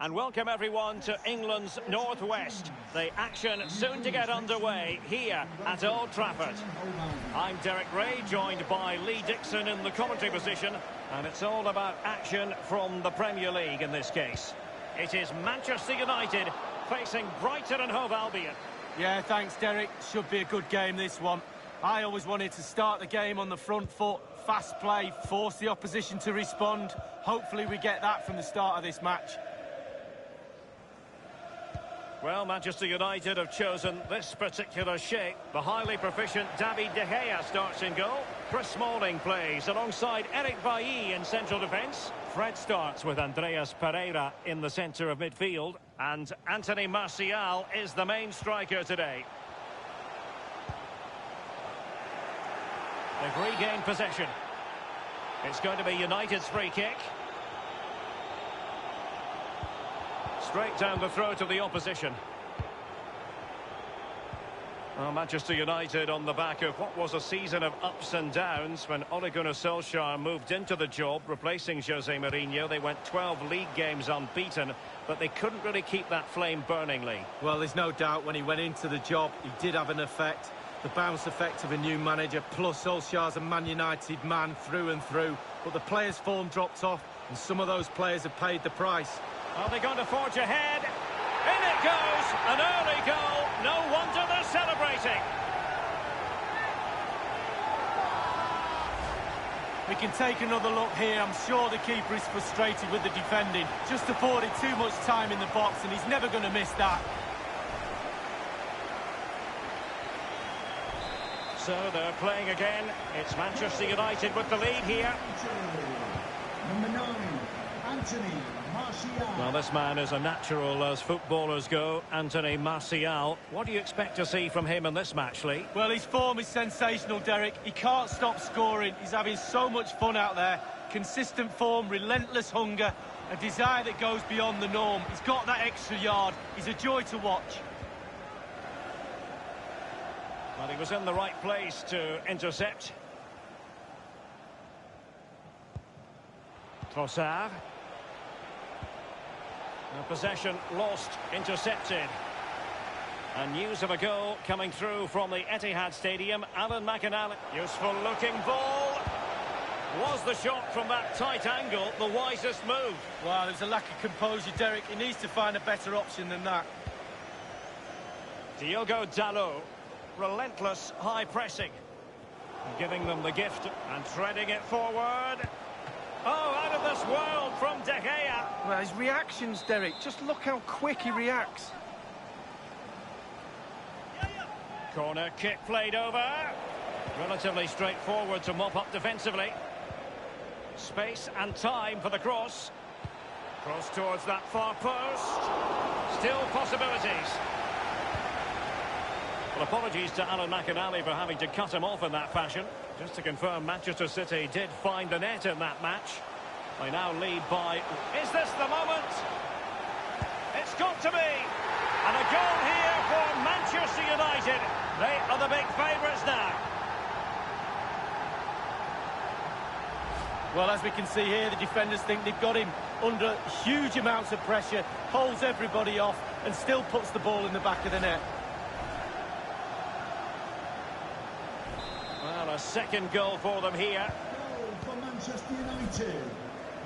And welcome everyone to England's Northwest. The action soon to get underway here at Old Trafford. I'm Derek Ray, joined by Lee Dixon in the commentary position, and it's all about action from the Premier League in this case. It is Manchester United facing Brighton and Hove Albion. Yeah, thanks Derek. Should be a good game, this one. I always wanted to start the game on the front foot, fast play, force the opposition to respond. Hopefully we get that from the start of this match. Well, Manchester United have chosen this particular shape. The highly proficient David De Gea starts in goal. Chris Smalling plays alongside Eric Bailly in central defence. Fred starts with Andreas Pereira in the centre of midfield. And Anthony Martial is the main striker today. They've regained possession. It's going to be United's free kick. Straight down the throat of the opposition. Well, Manchester United on the back of what was a season of ups and downs when Ole Gunnar Solskjaer moved into the job, replacing Jose Mourinho. They went 12 league games unbeaten, but they couldn't really keep that flame burning, Lee. Well, there's no doubt when he went into the job, he did have an effect. The bounce effect of a new manager, plus Solskjaer's a Man United man through and through. But the players' form dropped off, and some of those players have paid the price. Are they going to forge ahead? In it goes! An early goal! No wonder they're celebrating! We can take another look here. I'm sure the keeper is frustrated with the defending. Just afforded too much time in the box, and he's never going to miss that. So they're playing again. It's Manchester United with the lead here. Number 9, Anthony Martial. Well, this man is a natural as footballers go, Anthony Martial. What do you expect to see from him in this match, Lee? Well, his form is sensational, Derek. He can't stop scoring. He's having so much fun out there. Consistent form, relentless hunger, a desire that goes beyond the norm. He's got that extra yard. He's a joy to watch. Well, he was in the right place to intercept. Trossard. Possession lost, intercepted. And news of a goal coming through from the Etihad Stadium. Alan McInally. Useful looking ball. Was the shot from that tight angle the wisest move? Wow, there's a lack of composure, Derek. He needs to find a better option than that. Diogo Dalot. Relentless high pressing. Giving them the gift and treading it forward. Oh, out of this world from De Gea. Well, his reactions, Derek, just look how quick he reacts. Corner kick played over. Relatively straightforward to mop up defensively. Space and time for the cross. Cross towards that far post. Still possibilities. Well, apologies to Alan McInally for having to cut him off in that fashion. Just to confirm, Manchester City did find the net in that match. They now lead by... Is this the moment? It's got to be! And a goal here for Manchester United. They are the big favourites now. Well, as we can see here, the defenders think they've got him under huge amounts of pressure, holds everybody off, and still puts the ball in the back of the net. Well, a second goal for them here. Goal for Manchester United.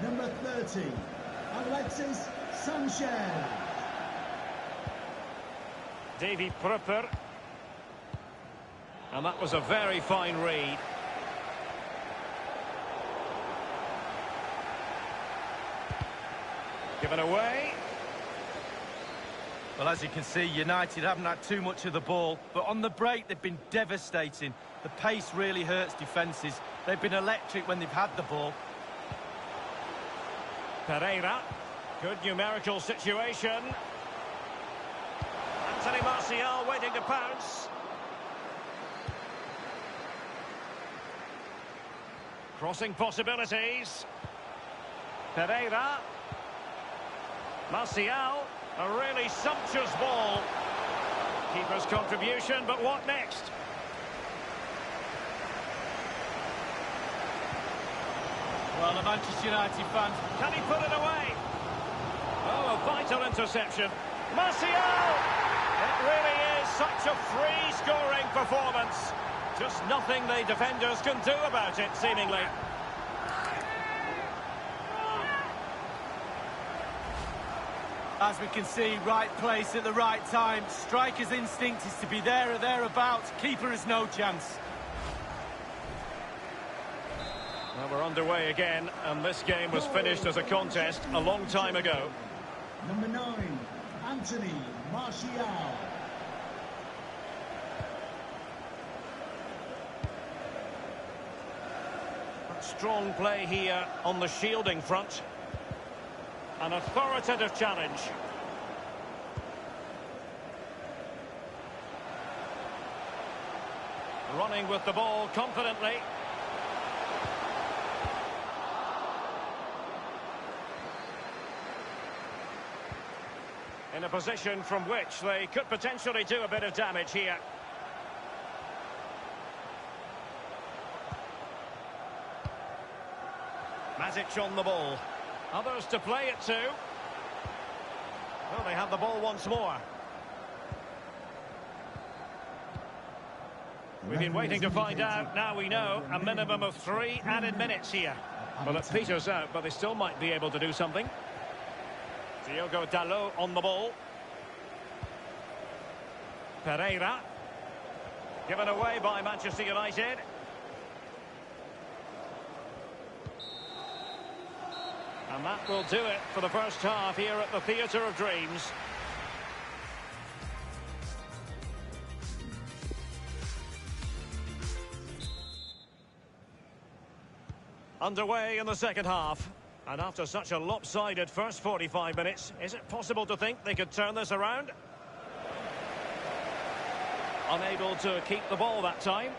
Number 30, Alexis Sanchez. Davy Prupper. And that was a very fine read. Given away. Well, as you can see, United haven't had too much of the ball, but on the break they've been devastating. The pace really hurts defences. They've been electric when they've had the ball. Pereira. Good numerical situation. Anthony Martial waiting to pounce. Crossing possibilities. Pereira. Martial. A really sumptuous ball. Keeper's contribution, but what next? Well, the Manchester United fans, can he put it away? Oh, a vital interception. Martial! It really is such a free-scoring performance. Just nothing the defenders can do about it, seemingly. As we can see, right place at the right time. Striker's instinct is to be there or thereabouts. Keeper has no chance. Well, we're underway again, and this game was finished as a contest a long time ago. Number 9, Anthony Martial. Strong play here on the shielding front. An authoritative challenge. Running with the ball confidently. In a position from which they could potentially do a bit of damage here. Matic on the ball. Others to play it to. Well, they have the ball once more. We've been waiting to find out. Now we know a minimum of 3 added minutes here. Well, it peters out, but they still might be able to do something. Diogo Dalot on the ball. Pereira. Given away by Manchester United. And that will do it for the first half here at the Theatre of Dreams. Underway in the second half. And after such a lopsided first 45 minutes, is it possible to think they could turn this around? Unable to keep the ball that time.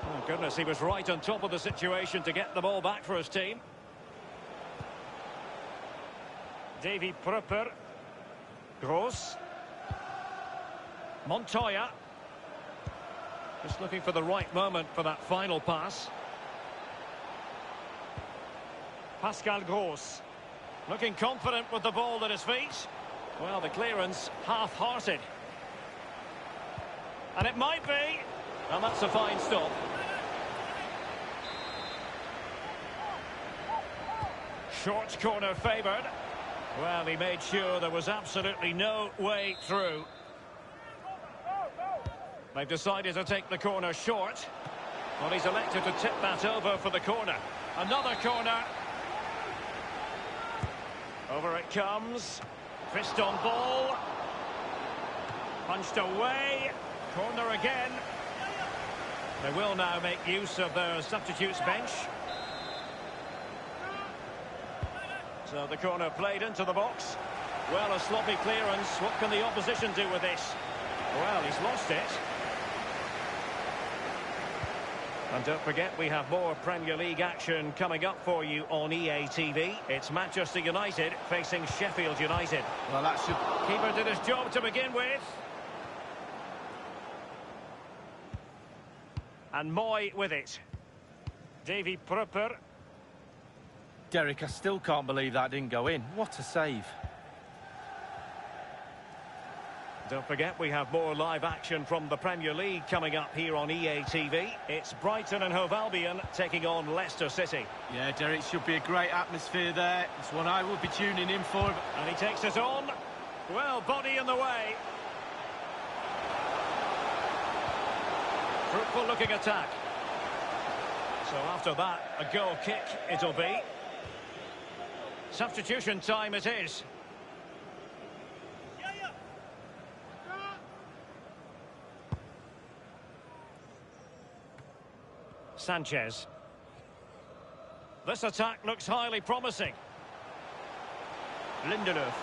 Oh, goodness, he was right on top of the situation to get the ball back for his team. Davy Prupper. Gross. Montoya. Just looking for the right moment for that final pass. Pascal Gross. Looking confident with the ball at his feet. Well, the clearance half-hearted. And it might be. And that's a fine stop. Short corner favoured. Well, he made sure there was absolutely no way through. They've decided to take the corner short. Well, he's elected to tip that over for the corner. Another corner. Over it comes. Fist on ball. Punched away. Corner again. They will now make use of their substitutes bench. So the corner played into the box. Well, a sloppy clearance. What can the opposition do with this? Well, he's lost it. And don't forget, we have more Premier League action coming up for you on EA TV. It's Manchester United facing Sheffield United. Well, that should... Keeper did his job to begin with. And Moy with it. Davy Prupper. Derek, I still can't believe that didn't go in. What a save. Don't forget, we have more live action from the Premier League coming up here on EA TV. It's Brighton and Hove Albion taking on Leicester City. Yeah, Derek, should be a great atmosphere there. It's one I will be tuning in for. And he takes it on. Well, body in the way. Fruitful looking attack. So after that, a goal kick it'll be. Substitution time it is. Sanchez. This attack looks highly promising. Lindelöf.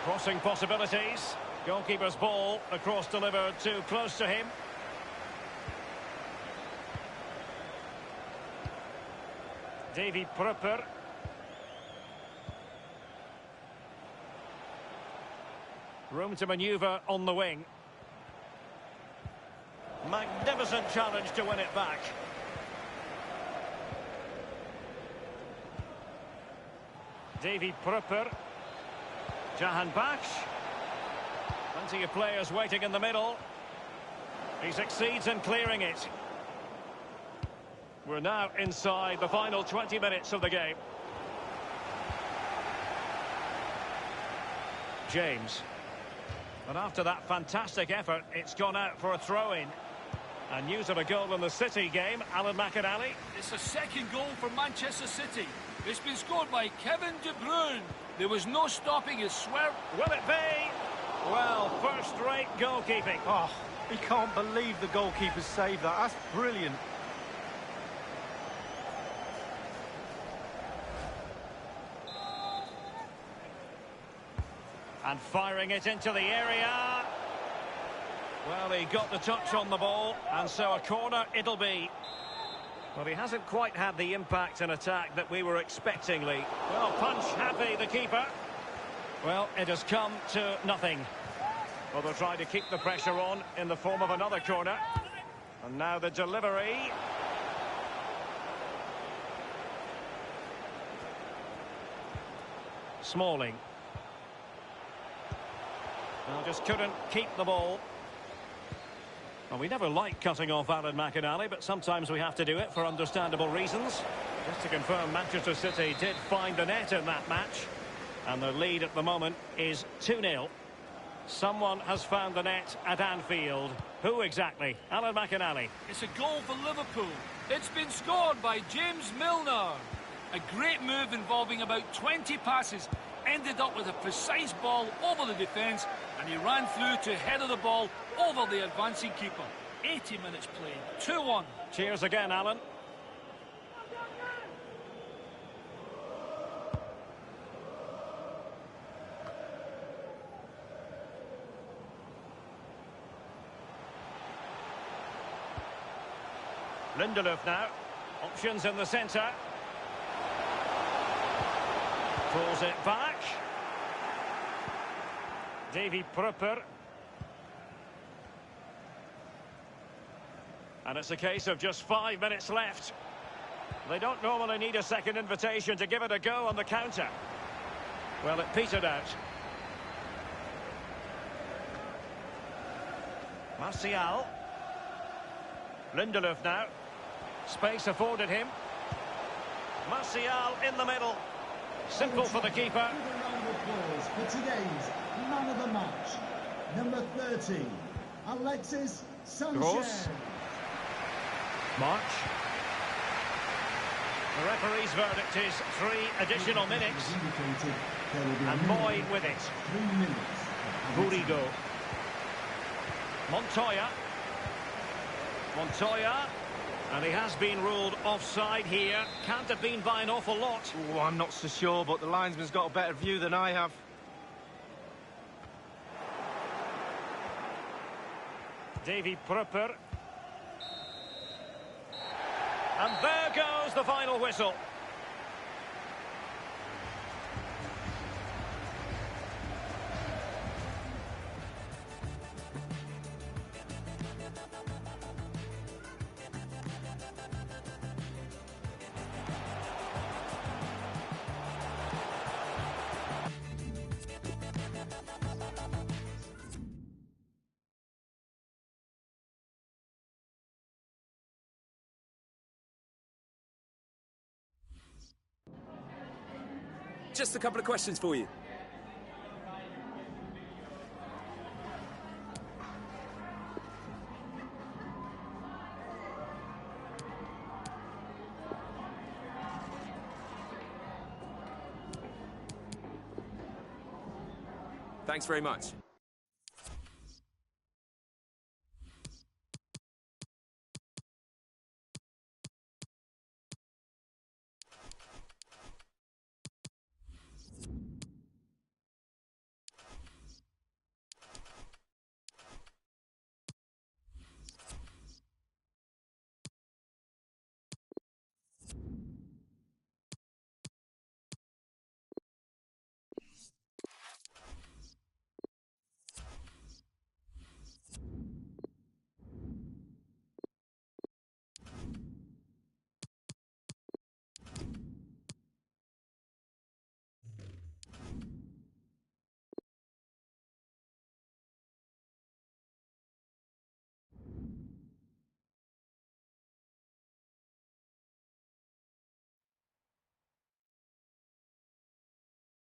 Crossing possibilities. Goalkeeper's ball. The cross delivered too close to him. Davy Prupper. Room to manoeuvre on the wing. Magnificent challenge to win it back. Davy Prupper. Jahan Baksh. Plenty of players waiting in the middle. He succeeds in clearing it. We're now inside the final 20 minutes of the game. James. And after that fantastic effort, it's gone out for a throw-in. And news of a goal in the City game, Alan McInally. It's a second goal for Manchester City. It's been scored by Kevin De Bruyne. There was no stopping his swerve. Will it be? Well, first-rate goalkeeping. Oh, he can't believe the goalkeeper saved that. That's brilliant. And firing it into the area. Well, he got the touch on the ball, and so a corner it'll be. Well, he hasn't quite had the impact and attack that we were expecting, Lee. Well, punch happy, the keeper. Well, it has come to nothing. Well, they'll try to keep the pressure on in the form of another corner. And now the delivery. Smalling. Well, just couldn't keep the ball. Well, we never like cutting off Alan McInally, but sometimes we have to do it for understandable reasons. Just to confirm, Manchester City did find the net in that match. And their lead at the moment is 2-0. Someone has found the net at Anfield. Who exactly? Alan McInally. It's a goal for Liverpool. It's been scored by James Milner. A great move involving about 20 passes. Ended up with a precise ball over the defence, and he ran through to head of the ball over the advancing keeper. 80 minutes played. 2-1. Cheers again, Alan. Lindelof now. Options in the centre. Pulls it back. Davy Prupper. And it's a case of just 5 minutes left. They don't normally need a second invitation to give it a go on the counter. Well, it petered out. Martial. Lindelof now. Space afforded him. Martial in the middle. Simple for the keeper. Give a round of applause for today's man of the match, number 30, Alexis Sanchez. March. The referee's verdict is 3 additional minutes. And Moy with it. 3 minutes. Burigo. Montoya. And he has been ruled offside here. Can't have been by an awful lot. Oh, I'm not so sure, but the linesman's got a better view than I have. Davy Prupper. And there goes the final whistle. Just a couple of questions for you. Thanks very much.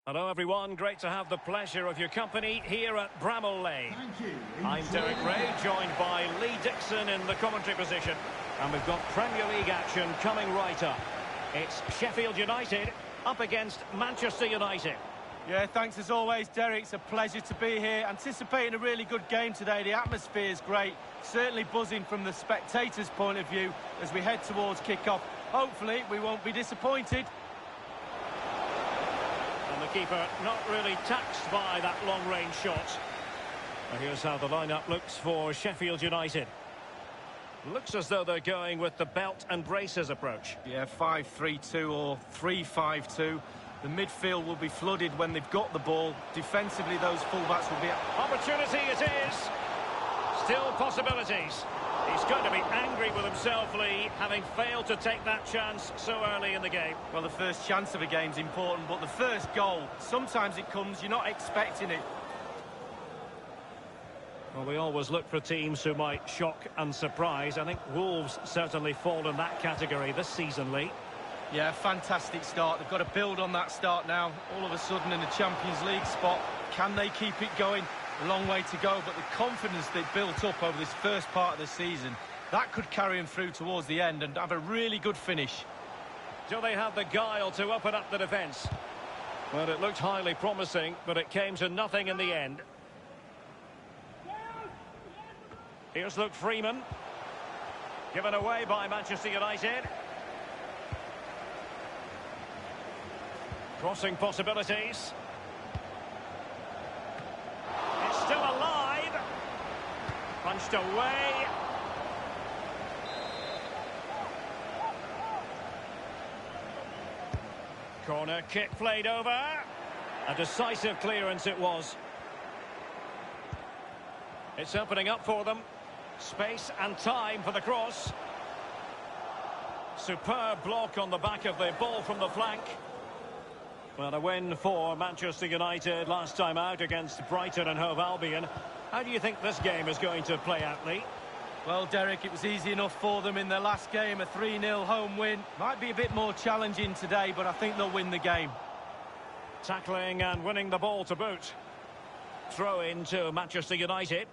Hello everyone, great to have the pleasure of your company here at Bramall Lane. Thank you. I'm Derek Ray, joined by Lee Dixon in the commentary position. And we've got Premier League action coming right up. It's Sheffield United up against Manchester United. Yeah, thanks as always, Derek. It's a pleasure to be here. Anticipating a really good game today. The atmosphere is great. Certainly buzzing from the spectators' point of view as we head towards kick-off. Hopefully, we won't be disappointed. And the keeper not really taxed by that long-range shot. Well, here's how the lineup looks for Sheffield United. Looks as though they're going with the belt and braces approach. Yeah, 5-3-2 or 3-5-2. The midfield will be flooded when they've got the ball. Defensively, those fullbacks will be... Opportunity it is. Still possibilities. He's going to be angry with himself, Lee, having failed to take that chance so early in the game. Well, the first chance of a game's important, but the first goal, sometimes it comes, you're not expecting it. Well, we always look for teams who might shock and surprise. I think Wolves certainly fall in that category this season, Lee. Yeah, fantastic start. They've got to build on that start now. All of a sudden in the Champions League spot, can they keep it going? A long way to go, but the confidence they've built up over this first part of the season, that could carry them through towards the end and have a really good finish. Do they have the guile to open up the defence? Well, it looked highly promising, but it came to nothing in the end. Here's Luke Freeman. Given away by Manchester United. Crossing possibilities. It's still alive. Punched away. Corner kick played over. A decisive clearance it was. It's opening up for them. Space and time for the cross. Superb block on the back of the ball from the flank. Well, a win for Manchester United last time out against Brighton and Hove Albion. How do you think this game is going to play out, Lee? Well, Derek, it was easy enough for them in their last game, a 3-0 home win. Might be a bit more challenging today, but I think they'll win the game. Tackling and winning the ball to boot. Throw in to Manchester United.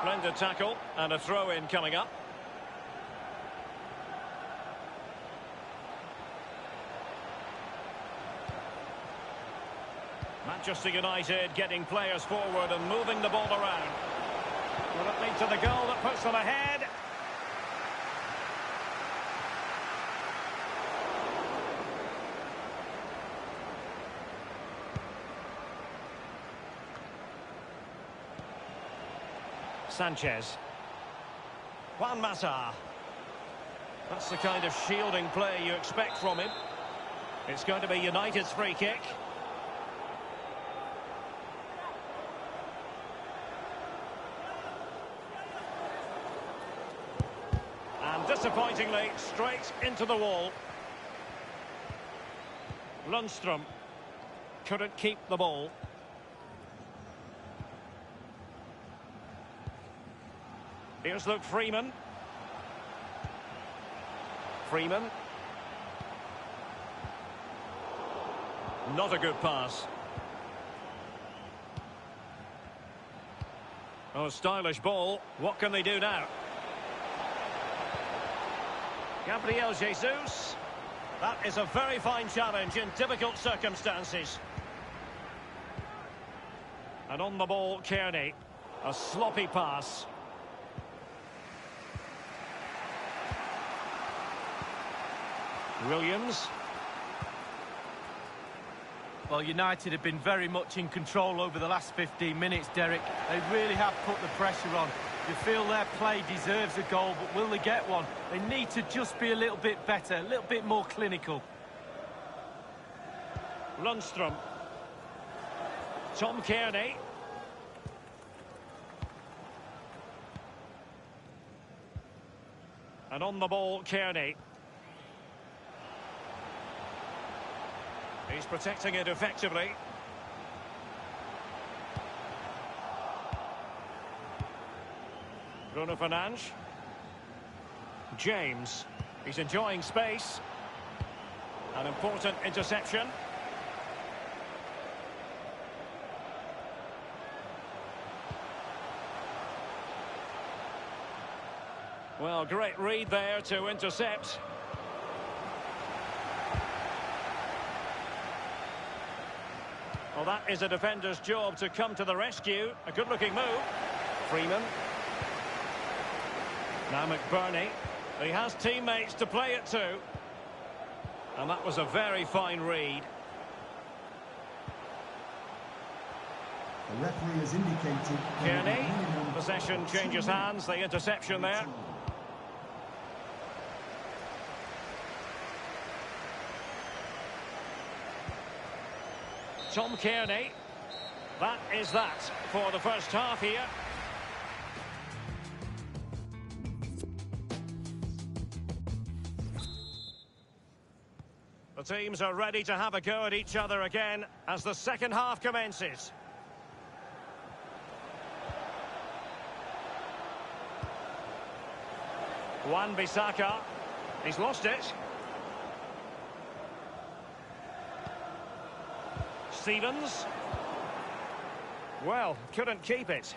Splendid tackle and a throw-in coming up. Manchester United getting players forward and moving the ball around. Will it lead to the goal that puts them ahead? Sanchez. Juan Mata. That's the kind of shielding play you expect from him. It's going to be United's free kick. And disappointingly, straight into the wall. Lundstrom couldn't keep the ball. Here's Luke Freeman. Freeman. Not a good pass. Oh, stylish ball. What can they do now? Gabriel Jesus. That is a very fine challenge in difficult circumstances. And on the ball, Kearney. A sloppy pass. Williams. Well, United have been very much in control over the last 15 minutes, Derek. They really have put the pressure on. You feel their play deserves a goal, but will they get one? They need to just be a little bit better, a little bit more clinical. Lundstrom. Tom Kearney. And on the ball, Kearney. He's protecting it effectively. Bruno Fernandes. James. He's enjoying space. An important interception. Well, great read there to intercept. Well, that is a defender's job to come to the rescue. A good-looking move. Freeman. Now McBurney. He has teammates to play it to. And that was a very fine read. The referee has indicated... Kearney. Possession changes hands. The interception there. Tom Kearney. That is that for the first half here. The teams are ready to have a go at each other again as the second half commences. Wan-Bissaka. He's lost it. Stevens. Well, couldn't keep it.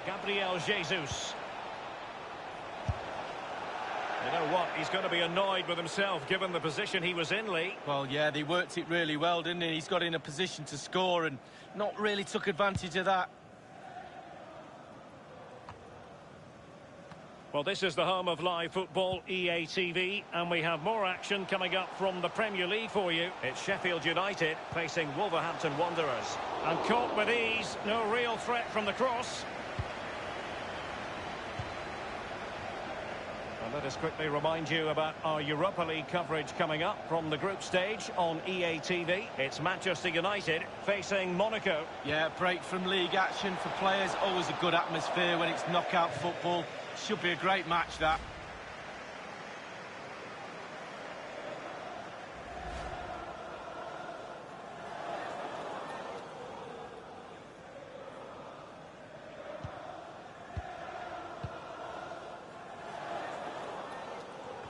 Gabriel Jesus. You know what? He's going to be annoyed with himself given the position he was in, Lee. Well, yeah, they worked it really well, didn't he? He's got in a position to score and not really took advantage of that. Well, this is the home of live football, EA TV, and we have more action coming up from the Premier League for you. It's Sheffield United facing Wolverhampton Wanderers. And caught with ease, no real threat from the cross. And let us quickly remind you about our Europa League coverage coming up from the group stage on EA TV. It's Manchester United facing Monaco. Yeah, break from league action for players. Always a good atmosphere when it's knockout football. Should be a great match, that.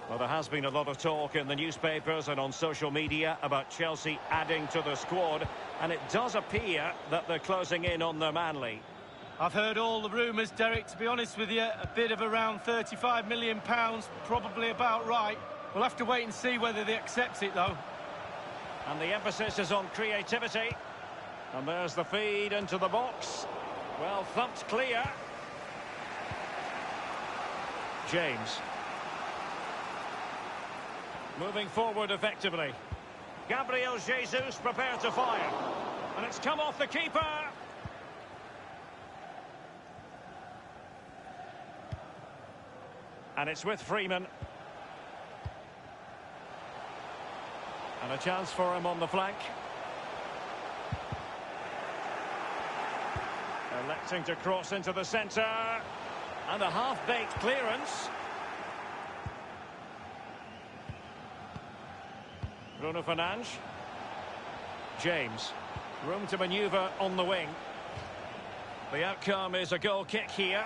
Well, there has been a lot of talk in the newspapers and on social media about Chelsea adding to the squad, and it does appear that they're closing in on their man, Lee. I've heard all the rumours, Derek, to be honest with you. A bid of around £35 million, probably about right. We'll have to wait and see whether they accept it, though. And the emphasis is on creativity. And there's the feed into the box. Well, thumped clear. James. Moving forward effectively. Gabriel Jesus prepared to fire. And it's come off the keeper. And it's with Freeman. And a chance for him on the flank. Electing to cross into the centre. And a half-baked clearance. Bruno Fernandes. James. Room to manoeuvre on the wing. The outcome is a goal kick here.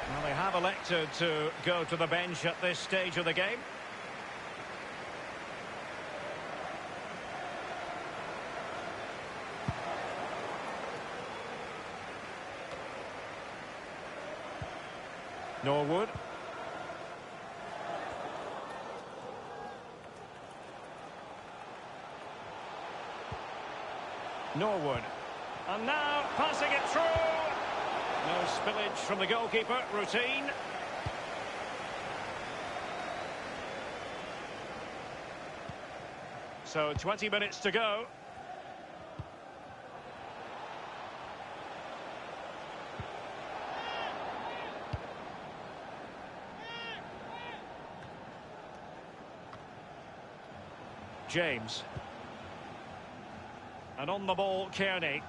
Well, they have elected to go to the bench at this stage of the game. Norwood. Norwood. And now passing it through. No spillage from the goalkeeper. Routine. So 20 minutes to go. James. And on the ball, Kearney.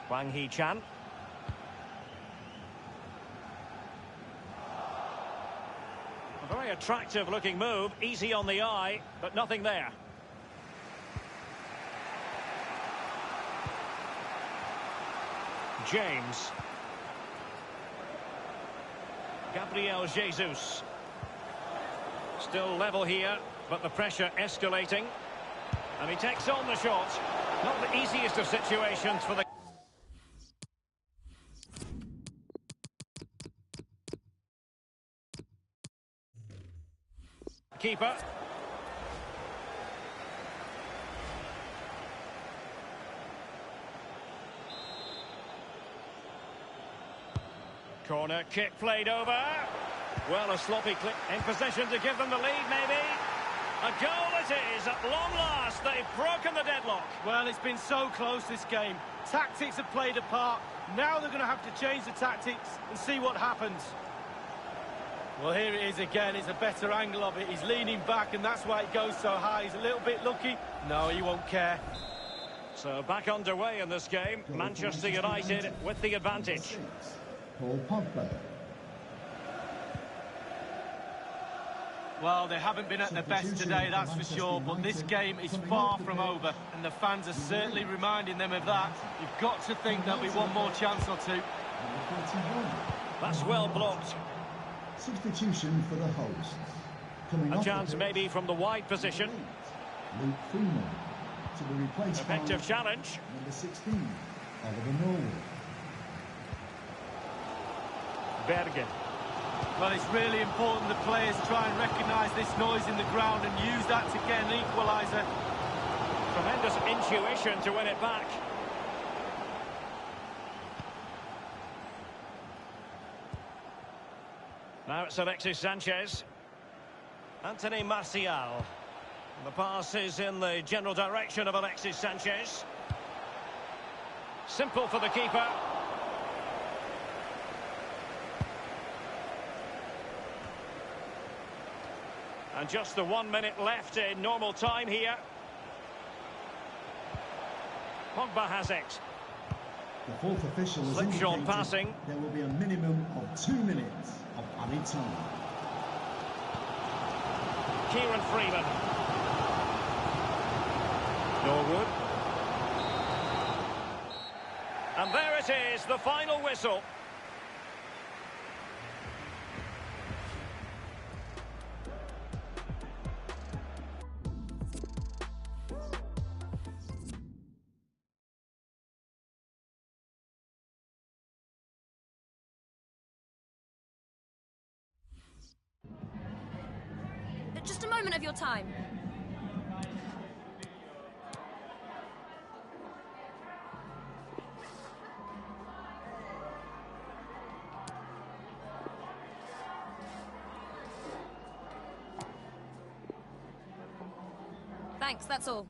Wang Hee-chan. A very attractive looking move, easy on the eye, but nothing there. James. Gabriel Jesus. Still level here, but the pressure escalating. And he takes on the shot. Not the easiest of situations for the keeper. Corner kick played over. Well, a sloppy clip in possession to give them the lead, maybe. A goal it is, at long last. They've broken the deadlock. Well, it's been so close, this game. Tactics have played a part. Now they're going to have to change the tactics and see what happens. Well, here it is again. It's a better angle of it. He's leaning back, and that's why it goes so high. He's a little bit lucky. No, he won't care. So back underway in this game. Manchester United with the advantage. Paul Pogba. Well, they haven't been at their best today, that's for sure, but this game is far from over, and the fans are certainly reminding them of that. You've got to think there'll be one more chance or two. That's well blocked. Substitution for the hosts. A chance maybe from the wide position. Luke Freeman to be replaced Effective by challenge. number 16, Oliver Norwood. Bergen. Well, it's really important the players try and recognise this noise in the ground and use that to get an equaliser. Tremendous intuition to win it back. Now it's Alexis Sanchez. Anthony Martial. The pass is in the general direction of Alexis Sanchez. Simple for the keeper. And just the 1 minute left in normal time here. Pogba has it. The fourth official has Slipshod indicated passing. there will be a minimum of 2 minutes of added time. Kieran Freeman. Norwood. And there it is, the final whistle. Just a moment of your time. Thanks, that's all.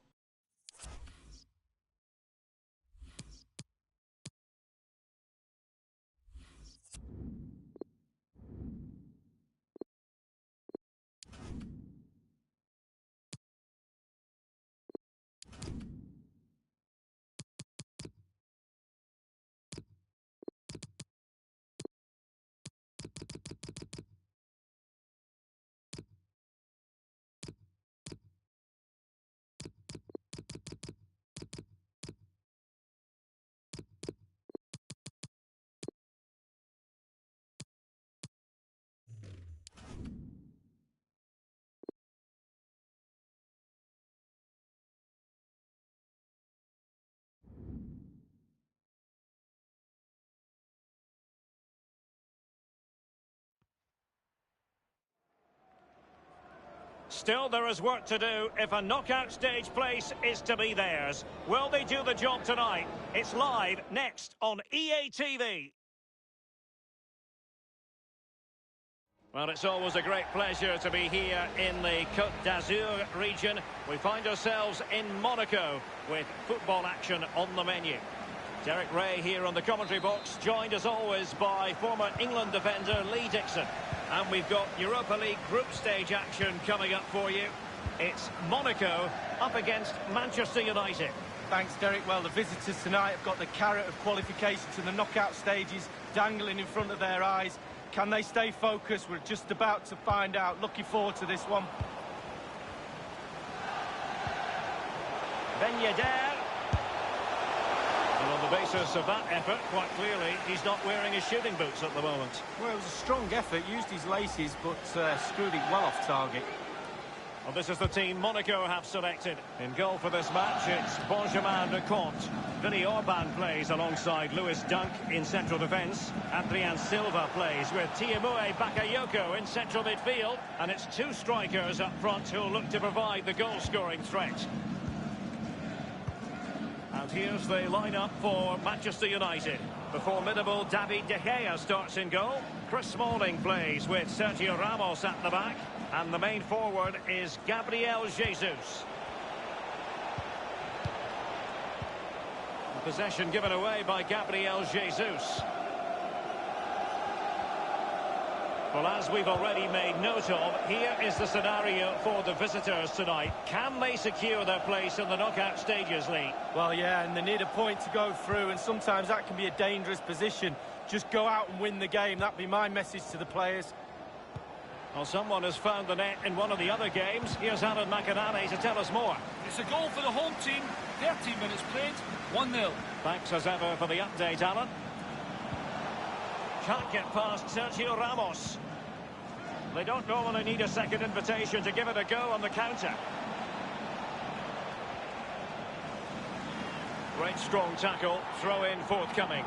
Still, there is work to do if a knockout stage place is to be theirs. Will they do the job tonight? It's live next on EA TV. Well, it's always a great pleasure to be here in the Côte d'Azur region. We find ourselves in Monaco with football action on the menu. Derek Ray here on the commentary box, joined as always by former England defender Lee Dixon. And we've got Europa League group stage action coming up for you. It's Monaco up against Manchester United. Thanks, Derek. Well, the visitors tonight have got the carrot of qualification to the knockout stages dangling in front of their eyes. Can they stay focused? We're just about to find out. Looking forward to this one. Ben Yedder. And on the basis of that effort, quite clearly, he's not wearing his shooting boots at the moment. Well, it was a strong effort, used his laces, but screwed it well off target. Well, this is the team Monaco have selected. In goal for this match, it's Benjamin Lecomte. Vinny Orban plays alongside Lewis Dunk in central defence. Adrien Silva plays with Tiamoué Bakayoko in central midfield. And it's two strikers up front who'll look to provide the goal-scoring threat. And here's the lineup for Manchester United. The formidable David De Gea starts in goal. Chris Smalling plays with Sergio Ramos at the back. And the main forward is Gabriel Jesus. The possession given away by Gabriel Jesus. Well, as we've already made note of, here is the scenario for the visitors tonight. Can they secure their place in the knockout stages, Lee? Well, yeah, and they need a point to go through, and sometimes that can be a dangerous position. Just go out and win the game. That'd be my message to the players. Well, someone has found the net in one of the other games. Here's Alan McInally to tell us more. It's a goal for the home team. 13 minutes played, 1-0. Thanks as ever for the update, Alan. Can't get past Sergio Ramos. They don't normally need a second invitation to give it a go on the counter. Great strong tackle, throw in forthcoming.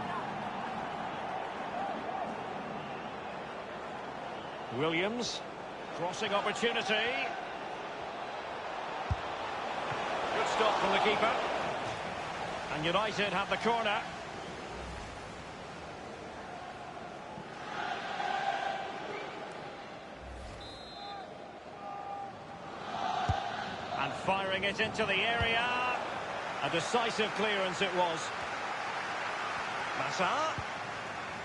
Williams, crossing opportunity. Good stop from the keeper. And United have the corner. And firing it into the area. A decisive clearance it was. Massa.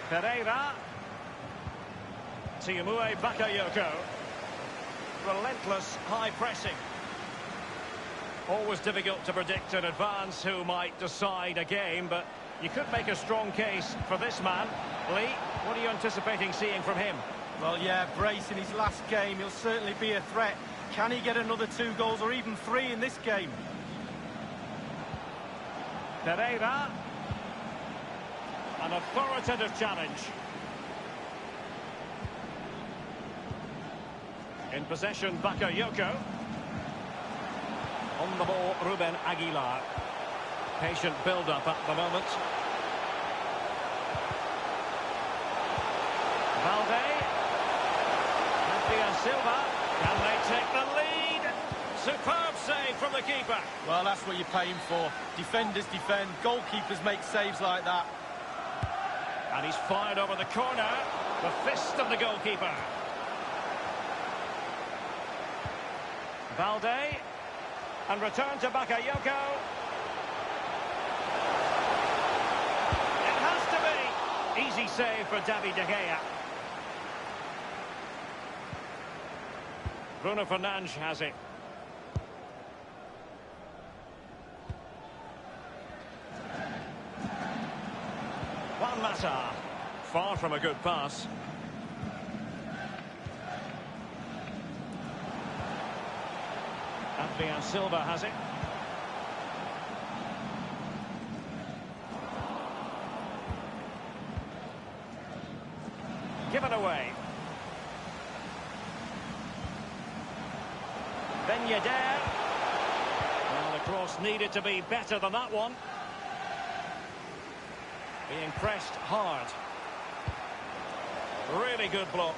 Pereira. Tiamoué Bakayoko. Relentless high pressing. Always difficult to predict in advance who might decide a game, but you could make a strong case for this man. Lee, what are you anticipating seeing from him? Well, yeah, brace in his last game. He'll certainly be a threat. Can he get another 2 goals or even 3 in this game? Pereira. An authoritative challenge. In possession, Bakayoko. On the ball, Ruben Aguilar. Patient build-up at the moment. Valde. Adrien Silva. Can they take the lead? Superb save from the keeper. Well, that's what you're paying for. Defenders defend, goalkeepers make saves like that. And he's fired over the corner. The fist of the goalkeeper. Valde. And return to Bakayoko. It has to be. Easy save for David De Gea. Bruno Fernandes has it. Juan Mata. Far from a good pass. Adrien Silva has it. Given away. Ben Yedder. Well, the cross needed to be better than that one. Being pressed hard. Really good block.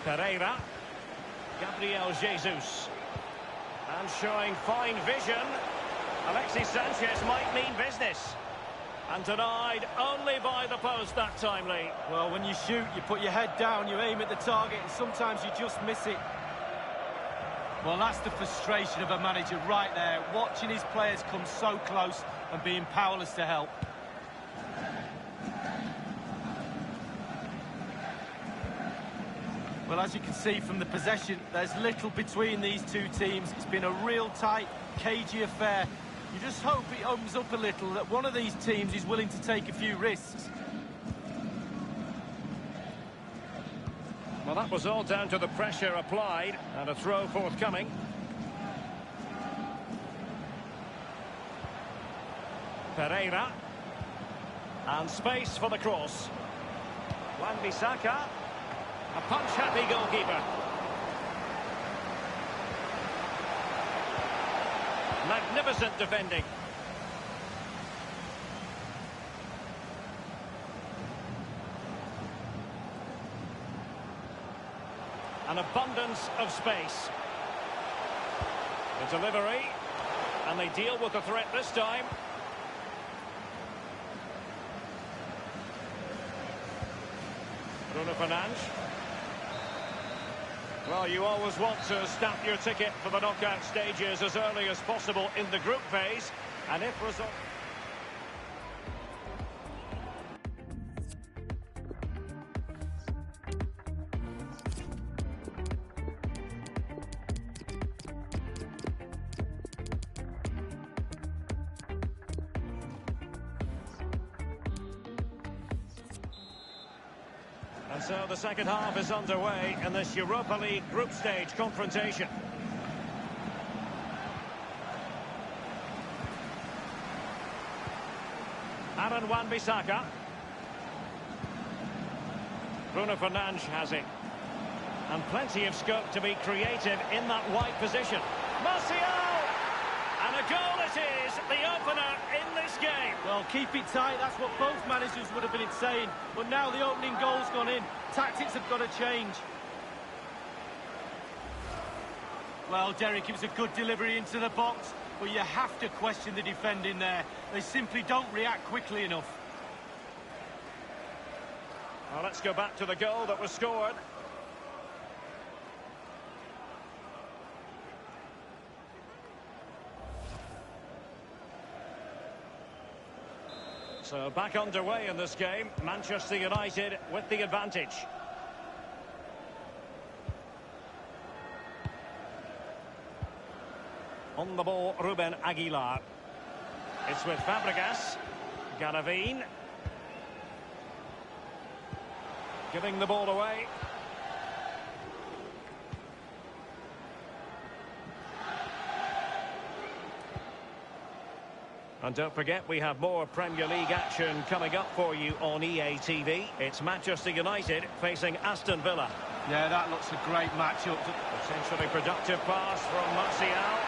Pereira. Gabriel Jesus. And showing fine vision. Alexis Sanchez might mean business. And denied only by the post that time, Lee. Well, when you shoot, you put your head down, you aim at the target, and sometimes you just miss it. Well, that's the frustration of a manager right there, watching his players come so close and being powerless to help. Well, as you can see from the possession, there's little between these two teams. It's been a real tight, cagey affair. You just hope it opens up a little, that one of these teams is willing to take a few risks. Well, that was all down to the pressure applied, and a throw forthcoming. Pereira. And space for the cross. Wan-Bissaka. A punch-happy goalkeeper. Magnificent defending. An abundance of space. The delivery. And they deal with the threat this time. Bruno Fernandes. Well, you always want to stamp your ticket for the knockout stages as early as possible in the group phase. And if result... And so the second half is underway in this Europa League group stage confrontation. Aaron Wan-Bissaka. Bruno Fernandes has it. And plenty of scope to be creative in that wide position. Martial! And a goal it is, the opener in this game. Well, keep it tight, that's what both managers would have been saying. But now the opening goal's gone in. Tactics have got to change. Well, Derek, it was a good delivery into the box, but you have to question the defending there. They simply don't react quickly enough. Well, let's go back to the goal that was scored. So back underway in this game, Manchester United with the advantage. On the ball, Ruben Aguilar. It's with Fabregas. Garavine. Giving the ball away. And don't forget, we have more Premier League action coming up for you on EA TV. It's Manchester United facing Aston Villa. Yeah, that looks a great matchup. Potentially productive pass from Martial.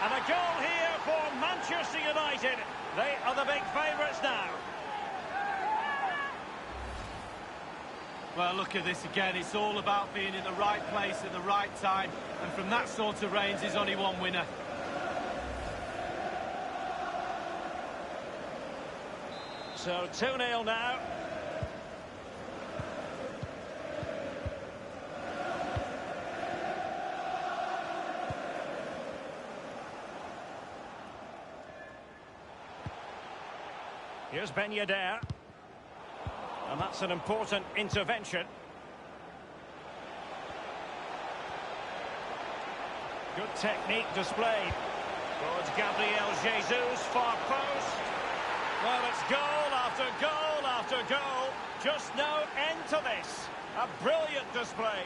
And a goal here for Manchester United. They are the big favourites now. Well, look at this again. It's all about being in the right place at the right time. And from that sort of range, there's only one winner. So 2-0 now. Here's Ben Yedder. And that's an important intervention. Good technique displayed. Towards Gabriel Jesus, far post. Well, it's goal after goal after goal. Just no end to this. A brilliant display.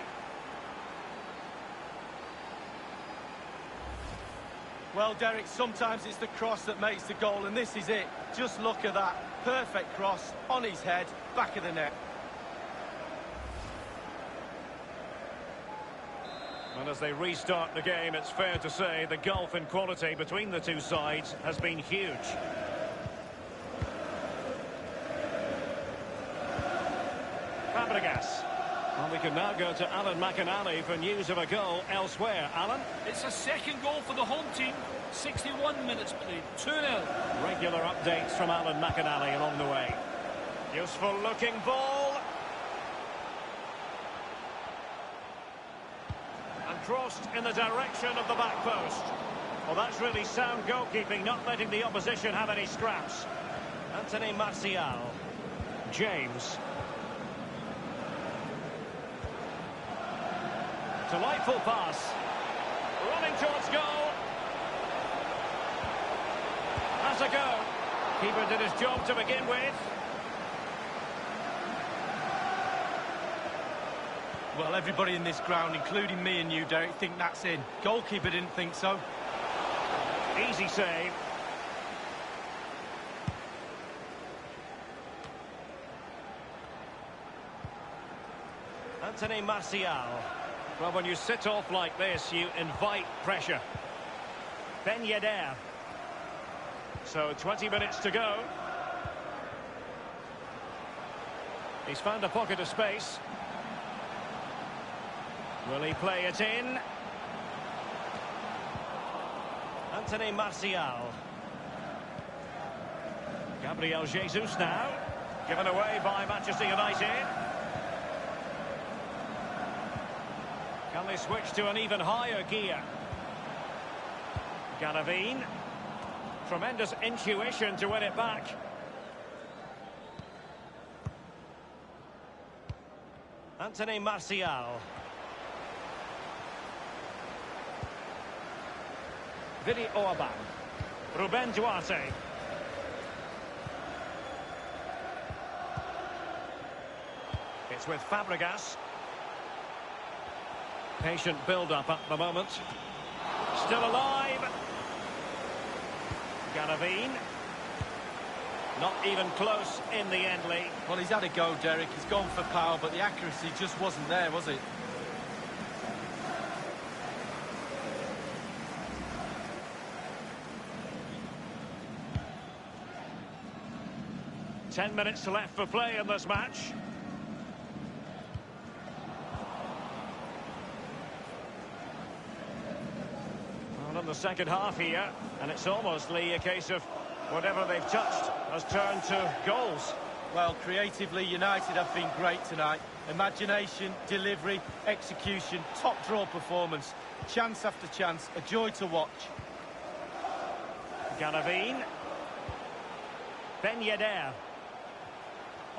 Well, Derek, sometimes it's the cross that makes the goal, and this is it. Just look at that. Perfect cross, on his head, back of the net. And as they restart the game, it's fair to say the gulf in quality between the two sides has been huge. Fabregas. And we can now go to Alan McInally for news of a goal elsewhere. Alan? It's a second goal for the home team. 61 minutes played. 2-0. Regular updates from Alan McInally along the way. Useful looking ball. And crossed in the direction of the back post. Well, that's really sound goalkeeping, not letting the opposition have any scraps. Anthony Martial. James. Delightful pass. Running towards goal. Has a go. Keeper did his job to begin with. Well, everybody in this ground, including me and you, Derek, think that's in. Goalkeeper didn't think so. Easy save. Anthony Martial. Well, when you sit off like this, you invite pressure. Ben Yedder. So 20 minutes to go. He's found a pocket of space. Will he play it in? Anthony Martial. Gabriel Jesus now. Given away by Manchester United. Can they switch to an even higher gear? Galavine. Tremendous intuition to win it back. Anthony Martial. Willy Orban. Ruben Duarte. It's with Fabregas. Patient build-up at the moment. Still alive. Galavine. Not even close in the end, Lee. Well, he's had a go, Derek. He's gone for power, but the accuracy just wasn't there, was it? Ten minutes left for play in this match. Well, in the second half here, and it's almost, Lee, a case of whatever they've touched has turned to goals. Well, creatively, United have been great tonight. Imagination, delivery, execution, top draw performance. Chance after chance, a joy to watch. Galavine. Ben Yedder.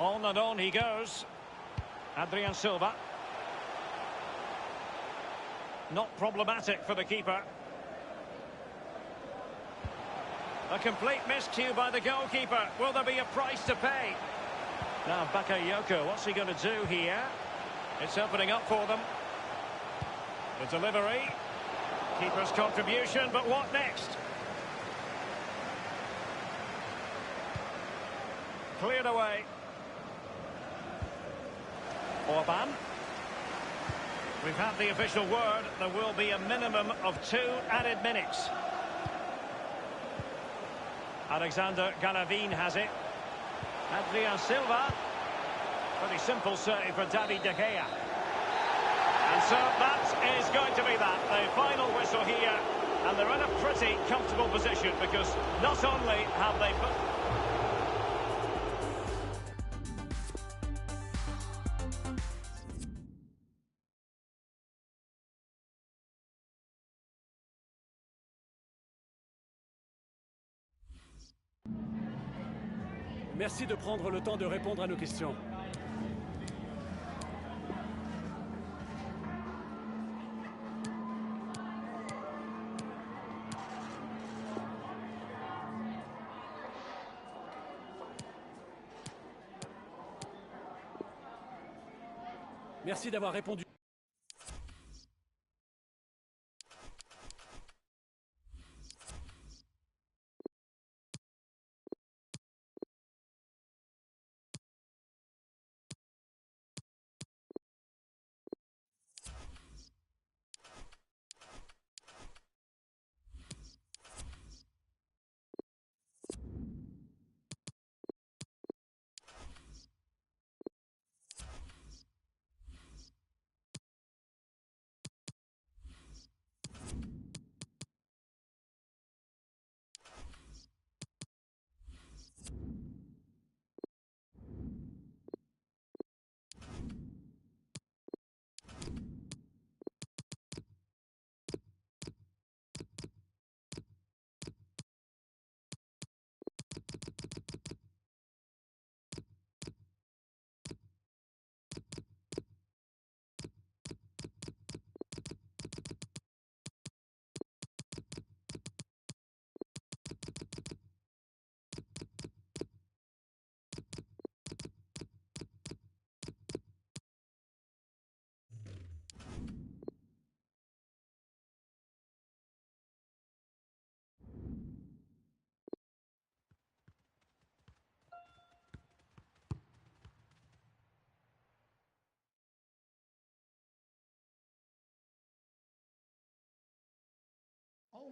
On and on he goes. Adrian Silva. Not problematic for the keeper. A complete miscue by the goalkeeper. Will there be a price to pay? Now Bakayoko, what's he going to do here? It's opening up for them. The delivery. Keeper's contribution, but what next? Cleared away. Orban. We've had the official word. There will be a minimum of 2 added minutes. Alexander Galavine has it. Adrian Silva. Pretty simple save for David De Gea. And so that is going to be that. The final whistle here. And they're in a pretty comfortable position because not only have they... Merci de prendre le temps de répondre à nos questions. Merci d'avoir répondu.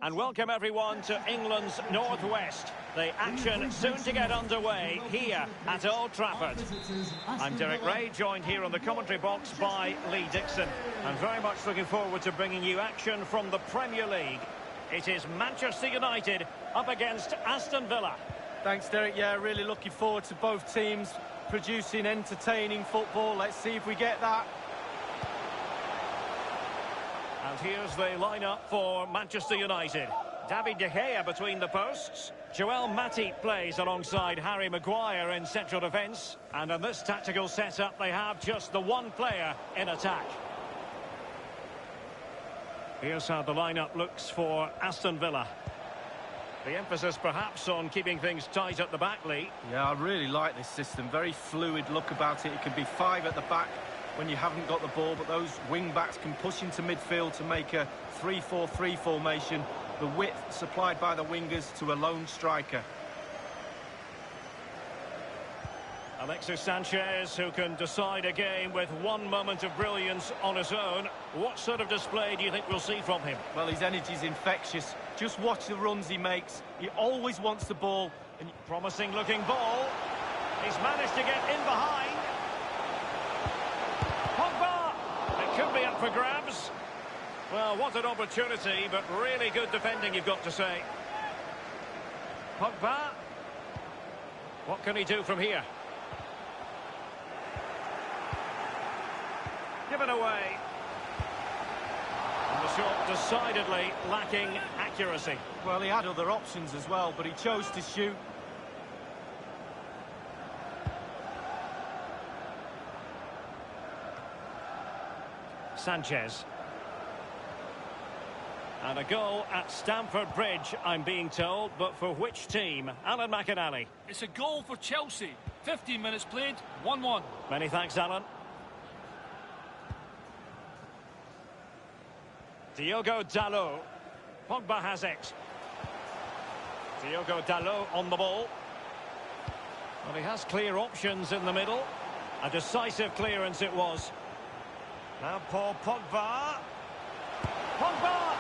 And welcome everyone to England's Northwest. The action soon to get underway here at Old Trafford. I'm Derek Ray, joined here on the commentary box by Lee Dixon. I'm very much looking forward to bringing you action from the Premier League. It is Manchester United up against Aston Villa. Thanks, Derek. Yeah, really looking forward to both teams producing entertaining football. Let's see if we get that. And here's the lineup for Manchester United. David De Gea between the posts. Joel Matip plays alongside Harry Maguire in central defence. And in this tactical setup, they have just the one player in attack. Here's how the lineup looks for Aston Villa. The emphasis perhaps on keeping things tight at the back, Lee. Yeah, I really like this system. Very fluid look about it. It can be 5 at the back when you haven't got the ball, but those wing-backs can push into midfield to make a 3-4-3 formation. The width supplied by the wingers to a lone striker. Alexis Sanchez, who can decide a game with one moment of brilliance on his own. What sort of display do you think we'll see from him? Well, his energy's infectious. Just watch the runs he makes. He always wants the ball. And promising looking ball. He's managed to get in behind. Pogba! It could be up for grabs. Well, what an opportunity, but really good defending, you've got to say. Pogba. What can he do from here? Given away. And the shot decidedly lacking accuracy. Well, he had other options as well, but he chose to shoot. Sanchez. And a goal at Stamford Bridge, I'm being told, but for which team? Alan McInally. It's a goal for Chelsea. 15 minutes played, 1-1. Many thanks, Alan. Diogo Dalot. Pogba has it. Diogo Dalot on the ball. Well, he has clear options in the middle. A decisive clearance it was. Now Paul Pogba. Pogba!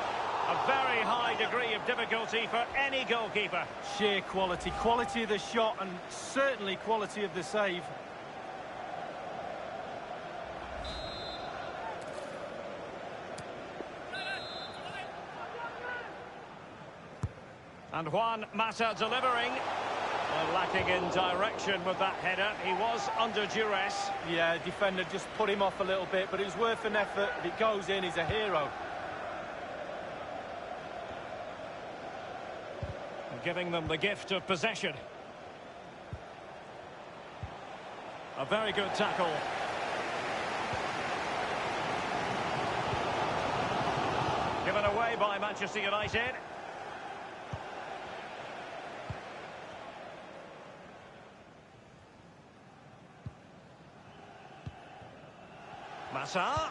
A very high degree of difficulty for any goalkeeper. Sheer quality. Quality of the shot and certainly quality of the save. And Juan Mata delivering. Well, lacking in direction with that header. He was under duress. Yeah, defender just put him off a little bit, but it was worth an effort. If it goes in, he's a hero. Giving them the gift of possession. A very good tackle. Given away by Manchester United. Mata.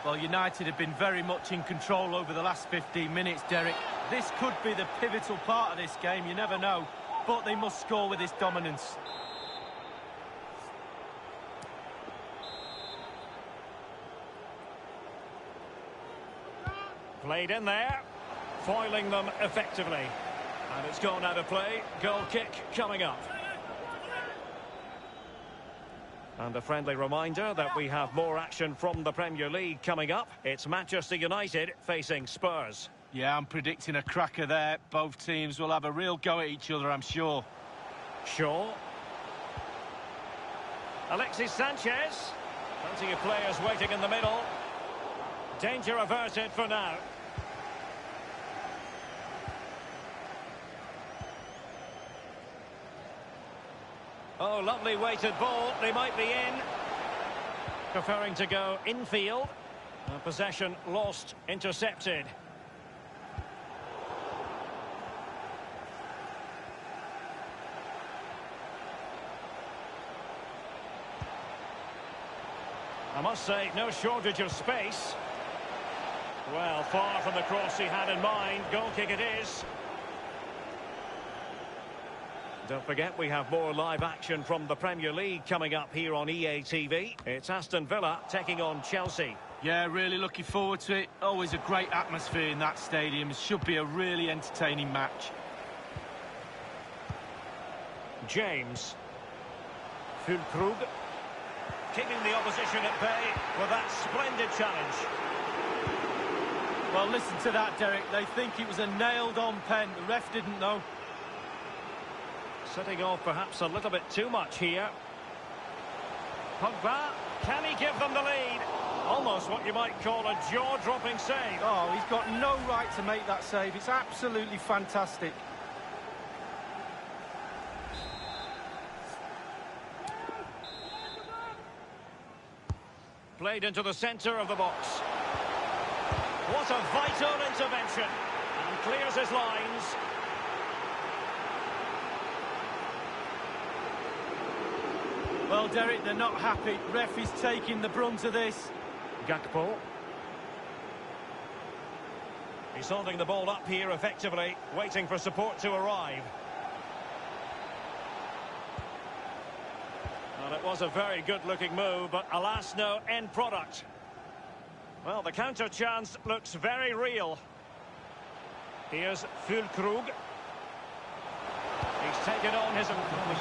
Well, United have been very much in control over the last 15 minutes, Derek. This could be the pivotal part of this game, you never know. But they must score with this dominance. Played in there, foiling them effectively. And it's gone out of play. Goal kick coming up. And a friendly reminder that we have more action from the Premier League coming up. It's Manchester United facing Spurs. Yeah, I'm predicting a cracker there. Both teams will have a real go at each other, I'm sure. Shaw. Alexis Sanchez. Plenty of players waiting in the middle. Danger averted for now. Oh, lovely weighted ball. They might be in. Preferring to go infield. Possession lost, intercepted. I must say, no shortage of space. Well, far from the cross he had in mind. Goal kick it is. Don't forget, we have more live action from the Premier League coming up here on EA TV. It's Aston Villa taking on Chelsea. Yeah, really looking forward to it. Always a great atmosphere in that stadium. It should be a really entertaining match. James. Füllkrug. Keeping the opposition at bay with that splendid challenge. Well, listen to that, Derek. They think it was a nailed-on pen. The ref didn't know. Setting off perhaps a little bit too much here. Pogba, can he give them the lead? Almost what you might call a jaw-dropping save. Oh, he's got no right to make that save. It's absolutely fantastic. Played into the centre of the box. What a vital intervention. And clears his lines. Well, Derek, they're not happy. Ref is taking the brunt of this. Gakpo. He's holding the ball up here effectively, waiting for support to arrive. Well, it was a very good-looking move, but alas, no end product. Well, the counter chance looks very real. Here's Füllkrug. He's taken on his... The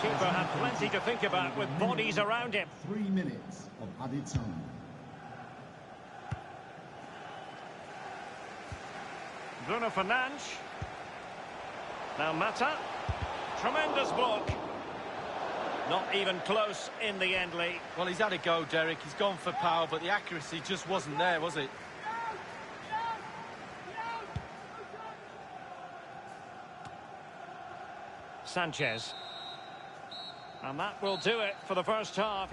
keeper had plenty to think about with bodies around him. 3 minutes of added time. Bruno Fernandes. Now Mata. Tremendous block. Not even close in the end, Lee. Well, he's had a go, Derek. He's gone for power, but the accuracy just wasn't there, was it? Sanchez. And that will do it for the first half.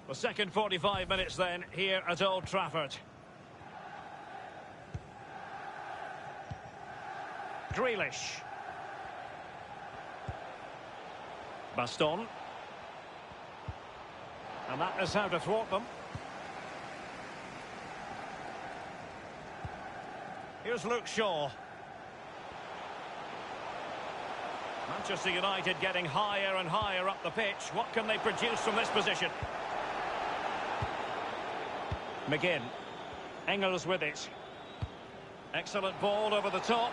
The second 45 minutes then, here at Old Trafford. Grealish. Baston. And that is how to thwart them. Here's Luke Shaw. Manchester United getting higher and higher up the pitch. What can they produce from this position? McGinn. Engels with it. Excellent ball over the top.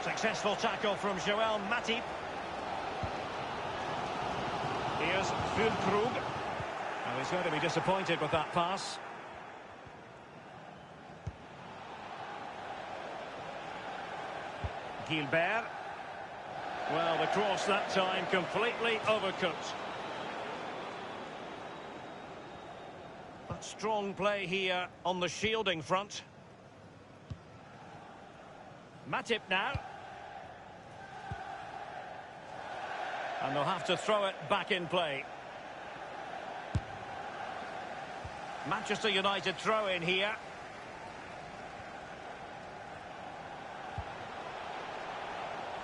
Successful tackle from Joel Matip. Here's Füllkrug. Well, he's going to be disappointed with that pass. Gilbert. Well, the cross that time completely overcooked. But strong play here on the shielding front. Matip now. And they'll have to throw it back in play. Manchester United throw in here.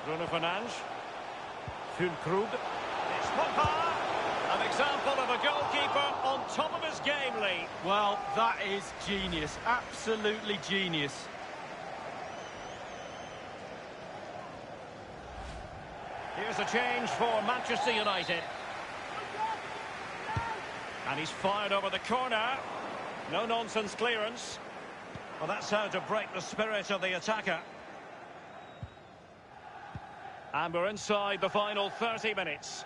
Bruno Fernandes. Füllkrug. It's Pogba. An example of a goalkeeper on top of his game, Lee. Well, that is genius. Absolutely genius. Here's a change for Manchester United. And he's fired over the corner. No-nonsense clearance. Well, that's how to break the spirit of the attacker. And we're inside the final 30 minutes.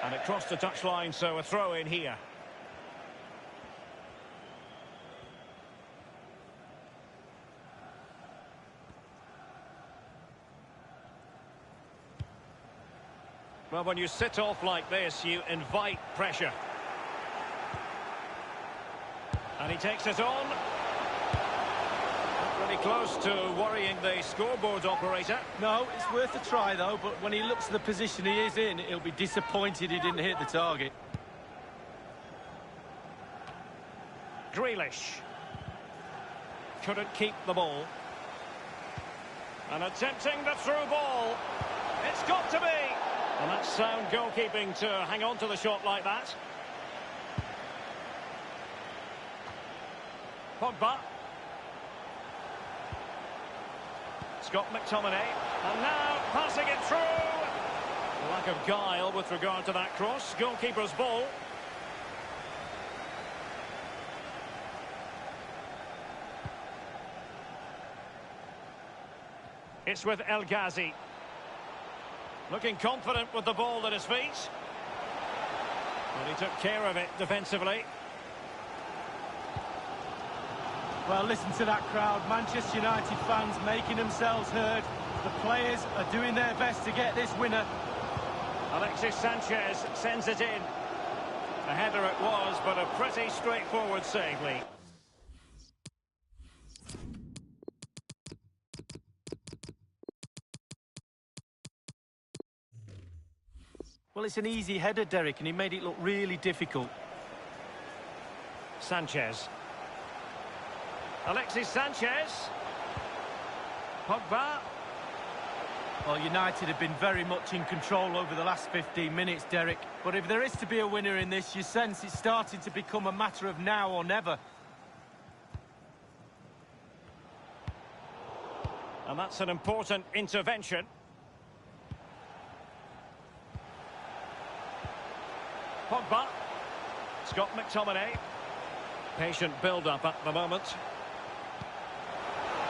And it crossed the touchline, so a throw in here. Well, when you sit off like this, you invite pressure. And he takes it on. Not really close to worrying the scoreboard operator. No, it's worth a try, though, but when he looks at the position he is in, he'll be disappointed he didn't hit the target. Grealish. Couldn't keep the ball. And attempting the through ball. It's got to be. And that's sound goalkeeping to hang on to the shot like that. Pogba. Scott McTominay. And now passing it through. Lack of guile with regard to that cross. Goalkeeper's ball. It's with El Ghazi. Looking confident with the ball at his feet. Well, he took care of it defensively. Well, listen to that crowd. Manchester United fans making themselves heard. The players are doing their best to get this winner. Alexis Sanchez sends it in. A header it was, but a pretty straightforward save, Lee. Well, it's an easy header, Derek, and he made it look really difficult. Sanchez. Alexis Sanchez. Pogba. Well, United have been very much in control over the last 15 minutes, Derek. But if there is to be a winner in this, you sense it's starting to become a matter of now or never. And that's an important intervention. Pogba. Scott McTominay. Patient build-up at the moment.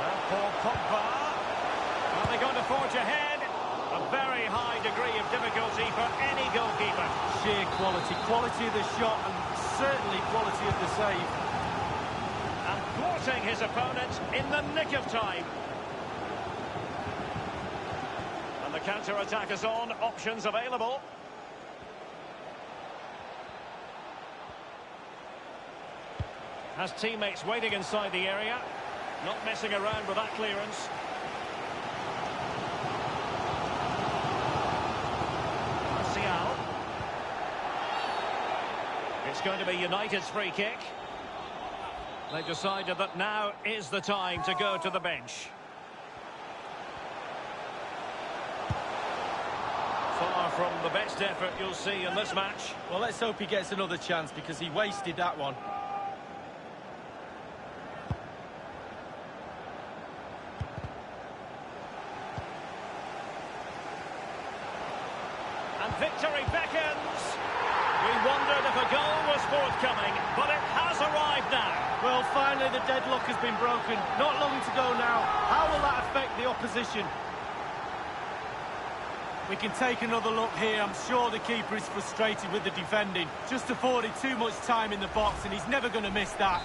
And Paul Pogba. Are they going to forge ahead? A very high degree of difficulty for any goalkeeper. Sheer quality. Quality of the shot and certainly quality of the save. And thwarting his opponent in the nick of time. And the counter-attack is on. Options available. Has teammates waiting inside the area. Not messing around with that clearance. Martial. It's going to be United's free kick. They've decided that now is the time to go to the bench. Far from the best effort you'll see in this match. Well, let's hope he gets another chance because he wasted that one. And victory beckons. We wondered if a goal was forthcoming, but it has arrived now. Well, finally the deadlock has been broken. Not long to go now. How will that affect the opposition? We can take another look here. I'm sure the keeper is frustrated with the defending. Just afforded too much time in the box, and he's never going to miss that.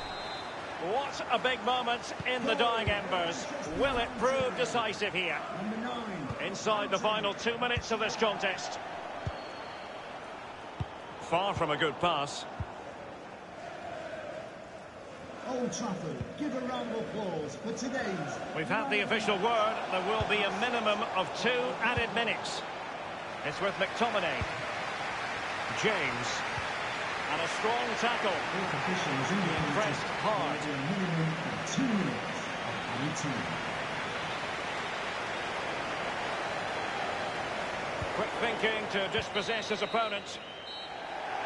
What a big moment in the dying embers. Will it prove decisive here? Inside the final 2 minutes of this contest. Far from a good pass. Old Trafford, give a round of applause for today's... We've had the official word. There will be a minimum of 2 added minutes. It's with McTominay. James. And a strong tackle. Pressed hard. A minimum of 2 minutes of added time. Quick thinking to dispossess his opponent.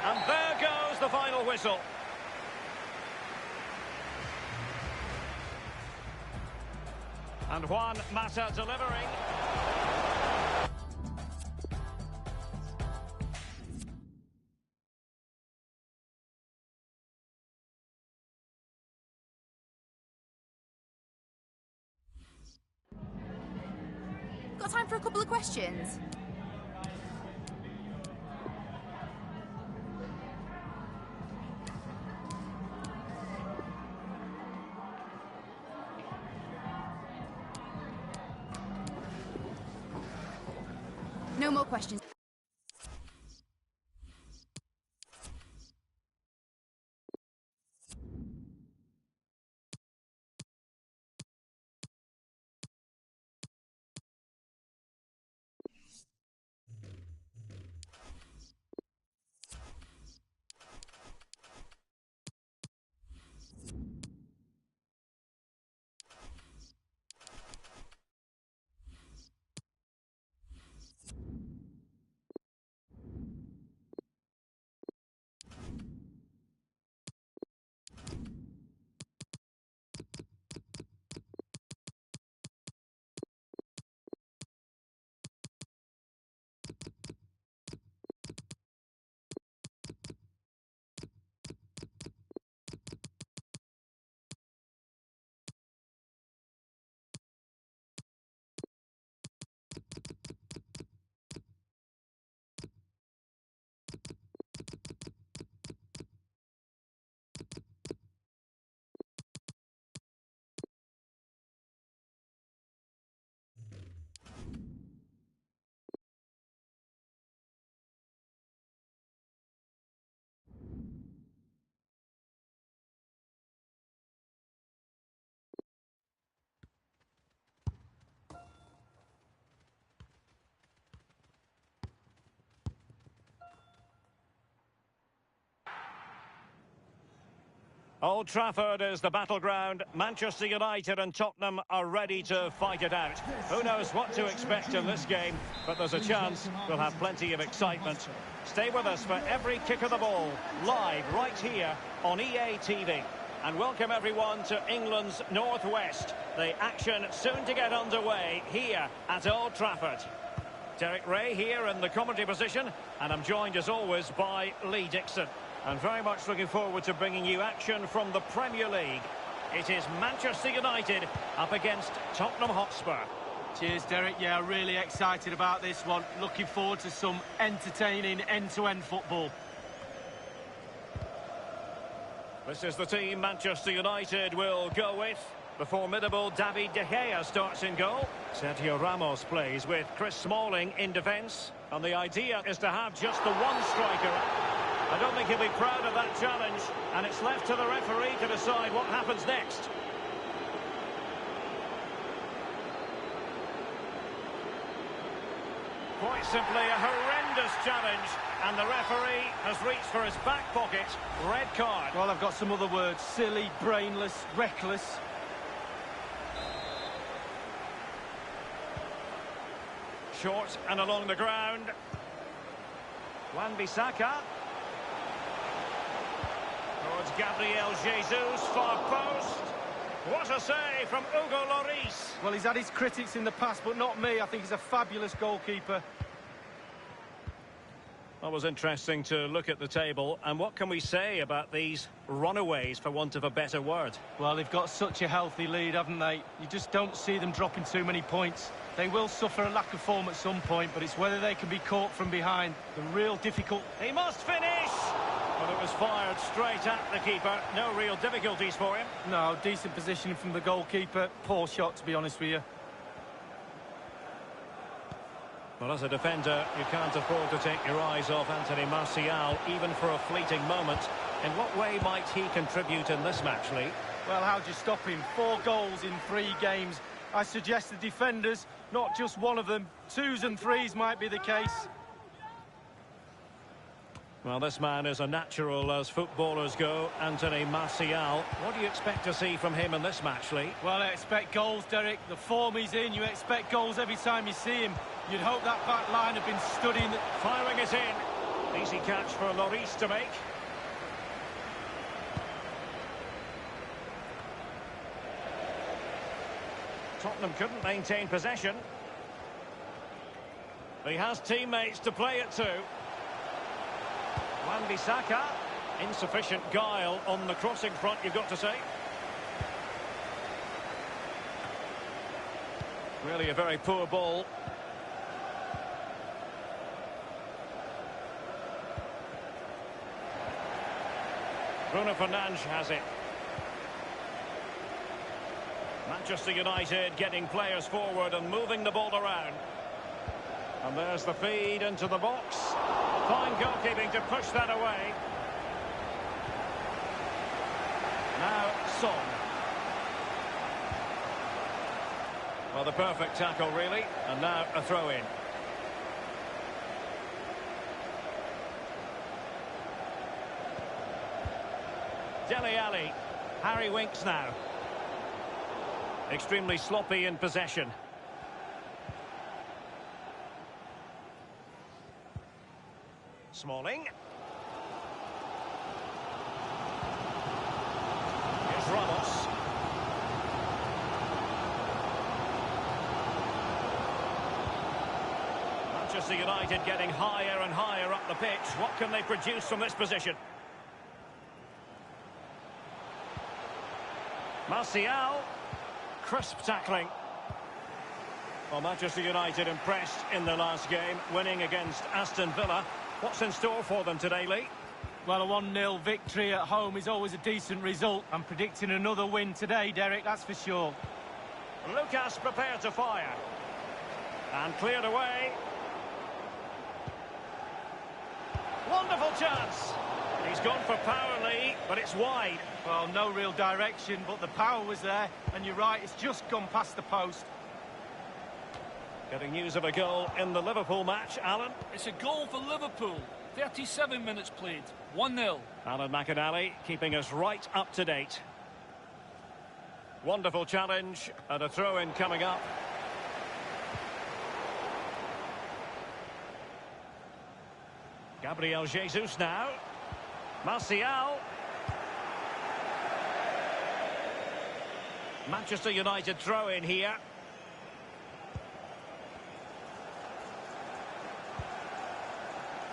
And there goes the final whistle. And Juan Mata delivering. Got time for a couple of questions? No more questions. Old Trafford is the battleground. Manchester United and Tottenham are ready to fight it out. Who knows what to expect in this game, but there's a chance we'll have plenty of excitement. Stay with us for every kick of the ball, live right here on EA TV. And welcome everyone to England's Northwest. The action soon to get underway here at Old Trafford. Derek Ray here in the commentary position, and I'm joined as always by Lee Dixon. And very much looking forward to bringing you action from the Premier League. It is Manchester United up against Tottenham Hotspur. Cheers, Derek. Yeah, really excited about this one. Looking forward to some entertaining end-to-end football. This is the team Manchester United will go with. The formidable David De Gea starts in goal. Sergio Ramos plays with Chris Smalling in defence. And the idea is to have just the one striker. I don't think he'll be proud of that challenge, and it's left to the referee to decide what happens next. Quite simply a horrendous challenge, and the referee has reached for his back pocket. Red card. Well, I've got some other words. Silly, brainless, reckless. Short and along the ground. Wan-Bissaka. Towards Gabriel Jesus, far post. What a save from Hugo Lloris. Well, he's had his critics in the past, but not me. I think he's a fabulous goalkeeper. That was interesting to look at the table. And what can we say about these runaways, for want of a better word? Well, they've got such a healthy lead, haven't they? You just don't see them dropping too many points. They will suffer a lack of form at some point, but it's whether they can be caught from behind. The real difficult... He must finish! But it was fired straight at the keeper. No real difficulties for him. No, decent positioning from the goalkeeper. Poor shot, to be honest with you. Well, as a defender, you can't afford to take your eyes off Anthony Martial, even for a fleeting moment. In what way might he contribute in this match, Lee? Well, how do you stop him? 4 goals in 3 games. I suggest the defenders, not just one of them. 2s and 3s might be the case. Well, this man is a natural as footballers go, Anthony Martial. What do you expect to see from him in this match, Lee? Well, I expect goals, Derek. The form he's in, you expect goals every time you see him. You'd hope that back line had been studying... Firing it in. Easy catch for Lloris to make. Tottenham couldn't maintain possession. He has teammates to play it to. Wan-Bissaka, insufficient guile on the crossing front, you've got to say. Really a very poor ball. Bruno Fernandes has it. Manchester United getting players forward and moving the ball around. And there's the feed into the box. Fine goalkeeping to push that away. Now Son. Well, the perfect tackle, really. And now a throw-in. Dele Alli. Harry Winks now. Extremely sloppy in possession. Smalling. Here's Ramos. Manchester United getting higher and higher up the pitch. What can they produce from this position? Martial. Crisp tackling. Well, Manchester United impressed in their last game, winning against Aston Villa. What's in store for them today, Lee? Well, a 1-0 victory at home is always a decent result. I'm predicting another win today, Derek, that's for sure. Lucas prepared to fire. And cleared away. Wonderful chance. He's gone for power, Lee, but it's wide. Well, no real direction, but the power was there. And you're right, it's just gone past the post. Getting news of a goal in the Liverpool match, Alan. It's a goal for Liverpool. 37 minutes played. 1-0. Alan McInally keeping us right up to date. Wonderful challenge and a throw-in coming up. Gabriel Jesus now. Martial. Manchester United throw-in here.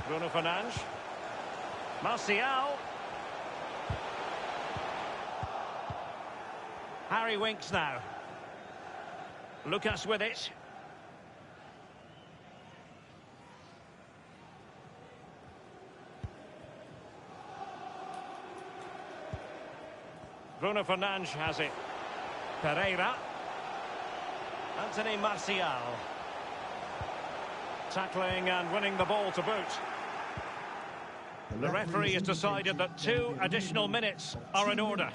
Bruno Fernandes. Martial. Harry Winks now. Lucas with it. Bruno Fernandes has it. Pereira. Anthony Martial. Tackling and winning the ball to boot. The referee has decided that 2 additional minutes are in order.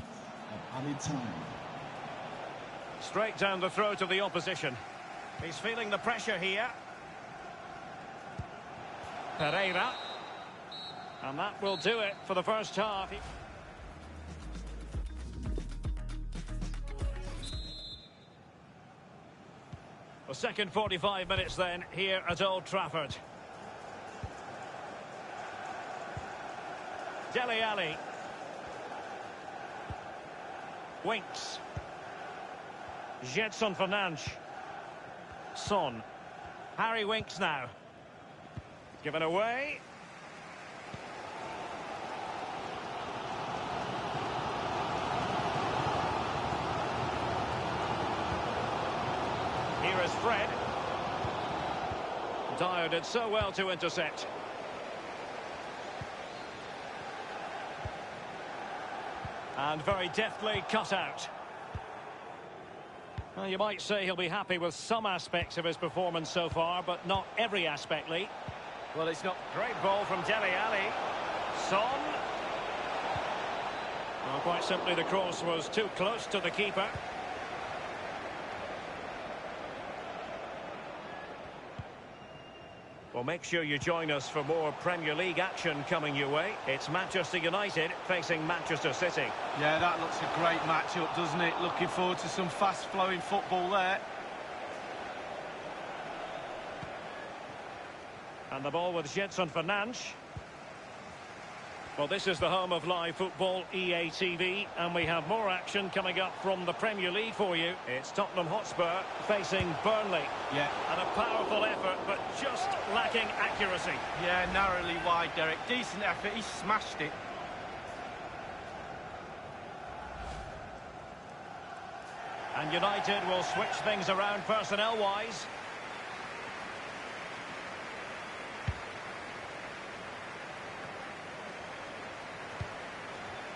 Added time. Straight down the throat of the opposition. He's feeling the pressure here. Pereira. And that will do it for the first half. The second 45 minutes then here at Old Trafford. Dele Alli. Winks. Gedson Fernandes. Son. Harry Winks now. Given away. Here is Fred. Dyer did so well to intercept. And very deftly cut out. Well, you might say he'll be happy with some aspects of his performance so far, but not every aspect, Lee. Well, it's not... Great ball from Dele Alli. Son. Well, quite simply, the cross was too close to the keeper. Well, make sure you join us for more Premier League action coming your way. It's Manchester United facing Manchester City. Yeah, that looks a great matchup, doesn't it? Looking forward to some fast-flowing football there. And the ball with Gedson Fernandes. Well, this is the home of live football, EA TV, and we have more action coming up from the Premier League for you. It's Tottenham Hotspur facing Burnley. Yeah. And a powerful effort, but just lacking accuracy. Yeah, narrowly wide, Derek. Decent effort, he smashed it. And United will switch things around personnel-wise.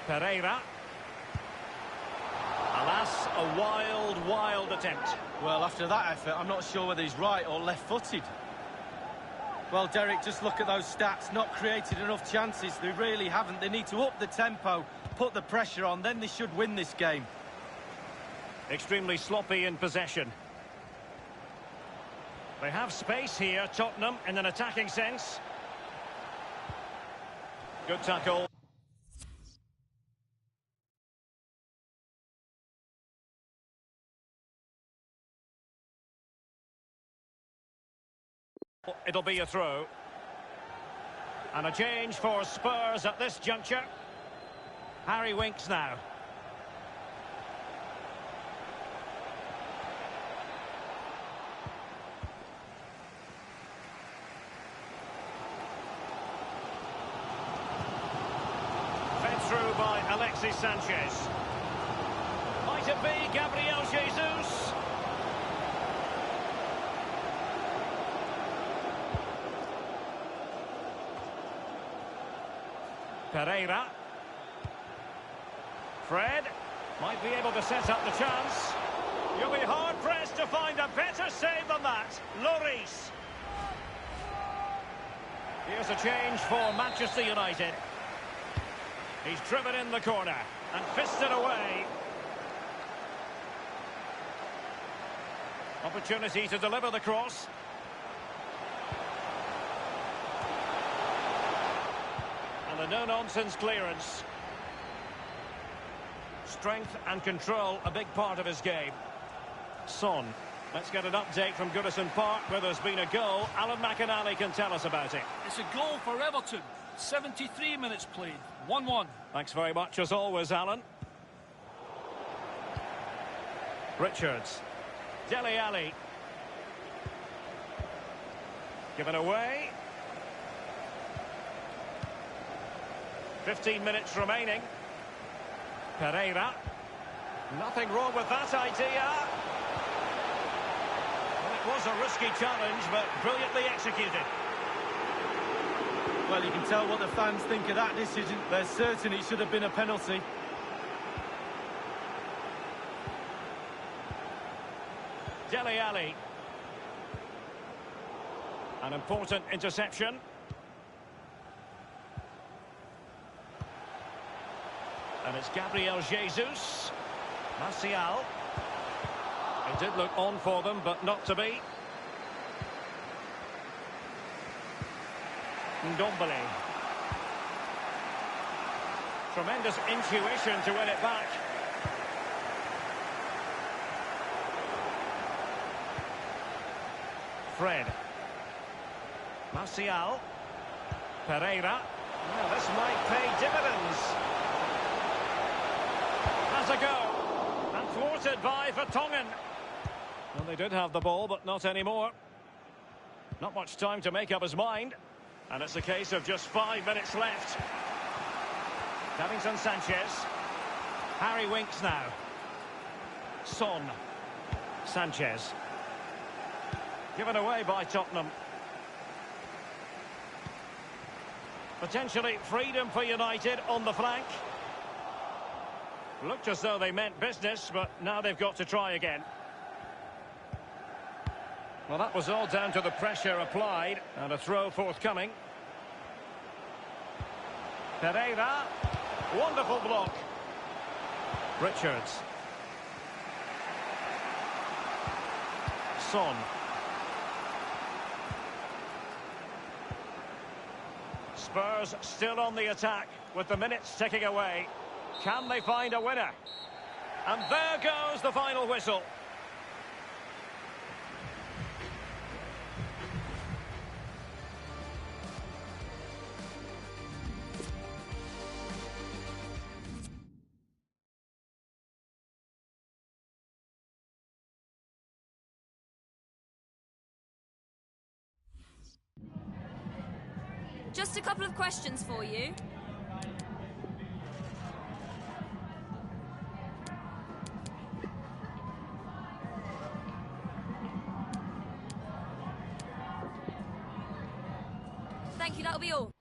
Pereira. Alas, a wild attempt. Well, after that effort, I'm not sure whether he's right or left-footed. Well, Derek, just look at those stats. Not created enough chances. They really haven't. They need to up the tempo, put the pressure on, then they should win this game. Extremely sloppy in possession. They have space here, Tottenham, in an attacking sense. Good tackle. It'll be a throw. And a change for Spurs at this juncture. Harry Winks now. Fed through by Alexis Sanchez. Might it be Gabriel Jesus? Pereira. Fred might be able to set up the chance. You'll be hard-pressed to find a better save than that. Lloris. Here's a change for Manchester United. He's driven in the corner and fisted away. Opportunity to deliver the cross. And a no-nonsense clearance. Strength and control, a big part of his game. Son. Let's get an update from Goodison Park, where there's been a goal. Alan McInally can tell us about it. It's a goal for Everton. 73 minutes played. 1-1. Thanks very much, as always, Alan. Richards. Dele Alli. Given away. 15 minutes remaining. Pereira. Nothing wrong with that idea. Well, it was a risky challenge, but brilliantly executed. Well, you can tell what the fans think of that decision. They're certain it should have been a penalty. Dele Alli. An important interception. And it's Gabriel Jesus. Martial. It did look on for them, but not to be. Ndombele. Tremendous intuition to win it back. Fred. Martial. Pereira. Well, this might pay dividends. Has a go. And thwarted by Vertonghen. Well, they did have the ball, but not anymore. Not much time to make up his mind. And it's a case of just 5 minutes left. Davinson Sanchez. Harry Winks now. Son. Sanchez. Given away by Tottenham. Potentially freedom for United on the flank. Looked as though they meant business, but now they've got to try again. Well, that was all down to the pressure applied, and a throw forthcoming. Pereira. Wonderful block. Richards. Son. Spurs still on the attack with the minutes ticking away. Can they find a winner? And there goes the final whistle. Just a couple of questions for you. Thank you, that'll be all.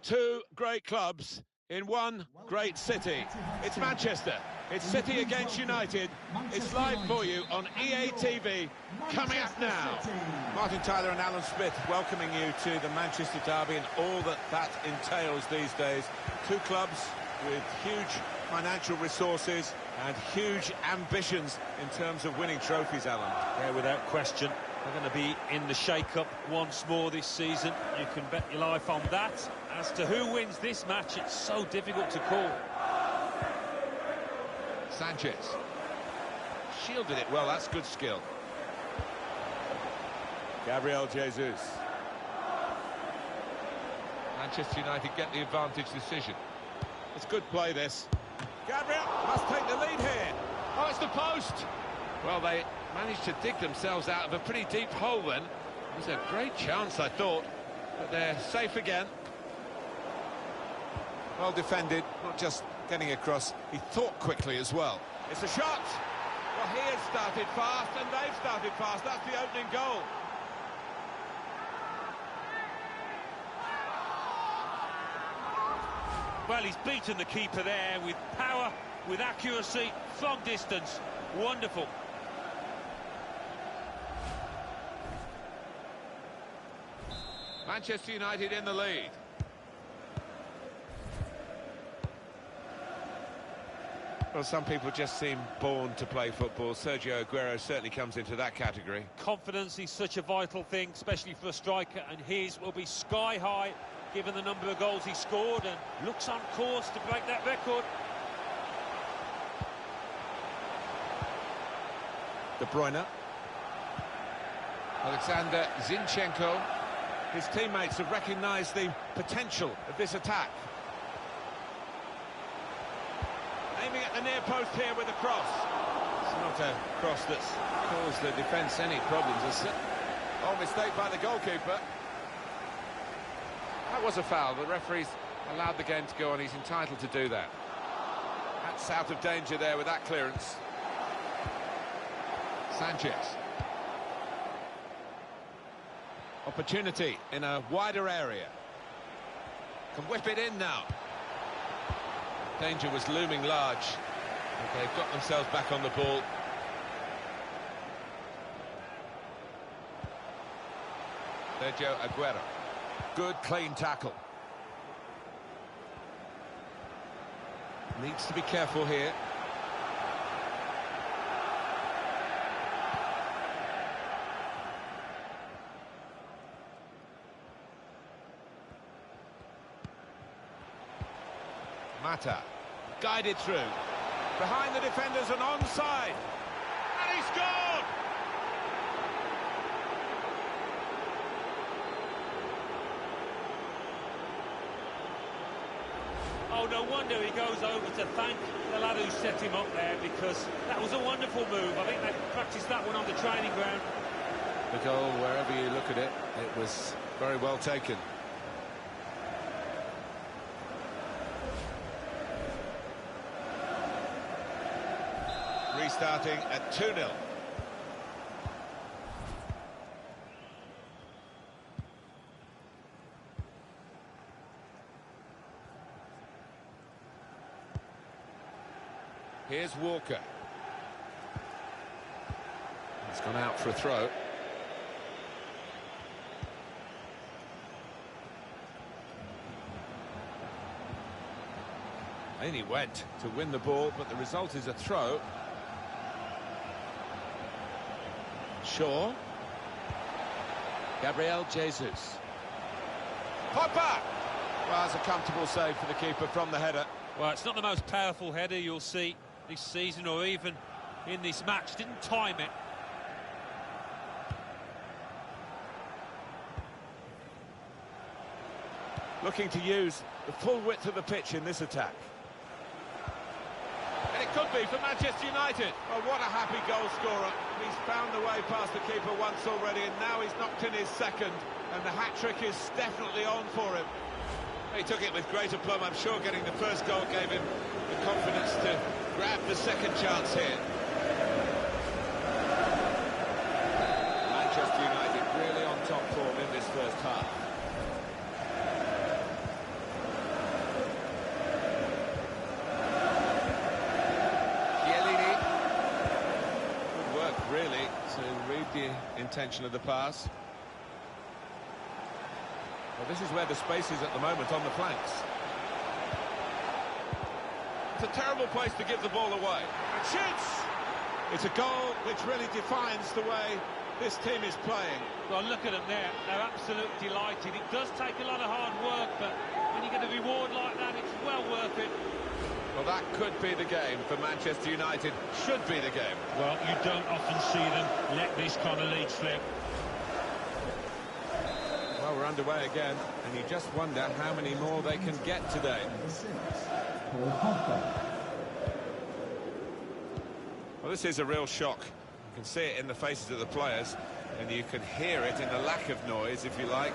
Two great clubs in one great city. It's Manchester. It's City against United. It's live for you on EA TV. Coming up now. Martin Tyler and Alan Smith welcoming you to the Manchester derby and all that entails these days. Two clubs with huge financial resources and huge ambitions in terms of winning trophies, Alan. Yeah, without question. They're going to be in the shake-up once more this season. You can bet your life on that. As to who wins this match, it's so difficult to call. Sanchez. shielded it well. That's good skill. Gabriel Jesus. Manchester United get the advantage decision. It's good play, this. Gabriel must take the lead here. Oh, it's the post. Well, they managed to dig themselves out of a pretty deep hole then. It was a great chance, I thought, but they're safe again. Well defended, not just getting across, he thought quickly as well. It's a shot. Well, he has started fast and they've started fast. That's the opening goal. Well, he's beaten the keeper there with power, with accuracy, from distance. Wonderful. Manchester United in the lead. Well, some people just seem born to play football. Sergio Aguero certainly comes into that category. Confidence is such a vital thing, especially for a striker, and his will be sky high, given the number of goals he scored, and looks on course to break that record. De Bruyne. Alexander Zinchenko. His teammates have recognised the potential of this attack. Aiming at the near post here with a cross. It's not a cross that's caused the defence any problems, is it? Oh, mistake by the goalkeeper. That was a foul. The referee's allowed the game to go on. He's entitled to do that. That's out of danger there with that clearance. Sanchez. Opportunity in a wider area. Can whip it in now. Danger was looming large. But they've got themselves back on the ball. Sergio Aguero. Good, clean tackle. Needs to be careful here. Mata, guided through. Behind the defenders and onside. And he scored! Oh, no wonder he goes over to thank the lad who set him up there, because that was a wonderful move. I think they practiced that one on the training ground. The goal, wherever you look at it, it was very well taken. Restarting at 2-0. Here's Walker. It's gone out for a throw. And he went to win the ball, but the result is a throw. Shaw. Gabriel Jesus. Pogba! Well, it's a comfortable save for the keeper from the header. Well, it's not the most powerful header you'll see this season or even in this match. Didn't time it. Looking to use the full width of the pitch in this attack. And it could be for Manchester United. Oh, what a happy goal scorer. He's found the way past the keeper once already, and now he's knocked in his second, and the hat-trick is definitely on for him. He took it with great aplomb. I'm sure getting the first goal gave him the confidence to grab the second chance here. Manchester United really on top form in this first half. Really, to read the intention of the pass. Well, this is where the space is at the moment, on the flanks. It's a terrible place to give the ball away. And shoots! It's a goal which really defines the way this team is playing. Well, look at them there. They're absolutely delighted. It does take a lot of hard work, but when you get a reward like that, it's well worth it. Well, that could be the game for Manchester United. Should be the game. Well, you don't often see them let this kind of lead slip. Well, we're underway again, and you just wonder how many more they can get today. Well, this is a real shock. You can see it in the faces of the players, and you can hear it in the lack of noise, if you like,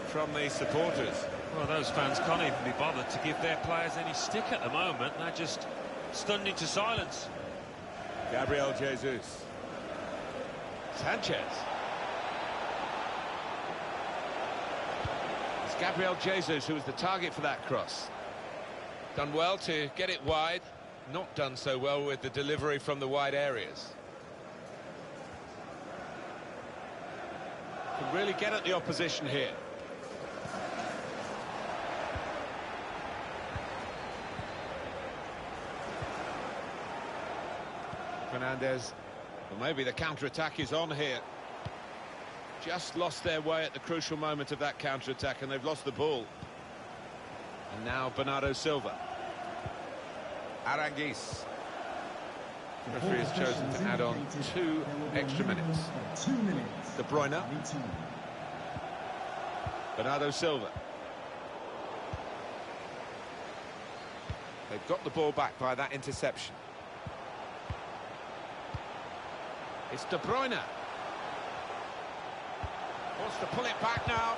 from the supporters. Well, those fans can't even be bothered to give their players any stick at the moment. They're just stunned into silence. Gabriel Jesus. Sanchez. It's Gabriel Jesus who was the target for that cross. Done well to get it wide, not done so well with the delivery from the wide areas. Can really get at the opposition here. Fernandez. Well, maybe the counter-attack is on here. Just lost their way at the crucial moment of that counter-attack, and they've lost the ball. And now Bernardo Silva. Aranguiz. The referee has chosen to add on 2 extra minutes. 2 minutes. De Bruyne. Bernardo Silva. They've got the ball back by that interception. It's De Bruyne. Wants to pull it back now.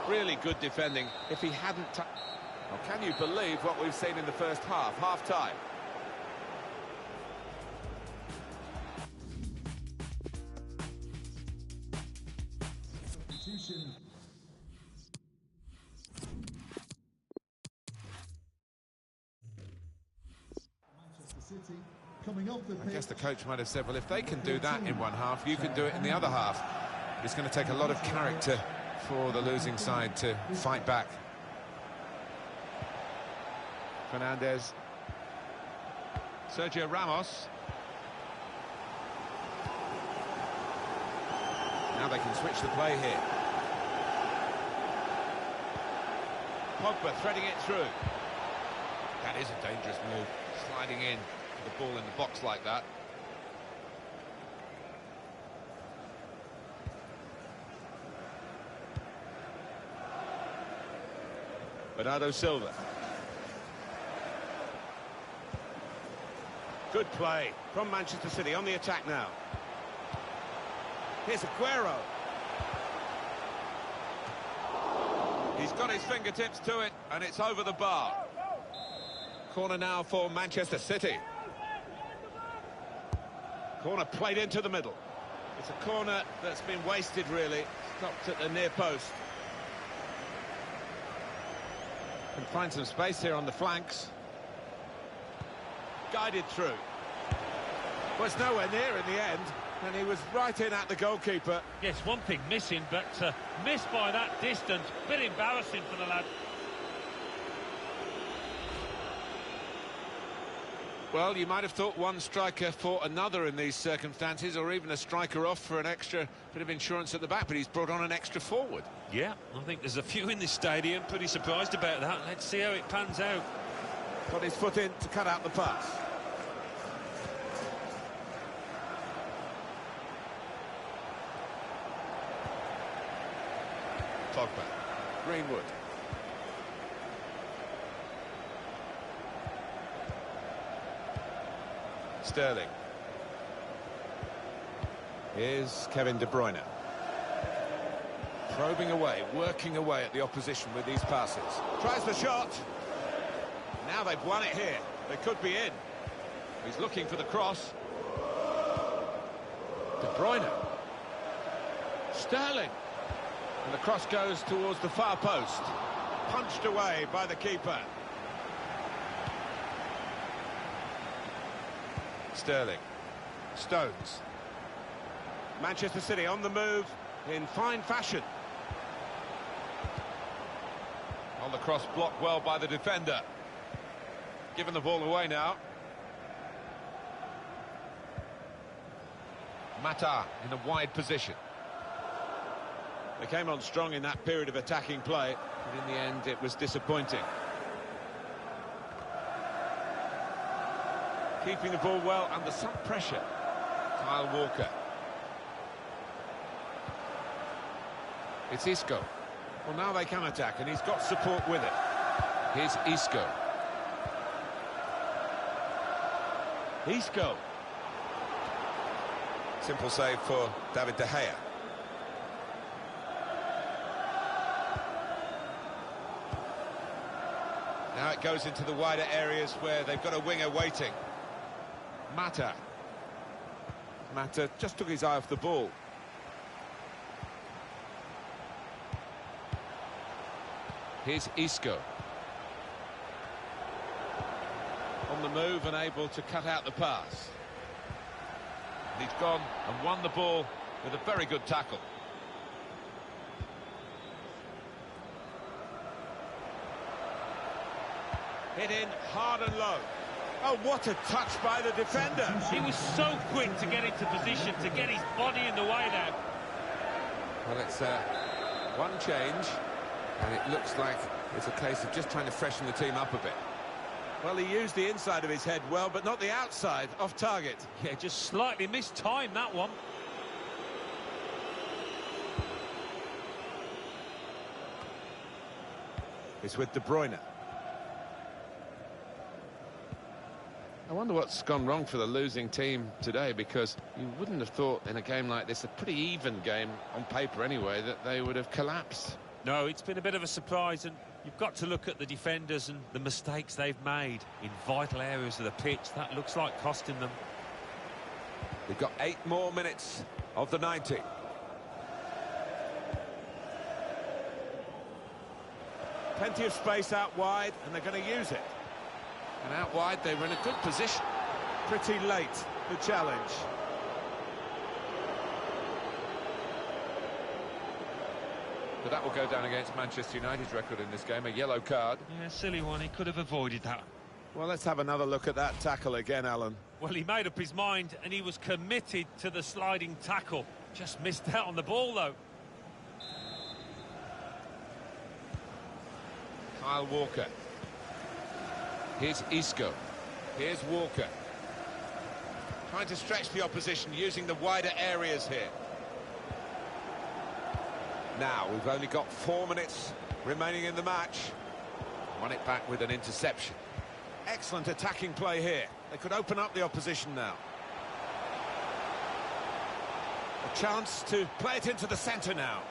Really good defending. If he hadn't... Well, can you believe what we've seen in the first half? Half-time. I guess the coach might have said, well, if they can do that in one half, you can do it in the other half. It's going to take a lot of character for the losing side to fight back. Fernandez. Sergio Ramos. Now they can switch the play here. Pogba threading it through. That is a dangerous move, sliding in the ball in the box like that. Bernardo Silva. Good play from Manchester City on the attack now. Here's Aguero. He's got his fingertips to it, and it's over the bar. Corner now for Manchester City. Corner played into the middle. It's a corner that's been wasted, really. Stopped at the near post. Can find some space here on the flanks. Guided through. Was nowhere near in the end, and he was right in at the goalkeeper. Yes, one thing missing, but missed by that distance. Bit embarrassing for the lad. Well, you might have thought one striker for another in these circumstances, or even a striker off for an extra bit of insurance at the back, but he's brought on an extra forward. Yeah, I think there's a few in this stadium pretty surprised about that. Let's see how it pans out. Got his foot in to cut out the pass. Pogba. Greenwood. Sterling. Here's Kevin De Bruyne. Probing away, working away at the opposition with these passes. Tries the shot. Now they've won it here. They could be in. He's looking for the cross. De Bruyne. Sterling. And the cross goes towards the far post. Punched away by the keeper. Sterling. Stones. Manchester City on the move in fine fashion. On the cross, blocked well by the defender. Giving the ball away now. Mata in a wide position. They came on strong in that period of attacking play, but in the end it was disappointing. Keeping the ball well under some pressure. Kyle Walker. It's Isco. Well, now they can attack, and he's got support with it. Here's Isco. Isco. Simple save for David De Gea. Now it goes into the wider areas where they've got a winger waiting. Mata just took his eye off the ball. Here's Isco. On the move and able to cut out the pass. And he's gone and won the ball with a very good tackle. Hit in hard and low. Oh, what a touch by the defender. He was so quick to get into position, to get his body in the way there. Well, it's one change, and it looks like it's a case of just trying to freshen the team up a bit. Well, he used the inside of his head well, but not the outside, off target. Yeah, just slightly mistimed that one. It's with De Bruyne. I wonder what's gone wrong for the losing team today, because you wouldn't have thought in a game like this, a pretty even game on paper anyway, that they would have collapsed. No, it's been a bit of a surprise, and you've got to look at the defenders and the mistakes they've made in vital areas of the pitch. That looks like costing them. They've got 8 more minutes of the 90. Plenty of space out wide, and they're going to use it. And out wide, they were in a good position. Pretty late, the challenge. But that will go down against Manchester United's record in this game, a yellow card. Yeah, silly one. He could have avoided that. Well, let's have another look at that tackle again, Alan. Well, he made up his mind, and he was committed to the sliding tackle. Just missed out on the ball, though. Kyle Walker. Here's Isco. Here's Walker. Trying to stretch the opposition using the wider areas here. Now, we've only got 4 minutes remaining in the match. Won it back with an interception. Excellent attacking play here. They could open up the opposition now. A chance to play it into the centre now.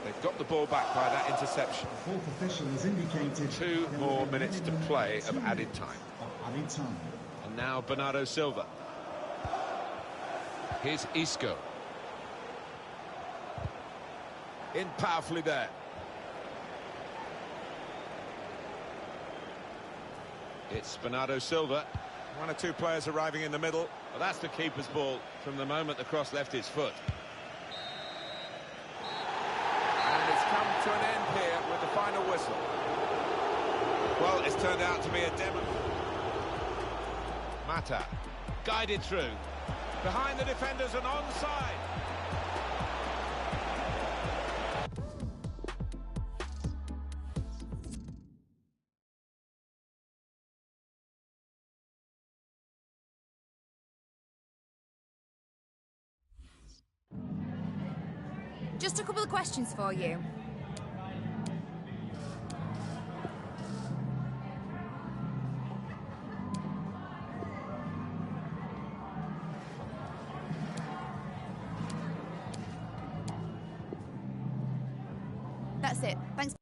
They've got the ball back by that interception. The fourth official has indicated 2 more minutes to play of added time. And now Bernardo Silva. Here's Isco. In powerfully there. It's Bernardo Silva. 1 or 2 players arriving in the middle. Well, that's the keeper's ball from the moment the cross left his foot. And it's come to an end here with the final whistle. Well, it's turned out to be a demo. Mata, guided through. Behind the defenders and onside. Just a couple of questions for you. That's it. Thanks.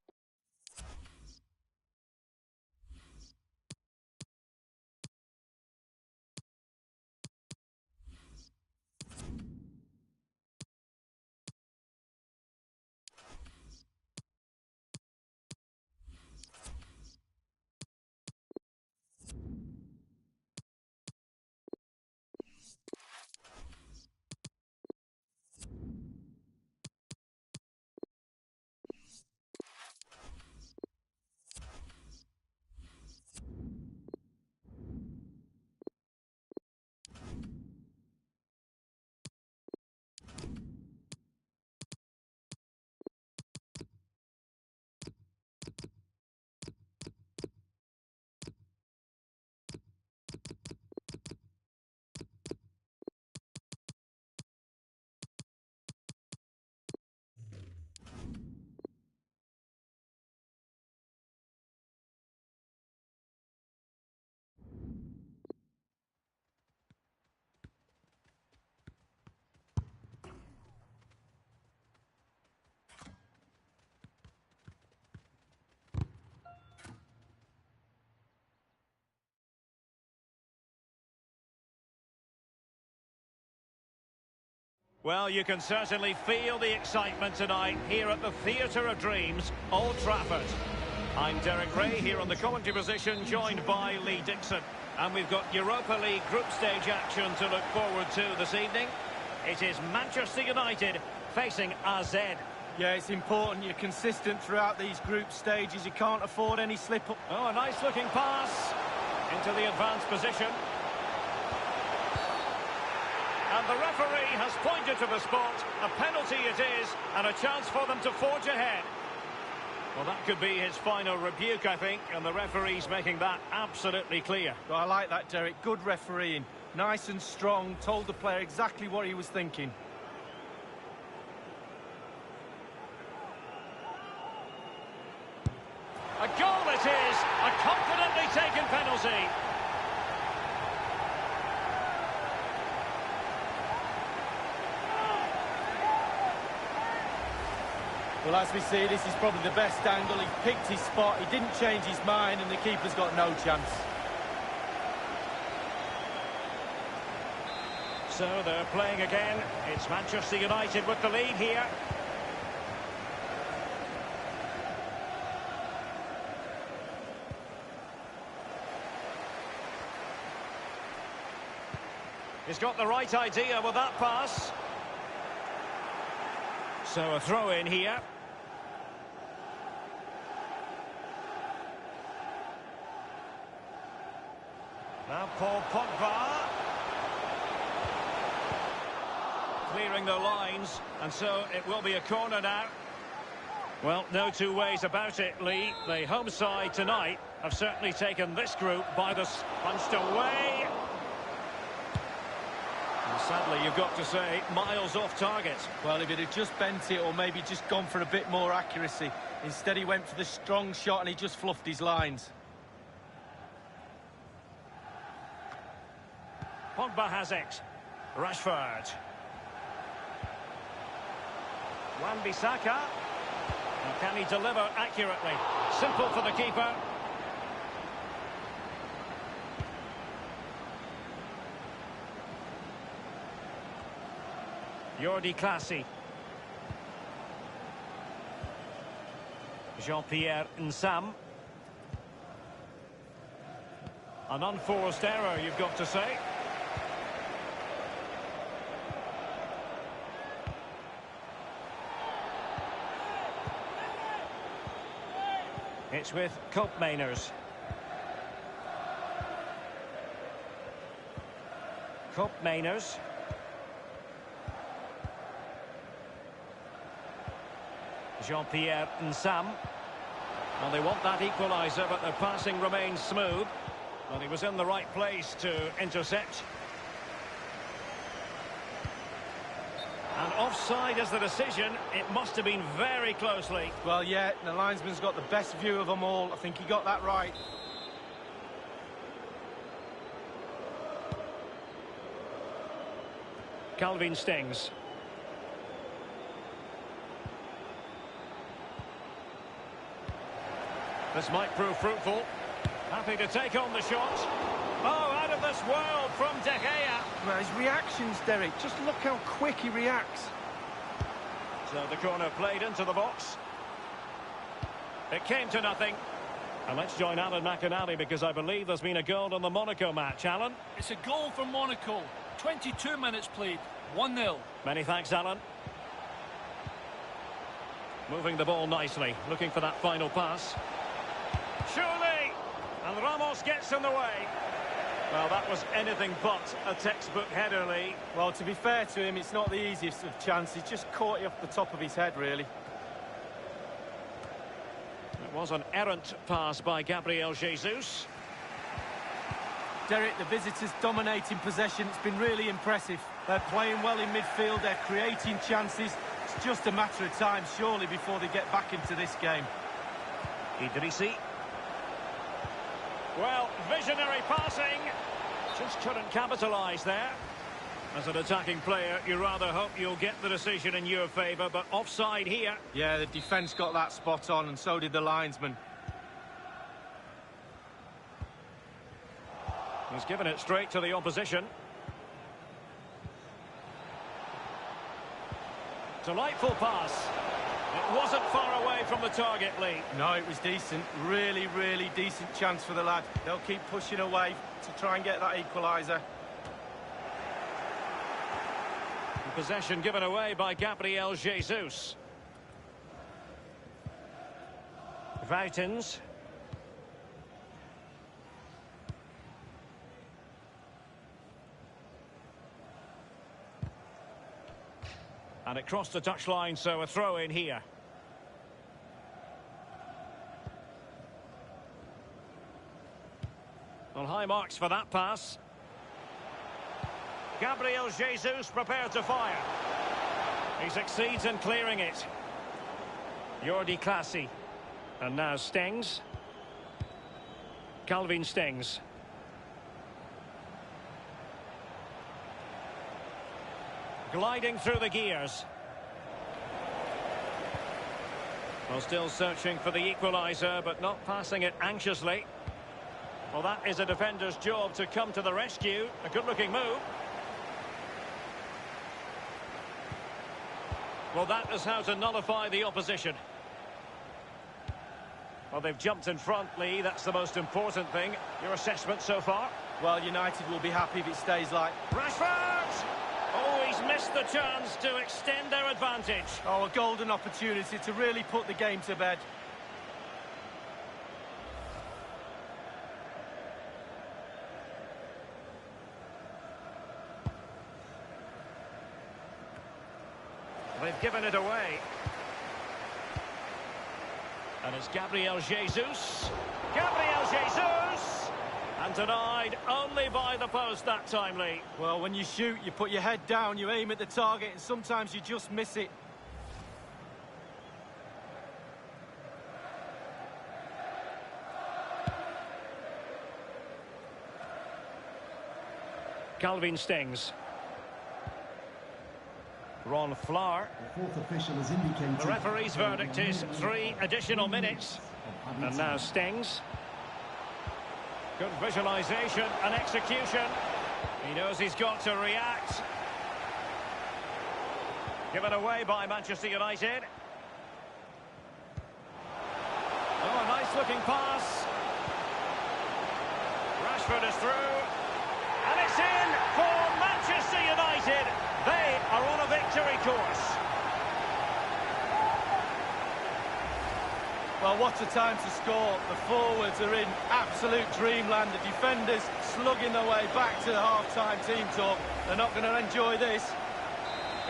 Well, you can certainly feel the excitement tonight here at the Theatre of Dreams, Old Trafford. I'm Derek Ray here on the commentary position, joined by Lee Dixon. And we've got Europa League group stage action to look forward to this evening. It is Manchester United facing AZ. Yeah, it's important you're consistent throughout these group stages. You can't afford any slip-up. Oh, a nice-looking pass into the advanced position. And the referee has pointed to the spot. A penalty it is, and a chance for them to forge ahead. Well, that could be his final rebuke, I think, and the referee's making that absolutely clear. Well, I like that, Derek. Good refereeing. Nice and strong. Told the player exactly what he was thinking. A goal it is! A confidently taken penalty. Well, as we see, this is probably the best angle. He picked his spot, he didn't change his mind, and the keeper's got no chance. So they're playing again. It's Manchester United with the lead here. He's got the right idea with that pass. So a throw in here. Now Paul Pogba. Clearing the lines, and so it will be a corner now. Well, no two ways about it, Lee. The home side tonight have certainly taken this group by the... Punched away. And sadly, you've got to say, miles off target. Well, if it had just bent it or maybe just gone for a bit more accuracy. Instead, he went for the strong shot and he just fluffed his lines. Pogba has it. Rashford. Wan-Bissaka. And can he deliver accurately? Simple for the keeper. Jordi Clasie. Jean-Pierre Nsam. An unforced error, you've got to say. It's with Koopmeiners. Koopmeiners. Jean-Pierre Nsam. Well, they want that equaliser, but their passing remains smooth. Well, he was in the right place to intercept. And offside is the decision. It must have been very closely. Well, yeah, the linesman's got the best view of them all. I think he got that right. Calvin Stengs. This might prove fruitful. Happy to take on the shot. Oh, out of this world from De Gea. Well, his reactions, Derek, just look how quick he reacts. So the corner played into the box. It came to nothing. And let's join Alan McInally because I believe there's been a goal in the Monaco match. Alan? It's a goal for Monaco. 22 minutes played. 1-0. Many thanks, Alan. Moving the ball nicely. Looking for that final pass. Surely! And Ramos gets in the way. Well, that was anything but a textbook header, Lee. Well, to be fair to him, it's not the easiest of chances. Just caught it off the top of his head, really. It was an errant pass by Gabriel Jesus. Derek, the visitors dominating possession. It's been really impressive. They're playing well in midfield. They're creating chances. It's just a matter of time, surely, before they get back into this game. Idrissi. Well, visionary passing. Just couldn't capitalise there. As an attacking player, you rather hope you'll get the decision in your favour, but offside here. Yeah, the defence got that spot on, and so did the linesman. He's given it straight to the opposition. Delightful pass. It wasn't far away from the target, Lee. No, it was decent. Really, really decent chance for the lad. They'll keep pushing away to try and get that equaliser. Possession given away by Gabriel Jesus. Vuitens. And it crossed the touchline, so a throw in here. Well, high marks for that pass. Gabriel Jesus prepared to fire. He succeeds in clearing it. Jordi Clasie. And now Stengs. Calvin Stengs. Gliding through the gears. Well, still searching for the equaliser, but not passing it anxiously. Well, that is a defender's job to come to the rescue. A good-looking move. Well, that is how to nullify the opposition. Well, they've jumped in front, Lee. That's the most important thing. Your assessment so far? Well, United will be happy if it stays like... Rashford! Oh, he's missed the chance to extend their advantage. Oh, a golden opportunity to really put the game to bed. They've given it away. And it's Gabriel Jesus. Gabriel Jesus! And denied only by the post that time, Lee. Well, when you shoot, you put your head down, you aim at the target, and sometimes you just miss it. Calvin Stengs. Ron Flower. The fourth official has indicated... The referee's verdict is 3 additional minutes. And now Stengs. Good visualisation and execution. He knows he's got to react. Given away by Manchester United. Oh, a nice-looking pass. Rashford is through. And it's in for Manchester United. They are on a victory course. Well, what a time to score. The forwards are in absolute dreamland. The defenders slugging their way back to the half-time team talk. They're not going to enjoy this.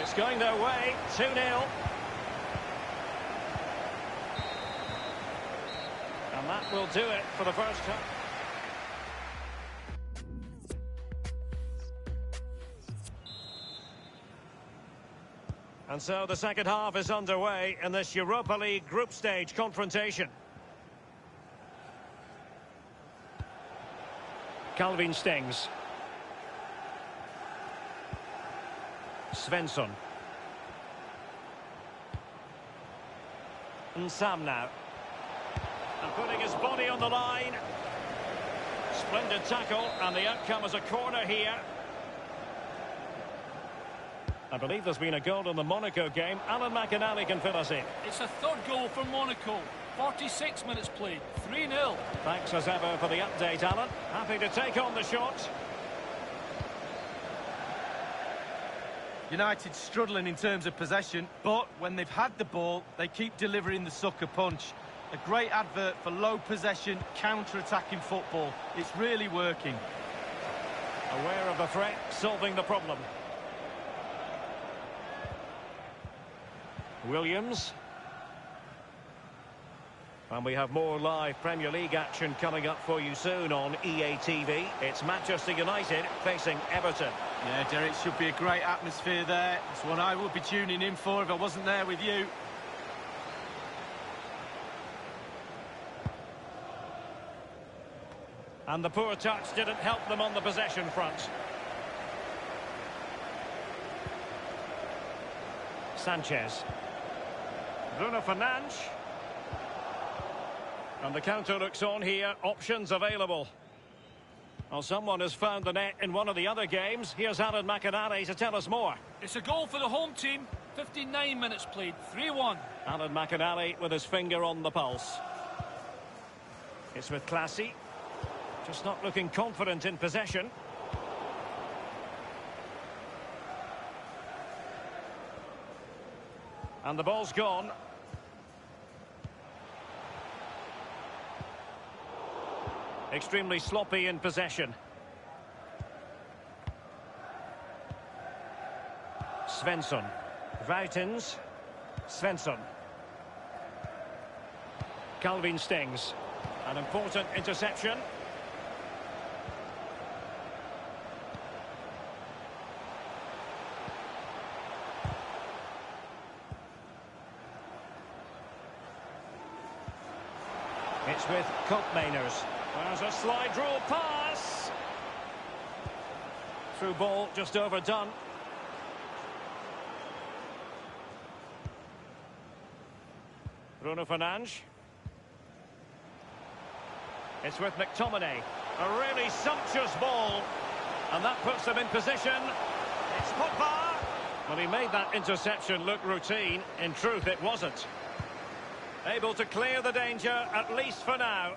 It's going their way, 2-0. And that will do it for the first time. And so the second half is underway in this Europa League group stage confrontation. Calvin Stengs. Svensson. And Sam now. And putting his body on the line. Splendid tackle, and the outcome is a corner here. I believe there's been a goal in the Monaco game. Alan McInally can fill us in. It's a third goal for Monaco. 46 minutes played. 3-0. Thanks as ever for the update, Alan. Happy to take on the shot. United struggling in terms of possession, but when they've had the ball, they keep delivering the sucker punch. A great advert for low possession, counter-attacking football. It's really working. Aware of the threat, solving the problem. Williams. And we have more live Premier League action coming up for you soon on EA TV. It's Manchester United facing Everton. Yeah, Derek, should be a great atmosphere there. It's one I would be tuning in for if I wasn't there with you. And the poor touch didn't help them on the possession front. Sanchez. Bruno Fernandes. And the counter looks on here. Options available. Well, someone has found the net in one of the other games. Here's Alan McInally to tell us more. It's a goal for the home team. 59 minutes played, 3-1. Alan McInally with his finger on the pulse. It's with Classy. Just not looking confident in possession. And the ball's gone. Extremely sloppy in possession. Svensson. Vuitens. Svensson. Calvin Stings. An important interception. It's with Koopmeiners. There's a slide rule pass. Through ball just overdone. Bruno Fernandes. It's with McTominay. A really sumptuous ball. And that puts them in position. It's Pogba. Well, he made that interception look routine. In truth, it wasn't. Able to clear the danger, at least for now.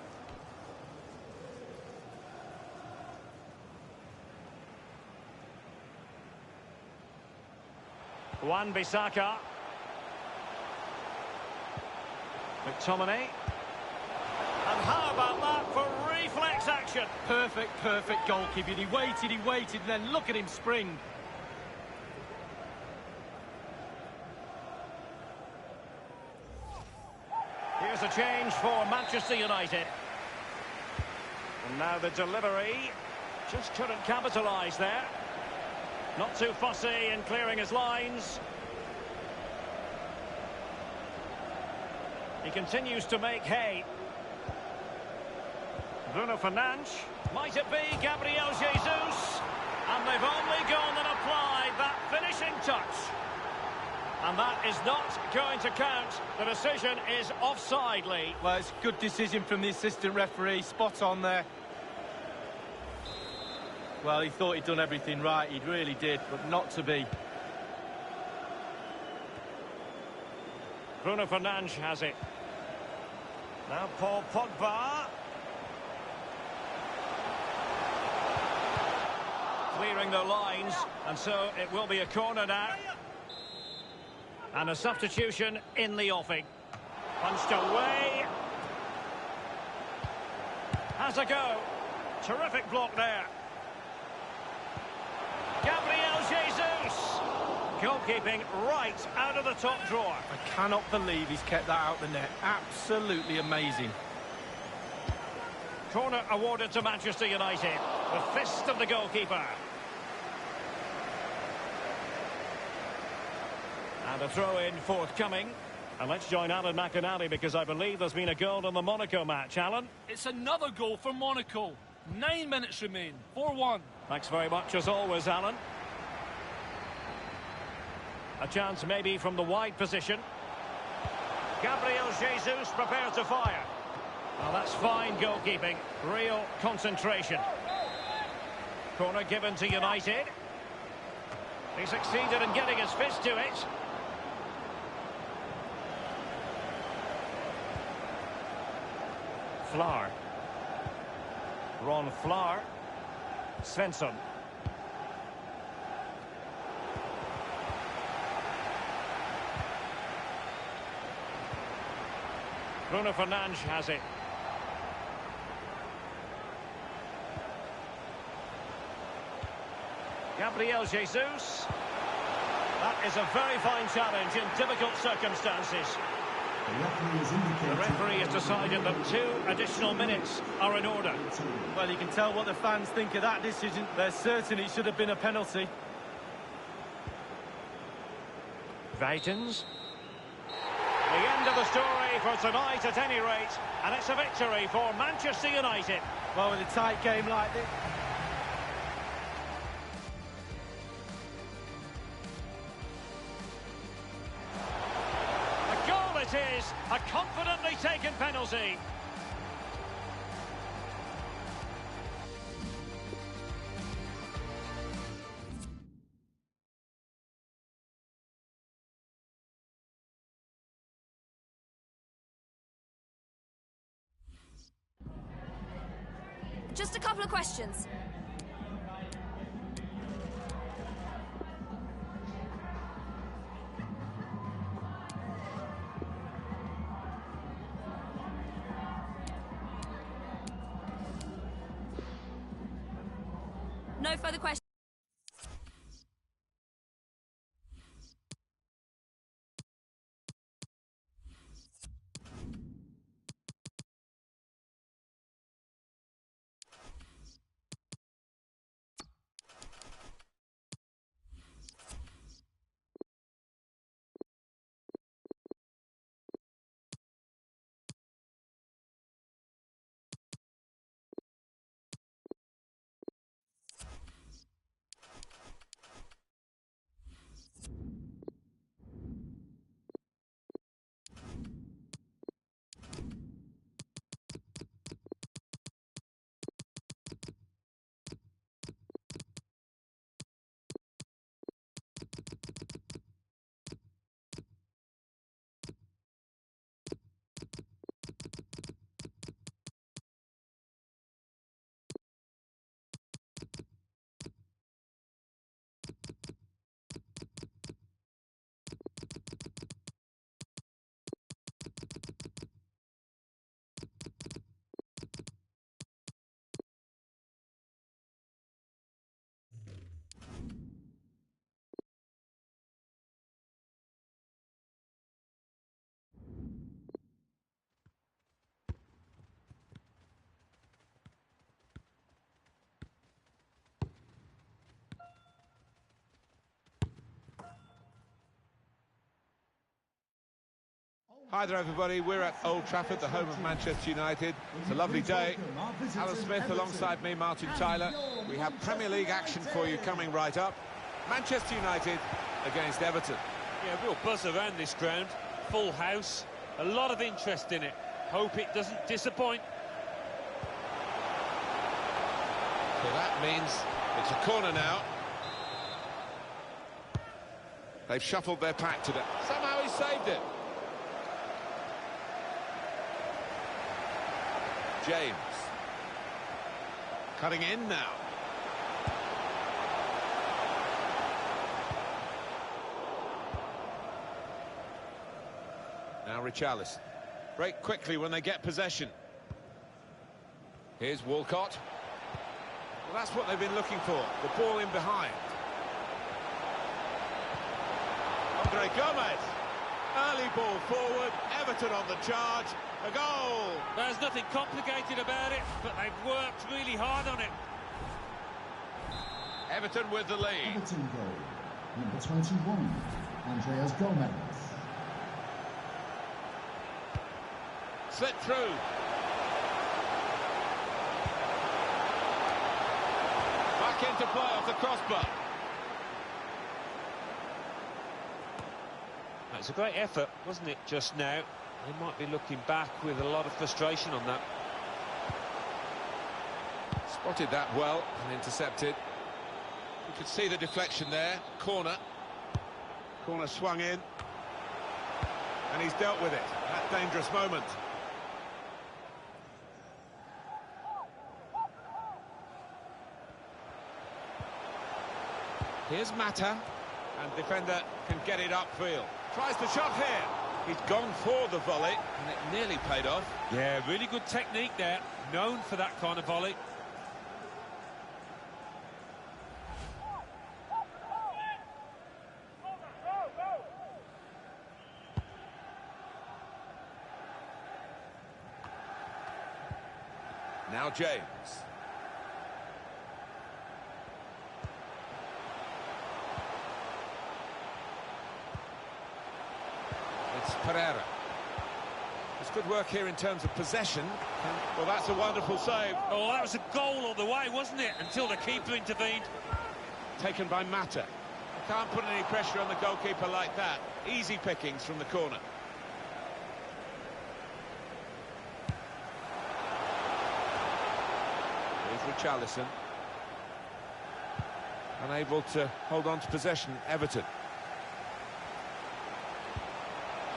Wan-Bissaka. McTominay. And how about that for reflex action? Perfect goalkeeping. He waited, and then look at him spring. Here's a change for Manchester United. And now the delivery. Just couldn't capitalise there. Not too fussy in clearing his lines. He continues to make hay. Bruno Fernandes. Might it be Gabriel Jesus? And they've only gone and applied that finishing touch. And that is not going to count. The decision is offside, Lee. Well, it's a good decision from the assistant referee. Spot on there. Well, he thought he'd done everything right. He really did, but not to be. Bruno Fernandes has it. Now Paul Pogba. Clearing the lines, and so it will be a corner now. And a substitution in the offing. Punched away. Has a go. Terrific block there. Gabriel Jesus. Goalkeeping right out of the top drawer. I cannot believe he's kept that out the net. Absolutely amazing. Corner awarded to Manchester United. The fist of the goalkeeper. And a throw-in forthcoming. And let's join Alan McInally because I believe there's been a goal in the Monaco match. Alan? It's another goal for Monaco. 9 minutes remain. 4-1. Thanks very much as always, Alan. A chance maybe from the wide position. Gabriel Jesus prepared to fire. Well, that's fine goalkeeping. Real concentration. Corner given to United. He succeeded in getting his fist to it. Flower. Ron Flower. Svensson. Bruno Fernandes has it. Gabriel Jesus. That is a very fine challenge in difficult circumstances. The referee has decided that 2 additional minutes are in order. Well, you can tell what the fans think of that decision. They're certain it should have been a penalty. Vuitens. The end of the story for tonight at any rate, and it's a victory for Manchester United. Well, with a tight game like this... A goal it is, a confidently taken penalty. Just a couple of questions. No further questions. Hi there, everybody. We're at Old Trafford, the home of Manchester United. It's a lovely day. Alan Smith alongside me, Martin Tyler. We have Premier League action for you coming right up. Manchester United against Everton. Yeah, real buzz around this ground. Full house. A lot of interest in it. Hope it doesn't disappoint. So that means it's a corner now. They've shuffled their pack today. Somehow he saved it. James. Cutting in now. Now Richarlison. Break quickly when they get possession. Here's Walcott. Well, that's what they've been looking for. The ball in behind. Andre Gomez. Early ball forward. Everton on the charge. A goal! There's nothing complicated about it, but they've worked really hard on it. Everton with the lead. Everton goal. Number 21, Andreas Gomez. Slipped through. Back into play off the crossbar. It's a great effort, wasn't it, just now? They might be looking back with a lot of frustration on that. Spotted that well and intercepted. You could see the deflection there. Corner. Corner swung in. And he's dealt with it. That dangerous moment. Here's Mata. And defender can get it upfield. Tries the shot here. He's gone for the volley, and it nearly paid off. Yeah, really good technique there. Known for that kind of volley. Now James. It's Pereira. It's good work here in terms of possession. Well, that's a wonderful save. Oh, that was a goal all the way, wasn't it? Until the keeper intervened. Taken by Mata. You can't put any pressure on the goalkeeper like that. Easy pickings from the corner. Here's Richarlison. Unable to hold on to possession, Everton.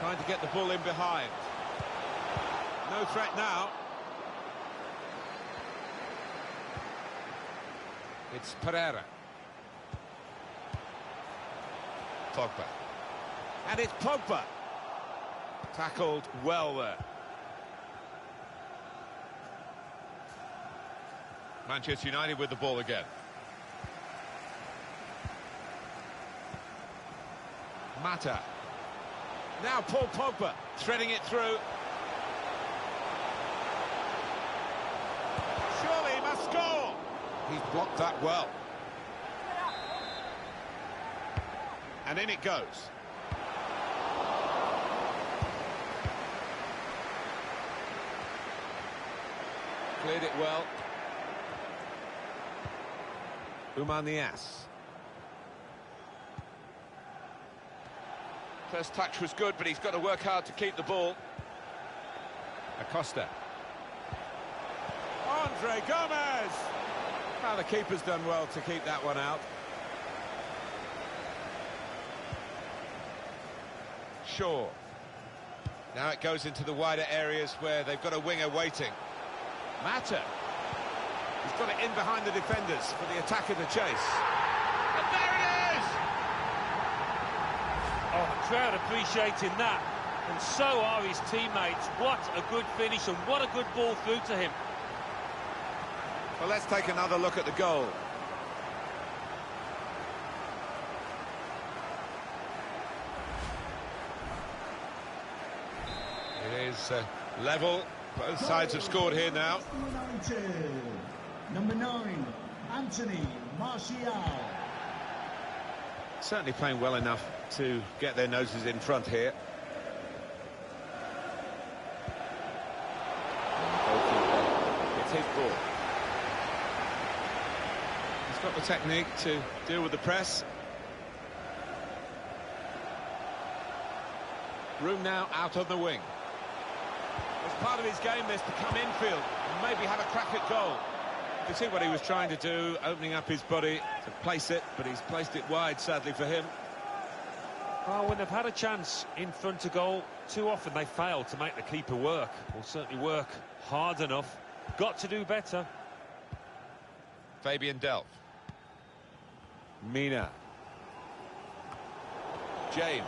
Trying to get the ball in behind. No threat now. It's Pereira. Pogba. And it's Pogba. Tackled well there. Manchester United with the ball again. Mata. Now Paul Pogba threading it through. Surely he must score. He's blocked that well. And in it goes. Cleared it well. Umanias. First touch was good, but he's got to work hard to keep the ball. Acosta. Andre Gomez! Now the keeper's done well to keep that one out. Shaw. Now it goes into the wider areas where they've got a winger waiting. Mata. He's got it in behind the defenders for the attack of the chase. And there it is! Oh, the crowd appreciating that. And so are his teammates. What a good finish and what a good ball through to him. Well, let's take another look at the goal. It is level. Both sides have scored here now. Number 9, Anthony Martial. Certainly playing well enough to get their noses in front here. It's his ball. He's got the technique to deal with the press. Room now out on the wing. It's part of his game, this, to come infield and maybe have a crack at goal. You can see what he was trying to do, opening up his body to place it, but he's placed it wide, sadly for him. Well, when they've had a chance in front of goal, too often they fail to make the keeper work, or certainly work hard enough. Got to do better. Fabian Delph. Mina. James.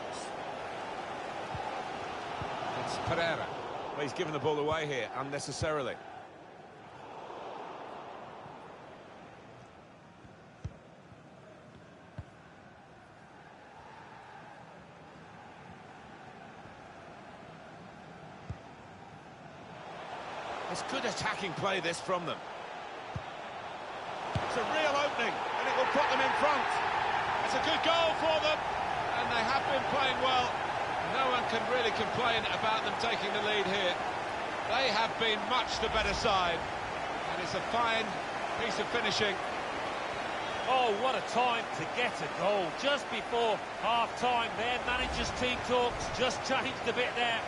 It's Pereira. Well, he's given the ball away here unnecessarily. It's good attacking play, this, from them. It's a real opening, and it will put them in front. It's a good goal for them, and they have been playing well. No one can really complain about them taking the lead here. They have been much the better side, and it's a fine piece of finishing. Oh, what a time to get a goal. Just before half-time, their manager's team talks just changed a bit there.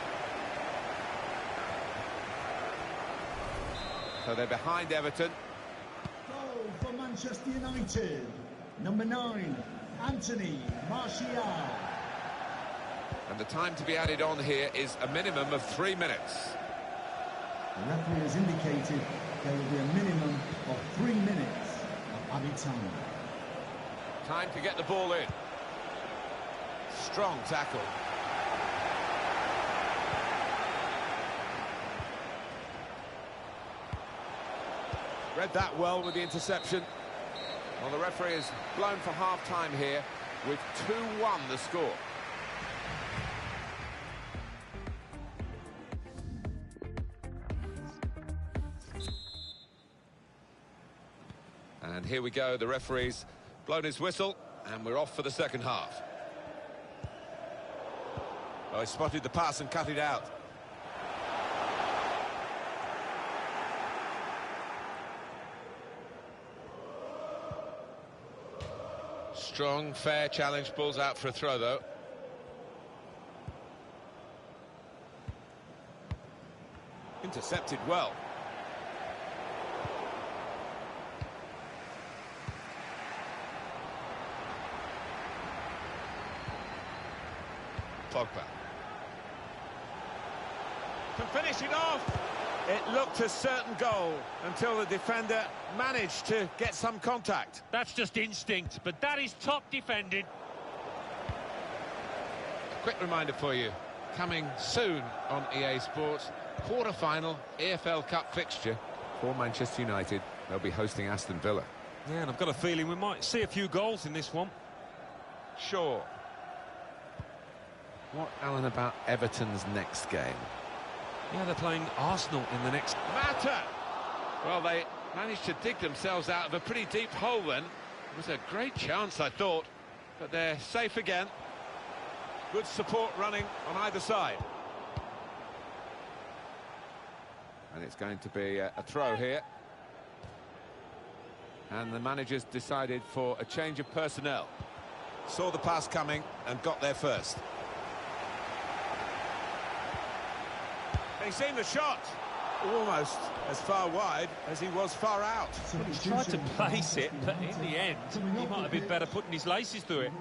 So they're behind Everton. Goal for Manchester United. Number 9, Anthony Martial. And the time to be added on here is a minimum of 3 minutes. The referee has indicated there will be a minimum of 3 minutes of added time. Time to get the ball in. Strong tackle. Read that well with the interception. Well, the referee has blown for half-time here with 2-1 the score. And here we go, the referee's blown his whistle, and we're off for the second half. Oh, he spotted the pass and cut it out. Strong, fair challenge, ball's out for a throw, though. Intercepted well. Pogba. Can finish it off. It looked a certain goal until the defender managed to get some contact. That's just instinct, but that is top defending. Quick reminder for you, coming soon on EA Sports, quarter-final EFL Cup fixture for Manchester United. They'll be hosting Aston Villa. Yeah, and I've got a feeling we might see a few goals in this one. Sure. What, Alan, about Everton's next game? Yeah, they're playing Arsenal in the next... Mata! Well, they managed to dig themselves out of a pretty deep hole then. It was a great chance, I thought, but they're safe again. Good support running on either side. And it's going to be a throw here. And the manager's decided for a change of personnel. Saw the pass coming and got there first. He's seen the shot. Almost as far wide as he was far out. He tried to place it, but in the end, he might have been better putting his laces through it.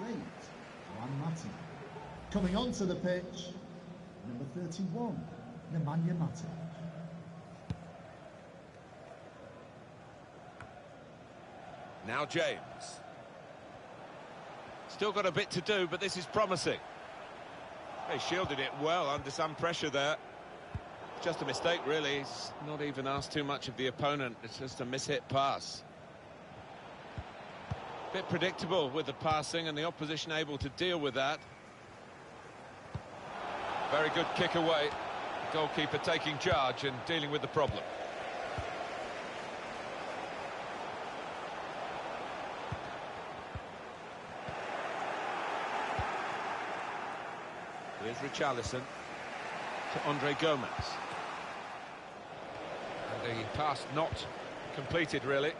Coming onto the pitch, number 31, Nemanja Matic. Now James. Still got a bit to do, but this is promising. They shielded it well under some pressure there. Just a mistake, really. He's not even asked too much of the opponent. It's just a mishit pass. Bit predictable with the passing and the opposition able to deal with that. Very good kick away. The goalkeeper taking charge and dealing with the problem. Here's Richarlison to Andre Gomez. And the pass not completed, really.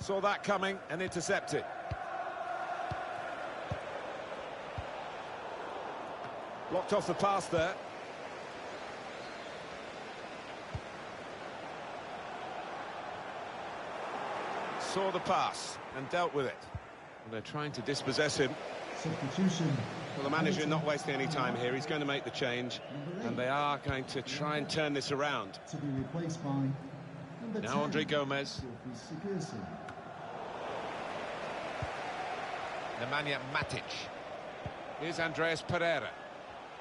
Saw that coming and intercepted. Blocked off the pass there. Saw the pass and dealt with it. And they're trying to dispossess him. Substitution. Well, the manager not wasting any time here. He's going to make the change. And they are going to try and turn this around. To be replaced by number 10, now Andre Gomez. Nemanja Matic. Here's Andreas Pereira.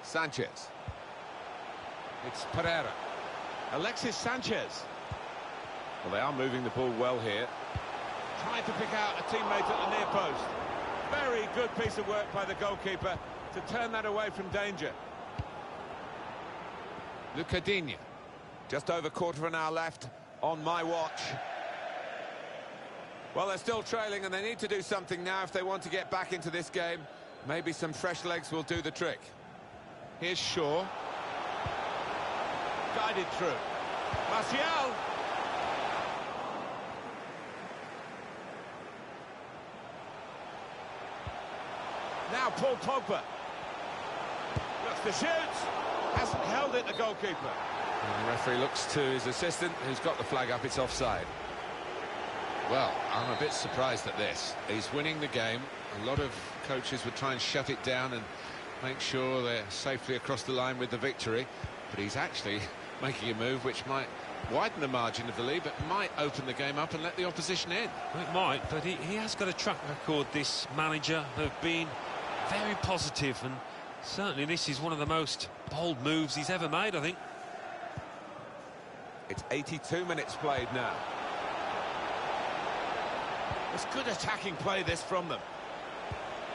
Sanchez. It's Pereira. Alexis Sanchez. Well, they are moving the ball well here. Trying to pick out a teammate at the near post. Very good piece of work by the goalkeeper to turn that away from danger. Lucadinha. Just over quarter of an hour left on my watch. Well, they're still trailing and they need to do something now if they want to get back into this game. Maybe some fresh legs will do the trick. Here's Shaw. Guided through. Martial. Now Paul Pogba. Looks to shoot. Hasn't held it, the goalkeeper. And the referee looks to his assistant, who's got the flag up. It's offside. Well, I'm a bit surprised at this. He's winning the game. A lot of coaches would try and shut it down and make sure they're safely across the line with the victory. But he's actually making a move which might widen the margin of the lead, but might open the game up and let the opposition in. It might, but he has got a track record, this manager, of being very positive, and certainly this is one of the most bold moves he's ever made, I think. It's 82 minutes played now. It's good attacking play, this, from them.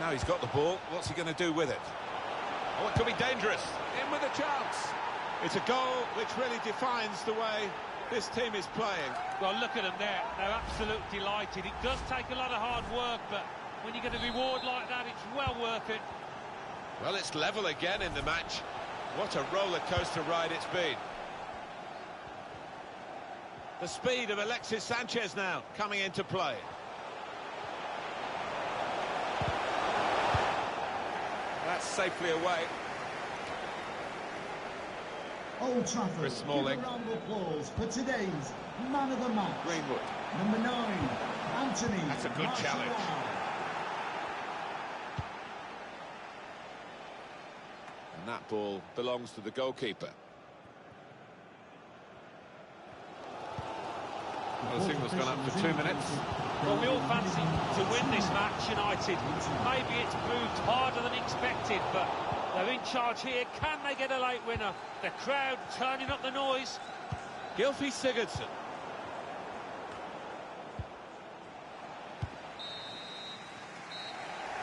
Now he's got the ball. What's he going to do with it? Oh, it could be dangerous. In with a chance. It's a goal which really defines the way this team is playing. Well, look at them there. They're absolutely delighted. It does take a lot of hard work, but when you get a reward like that, it's well worth it. Well, it's level again in the match. What a roller coaster ride it's been. The speed of Alexis Sanchez now coming into play. That's safely away. Old Trafford. Chris Smalling. Give a round of applause for today's man of the match. Greenwood. Number 9, Anthony. That's a good challenge. And that that ball belongs to the goalkeeper. Well, the signal's gone up for 2 minutes. Well, we all fancy to win this match, United. Maybe it's proved harder than expected, but they're in charge here. Can they get a late winner? The crowd turning up the noise. Gylfi Sigurdsson.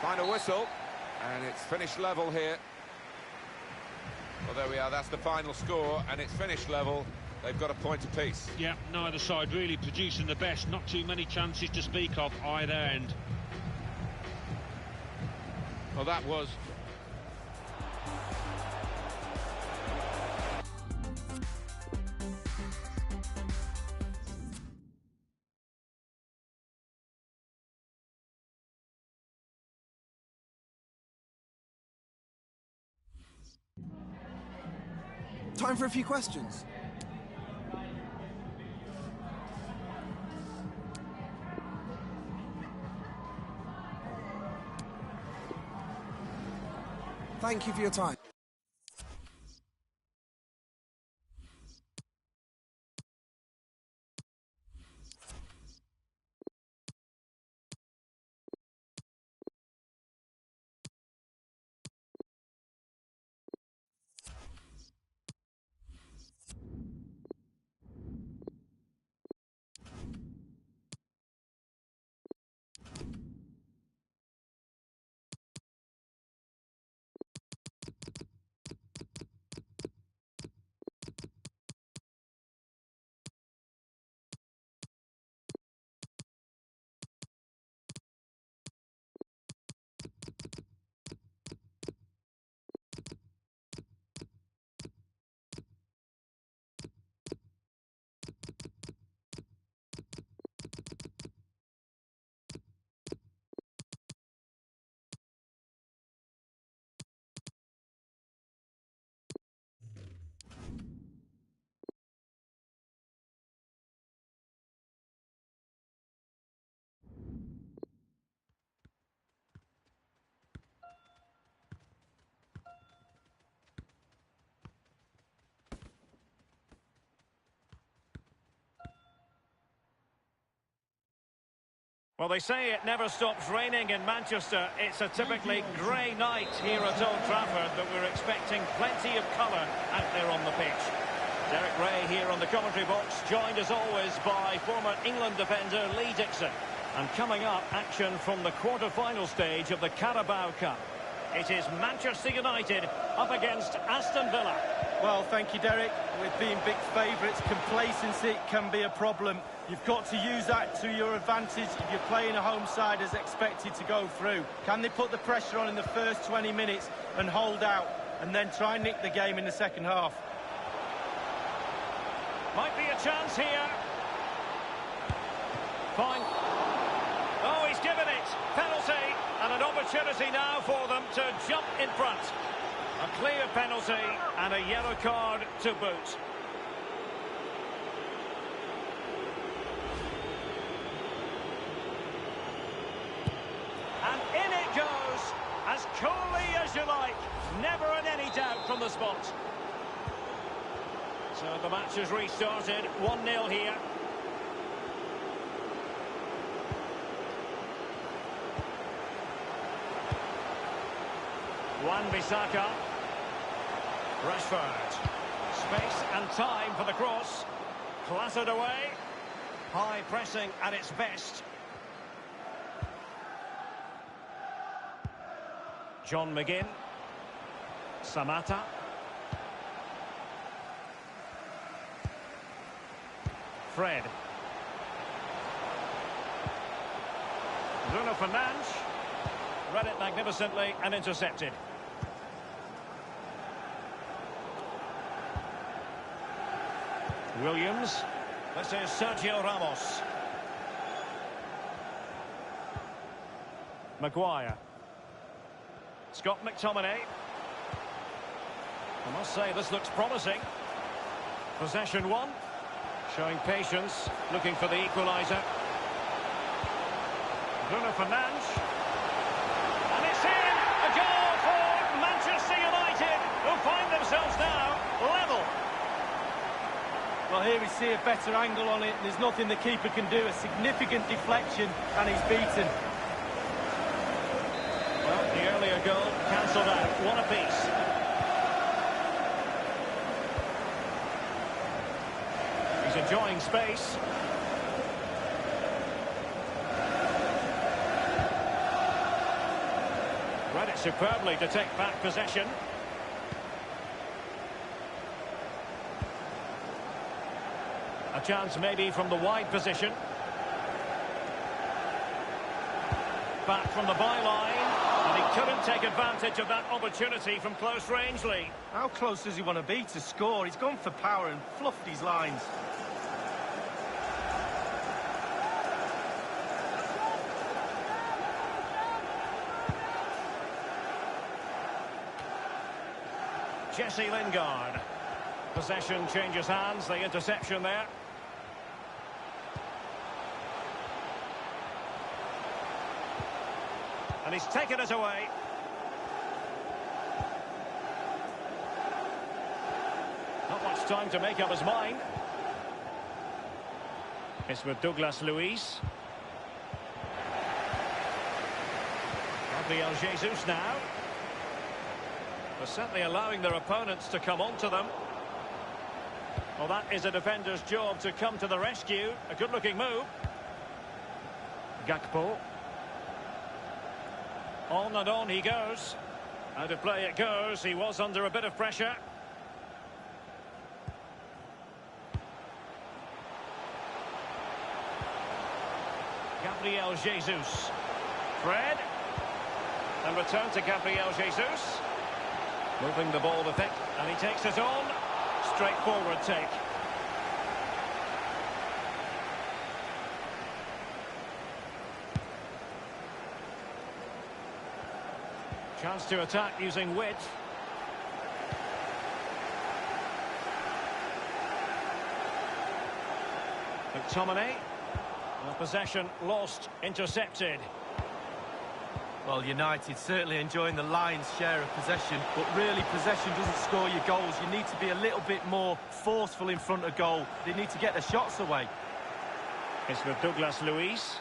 Final whistle, and it's finished level here. Well, there we are, that's the final score, and it's finished level. They've got a point apiece. Yeah, neither side really producing the best. Not too many chances to speak of either end. Well, that was... Time for a few questions. Thank you for your time. Well, they say it never stops raining in Manchester. It's a typically grey night here at Old Trafford, but we're expecting plenty of colour out there on the pitch. Derek Ray here on the commentary box, joined as always by former England defender Lee Dixon. And coming up, action from the quarter-final stage of the Carabao Cup. It is Manchester United up against Aston Villa. Well, thank you, Derek. With being big favourites, complacency can be a problem. You've got to use that to your advantage if you're playing a home side as expected to go through. Can they put the pressure on in the first 20 minutes and hold out, and then try and nick the game in the second half? Might be a chance here. Fine. Oh, he's given it. Penalty. And an opportunity now for them to jump in front. A clear penalty and a yellow card to boot. And in it goes, as coolly as you like. Never in any doubt from the spot. So the match has restarted, 1-0 here. Wan-Bissaka. Rashford. Space and time for the cross. Clattered away. High pressing at its best. John McGinn. Samatta. Fred. Bruno Fernandes. Read it magnificently and intercepted. Williams. This is Sergio Ramos. Maguire. Scott McTominay. I must say this looks promising. Possession one. Showing patience, looking for the equaliser. Bruno Fernandes. And it's in! A goal for Manchester United, who find Well, here we see a better angle on it. There's nothing the keeper can do. A significant deflection, and he's beaten. Well, the earlier goal cancelled out. One apiece. He's enjoying space. Read it superbly to take back possession. A chance maybe from the wide position. Back from the byline. And he couldn't take advantage of that opportunity from close range, Lee. How close does he want to be to score? He's gone for power and fluffed his lines. Jesse Lingard. Possession changes hands, the interception there. And he's taken it away. Not much time to make up his mind. It's with Douglas Luiz. Gabriel Jesus now. They're certainly allowing their opponents to come onto them. Well, that is a defender's job to come to the rescue. A good-looking move. Gakpo. On and on he goes. Out of play it goes. He was under a bit of pressure. Gabriel Jesus. Fred. And return to Gabriel Jesus. Moving the ball with it. And he takes it on. Straightforward take. Chance to attack using width. McTominay. Well, possession lost, intercepted. Well, United certainly enjoying the lion's share of possession, but really possession doesn't score your goals. You need to be a little bit more forceful in front of goal. They need to get the shots away. It's with Douglas Luiz.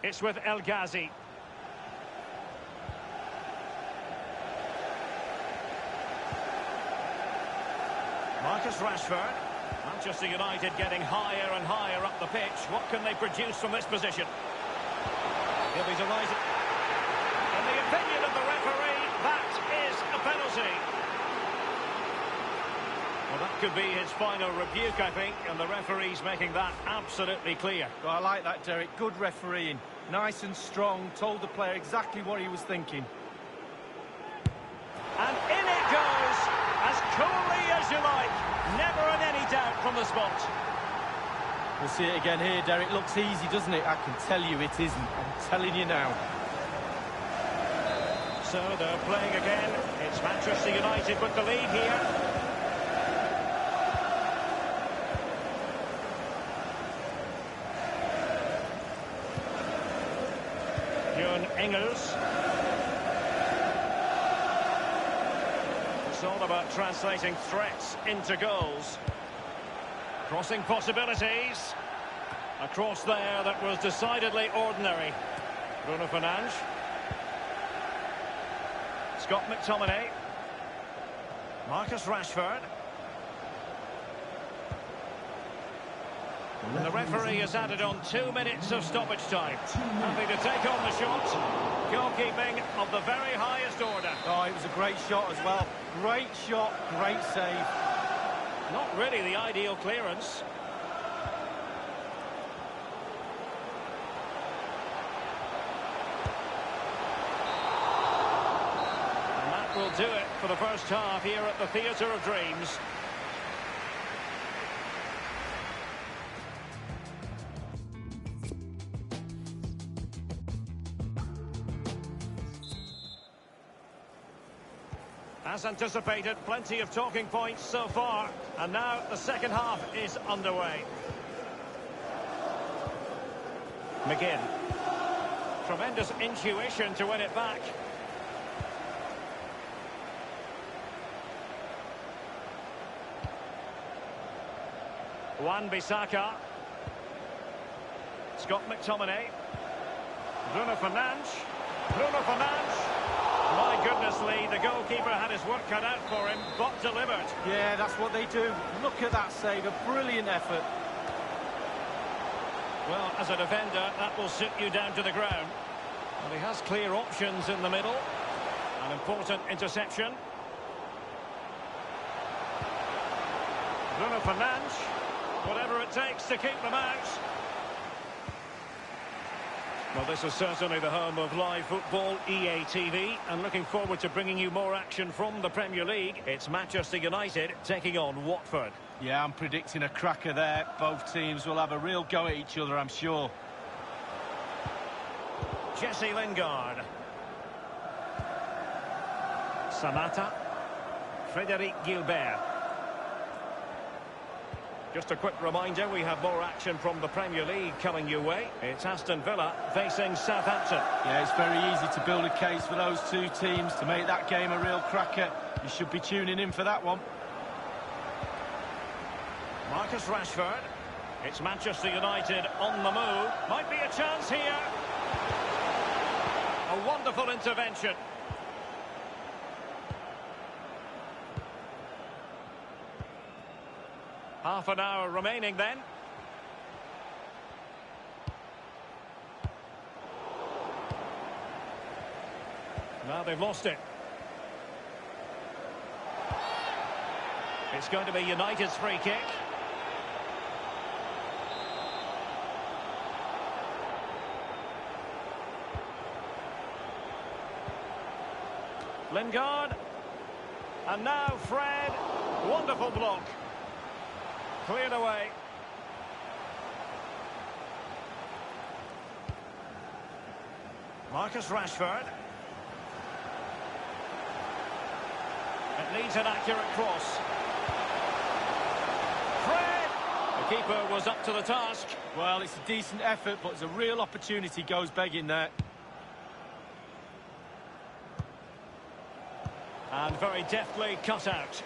It's with El Ghazi. Marcus Rashford. Manchester United getting higher and higher up the pitch. What can they produce from this position? He'll be delighted. In the opinion of the referee, that is a penalty. Well, that could be his final rebuke, I think, and the referee's making that absolutely clear. Well, I like that, Derek. Good refereeing. Nice and strong. Told the player exactly what he was thinking. And in it goes, as coolly as you like. Never in any doubt from the spot. We'll see it again here, Derek. Looks easy, doesn't it? I can tell you it isn't. I'm telling you now. So they're playing again. It's Manchester United with the lead here. Jürgen Engels. It's all about translating threats into goals. Crossing possibilities. A cross there that was decidedly ordinary. Bruno Fernandes. Scott McTominay. Marcus Rashford. And the referee has added on 2 minutes of stoppage time. Happy to take on the shot. Goalkeeping of the very highest order. Oh, it was a great shot as well. Great shot, great save. Not really the ideal clearance. And that will do it for the first half here at the Theatre of Dreams. As anticipated, plenty of talking points so far, and now the second half is underway. McGinn. Tremendous intuition to win it back. Wan-Bissaka. Scott McTominay. Bruno Fernandes. Bruno Fernandes. My goodness, Lee, the goalkeeper had his work cut out for him, but delivered. Yeah, that's what they do. Look at that save, a brilliant effort. Well, as a defender, that will sit you down to the ground. And he has clear options in the middle. An important interception. Bruno Fernandes. Whatever it takes to keep them out. Well, this is certainly the home of live football, EA TV, and looking forward to bringing you more action from the Premier League. It's Manchester United taking on Watford. Yeah, I'm predicting a cracker there. Both teams will have a real go at each other, I'm sure. Jesse Lingard. Samatta. Frédéric Gilbert. Just a quick reminder, we have more action from the Premier League coming your way. It's Aston Villa facing Southampton. Yeah, it's very easy to build a case for those two teams to make that game a real cracker. You should be tuning in for that one. Marcus Rashford. It's Manchester United on the move. Might be a chance here. A wonderful intervention. Half an hour remaining then. Now they've lost it. It's going to be United's free kick. Lingard. And now Fred. Wonderful block. Cleared away. Marcus Rashford. It needs an accurate cross. Fred! The keeper was up to the task. Well, it's a decent effort, but it's a real opportunity goes begging there. And very deftly cut out.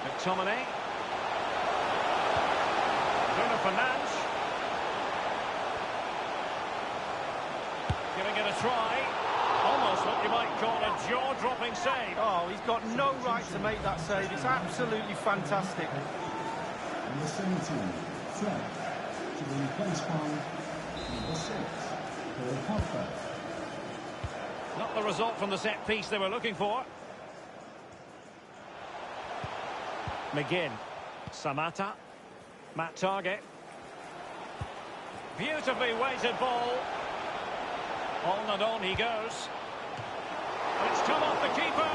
McTominay. Bruno Fernandes. Giving it a try. Almost what you might call a jaw-dropping save. Oh, he's got no right to make that save. It's absolutely fantastic. Number 17, Fred, to be replaced by number 6, Paul Pogba. Not the result from the set piece they were looking for. McGinn. Samatta. Matt Target. Beautifully weighted ball. On and on he goes. It's come off the keeper.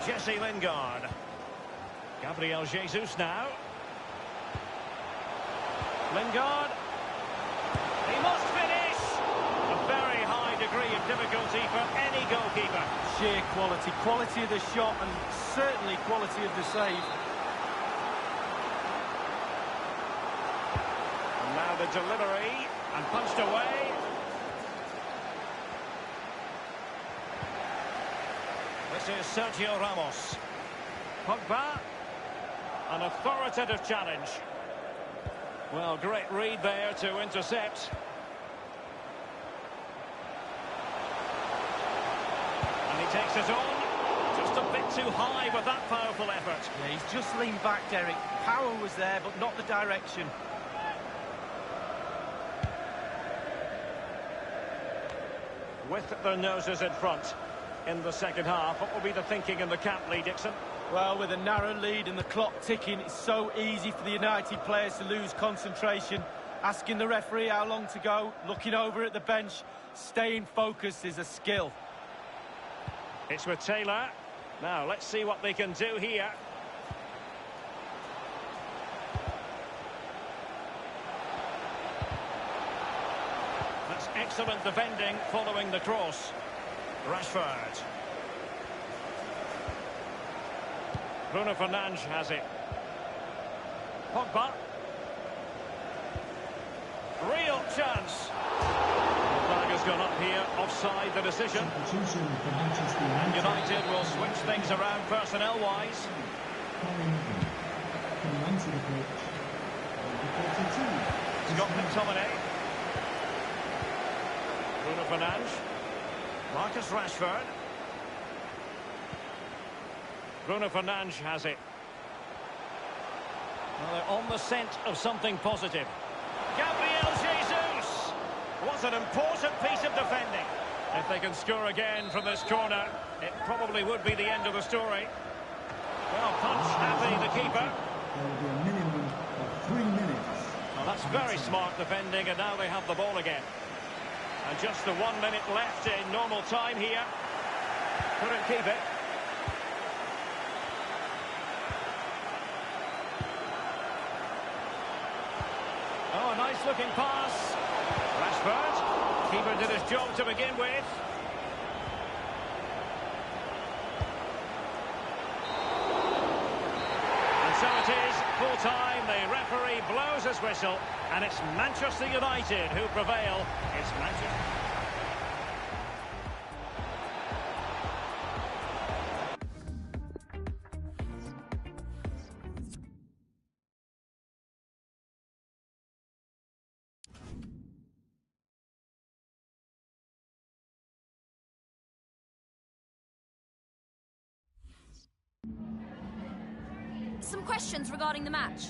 Jesse Lingard. Gabriel Jesus now. Lingard. He must finish. A very high degree of difficulty for any goalkeeper. Sheer quality. Quality of the shot and certainly quality of the save. And now the delivery. And punched away. This is Sergio Ramos. Pogba. An authoritative challenge. Well, great read there to intercept. And he takes it on. Just a bit too high with that powerful effort. Yeah, he's just leaned back, Derek. Power was there, but not the direction. With their noses in front in the second half, what will be the thinking in the camp, Lee Dixon? Well, with a narrow lead and the clock ticking, it's so easy for the United players to lose concentration. Asking the referee how long to go, looking over at the bench, staying focused is a skill. It's with Taylor. Now, let's see what they can do here. That's excellent defending following the cross. Rashford. Bruno Fernandes has it. Pogba. Real chance. gone up here, offside the decision. Substitution for Manchester And United. United will switch things around personnel-wise. Coming onto the pitch. Number 42. Scott McTominay. Bruno Fernandes. Marcus Rashford. Bruno Fernandes has it. Well, they're on the scent of something positive. Gabriel Jesus! What an important piece of defending. If they can score again from this corner, it probably would be the end of the story. Well, punch happy, the keeper. There will be a minimum of 3 minutes. Well, that's very smart defending, and now they have the ball again. And just the 1 minute left in normal time here. Couldn't keep it. Oh, a nice looking pass. Rashford. Keeper did his job to begin with. And so it is, full time. The referee blows his whistle, and it's Manchester United who prevail. It's Manchester. Some questions regarding the match.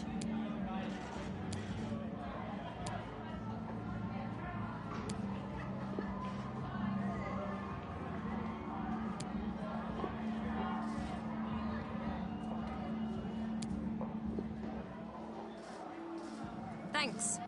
Thanks.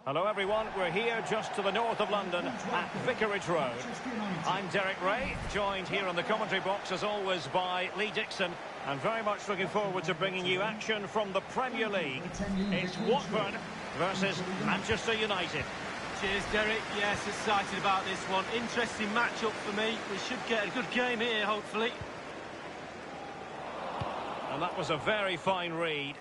Hello everyone, we're here just to the north of London at Vicarage Road. I'm Derek Ray, joined here in the commentary box as always by Lee Dixon, and very much looking forward to bringing you action from the Premier League. It's Watford versus Manchester United. Cheers, Derek. Yes, excited about this one. Interesting matchup for me. We should get a good game here, hopefully. And that was a very fine read.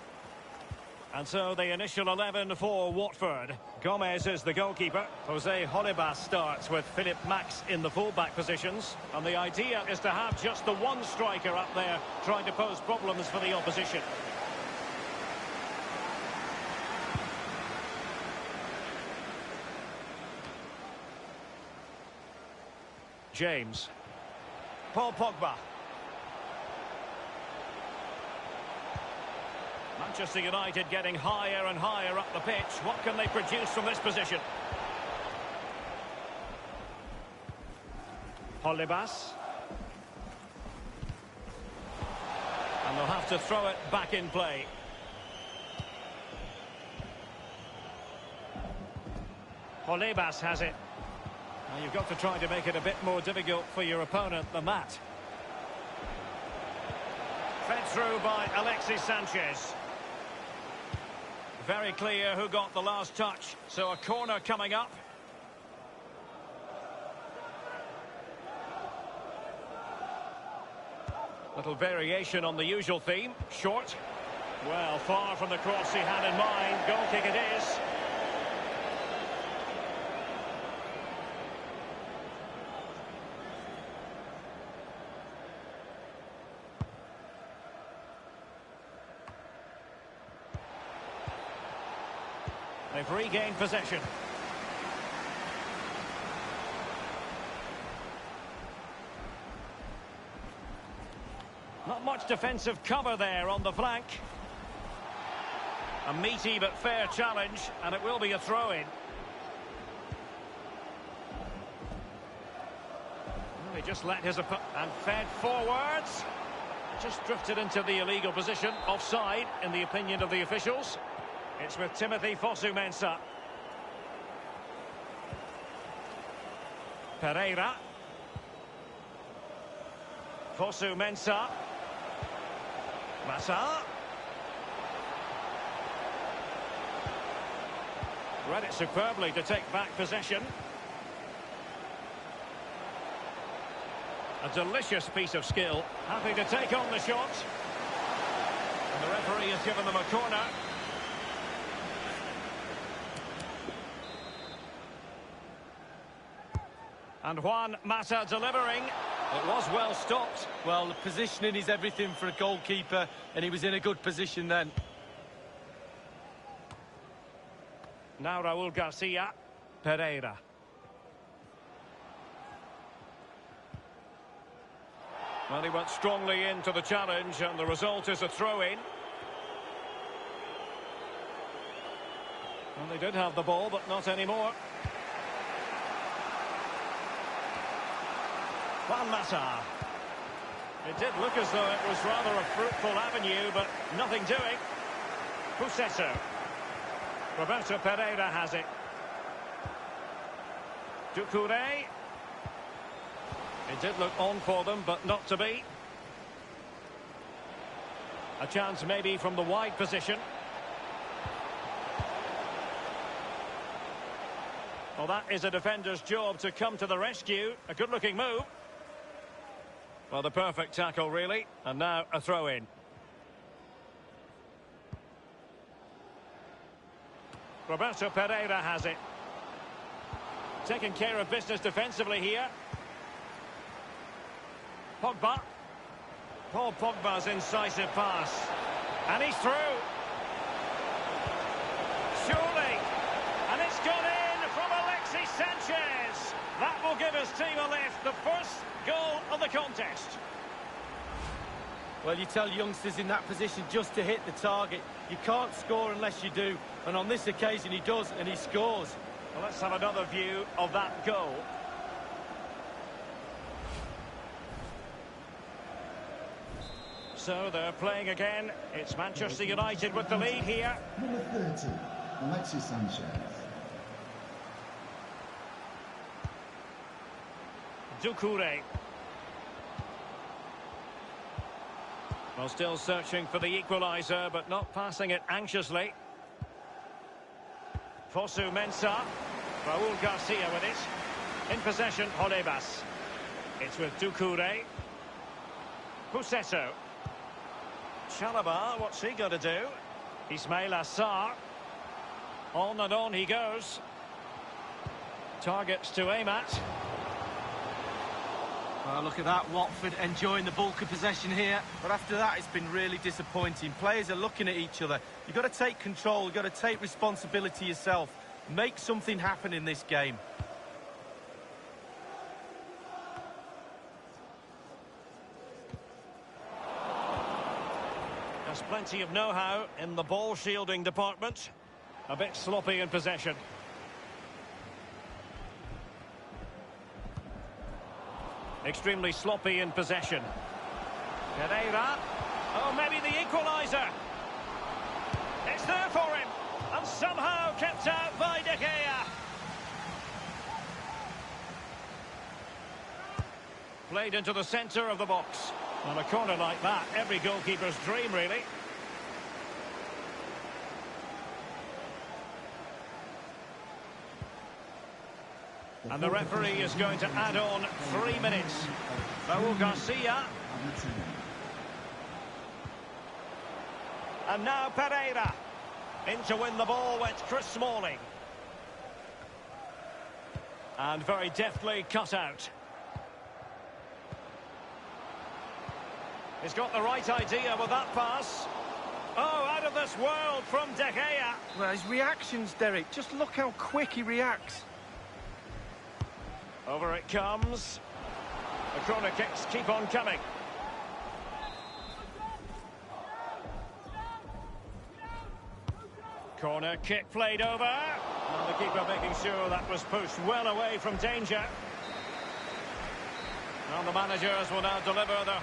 And so the initial 11 for Watford. Gomez is the goalkeeper. Jose Holebas starts with Philip Max in the full-back positions. And the idea is to have just the one striker up there trying to pose problems for the opposition. James. Paul Pogba. Manchester United getting higher and higher up the pitch. What can they produce from this position? Holebas. And they'll have to throw it back in play. Holebas has it. Now you've got to try to make it a bit more difficult for your opponent than that. Fed through by Alexis Sanchez. Very clear who got the last touch. So a corner coming up. Little variation on the usual theme. Short. Well, far from the cross he had in mind. Goal kick it is. They've regained possession. Not much defensive cover there on the flank. A meaty but fair challenge, and it will be a throw-in. Well, he just let his opponent and fed forwards. Just drifted into the illegal position, offside in the opinion of the officials. It's with Timothy Fosu-Mensah. Pereira. Fosu-Mensah. Massa. Read it superbly to take back possession. A delicious piece of skill. Happy to take on the shot. And the referee has given them a corner. And Juan Mata delivering. It was well stopped. Well, the positioning is everything for a goalkeeper, and he was in a good position then. Now Raul Garcia. Pereira. Well, he went strongly into the challenge, and the result is a throw-in. Well, they did have the ball, but not anymore. Juan Mata. It did look as though it was rather a fruitful avenue, but nothing doing. Pusesso. Roberto Pereira has it. Doucouré. It did look on for them, but not to be. A chance maybe from the wide position. Well, that is a defender's job to come to the rescue. A good-looking move. Well, the perfect tackle, really. And now a throw-in. Roberto Pereira has it. Taking care of business defensively here. Pogba. Paul Pogba's incisive pass. And he's through. Surely. And it's gone in from Alexis Sanchez. That will give his team a lift. The first goal of the contest. Well, you tell youngsters in that position just to hit the target. You can't score unless you do. And on this occasion he does, and he scores. Well, let's have another view of that goal. So they're playing again. It's Manchester United with the lead here. Number 30, Alexis Sanchez. Doucouré. Well, still searching for the equaliser, but not passing it anxiously. Fosu-Mensah. Raul Garcia with it. In possession, Holebas. It's with Doucouré. Pusesso. Chalobah, what's he going to do? Ismail Assar. On and on he goes. Targets to aim at. Well, look at that, Watford enjoying the bulk of possession here. But after that, it's been really disappointing. Players are looking at each other. You've got to take control, you've got to take responsibility yourself. Make something happen in this game. There's plenty of know-how in the ball shielding department. A bit sloppy in possession. Extremely sloppy in possession. Pereira. Oh, maybe the equaliser. It's there for him. And somehow kept out by De Gea. Played into the centre of the box. On a corner like that, every goalkeeper's dream, really. And the referee is going to add on 3 minutes. Raul Garcia. And now Pereira. In to win the ball went Chris Smalling. And very deftly cut out. He's got the right idea with that pass. Oh, out of this world from De Gea. Well, his reactions, Derek, just look how quick he reacts. Over it comes. The corner kicks keep on coming. Corner kick played over. And the keeper making sure that was pushed well away from danger. And the managers will now deliver their...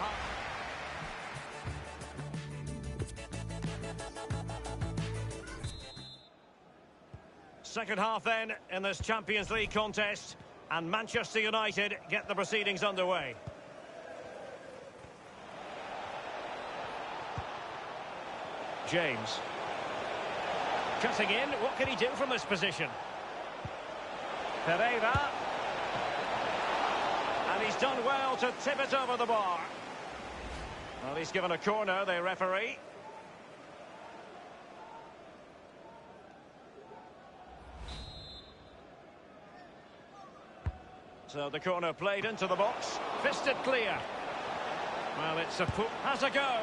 Second half then in this Champions League contest, and Manchester United get the proceedings underway. James. Cutting in, what can he do from this position? Pereira. And he's done well to tip it over the bar. Well, he's given a corner, the referee. So the corner played into the box. Fisted clear. Well, it's a put. Has a go.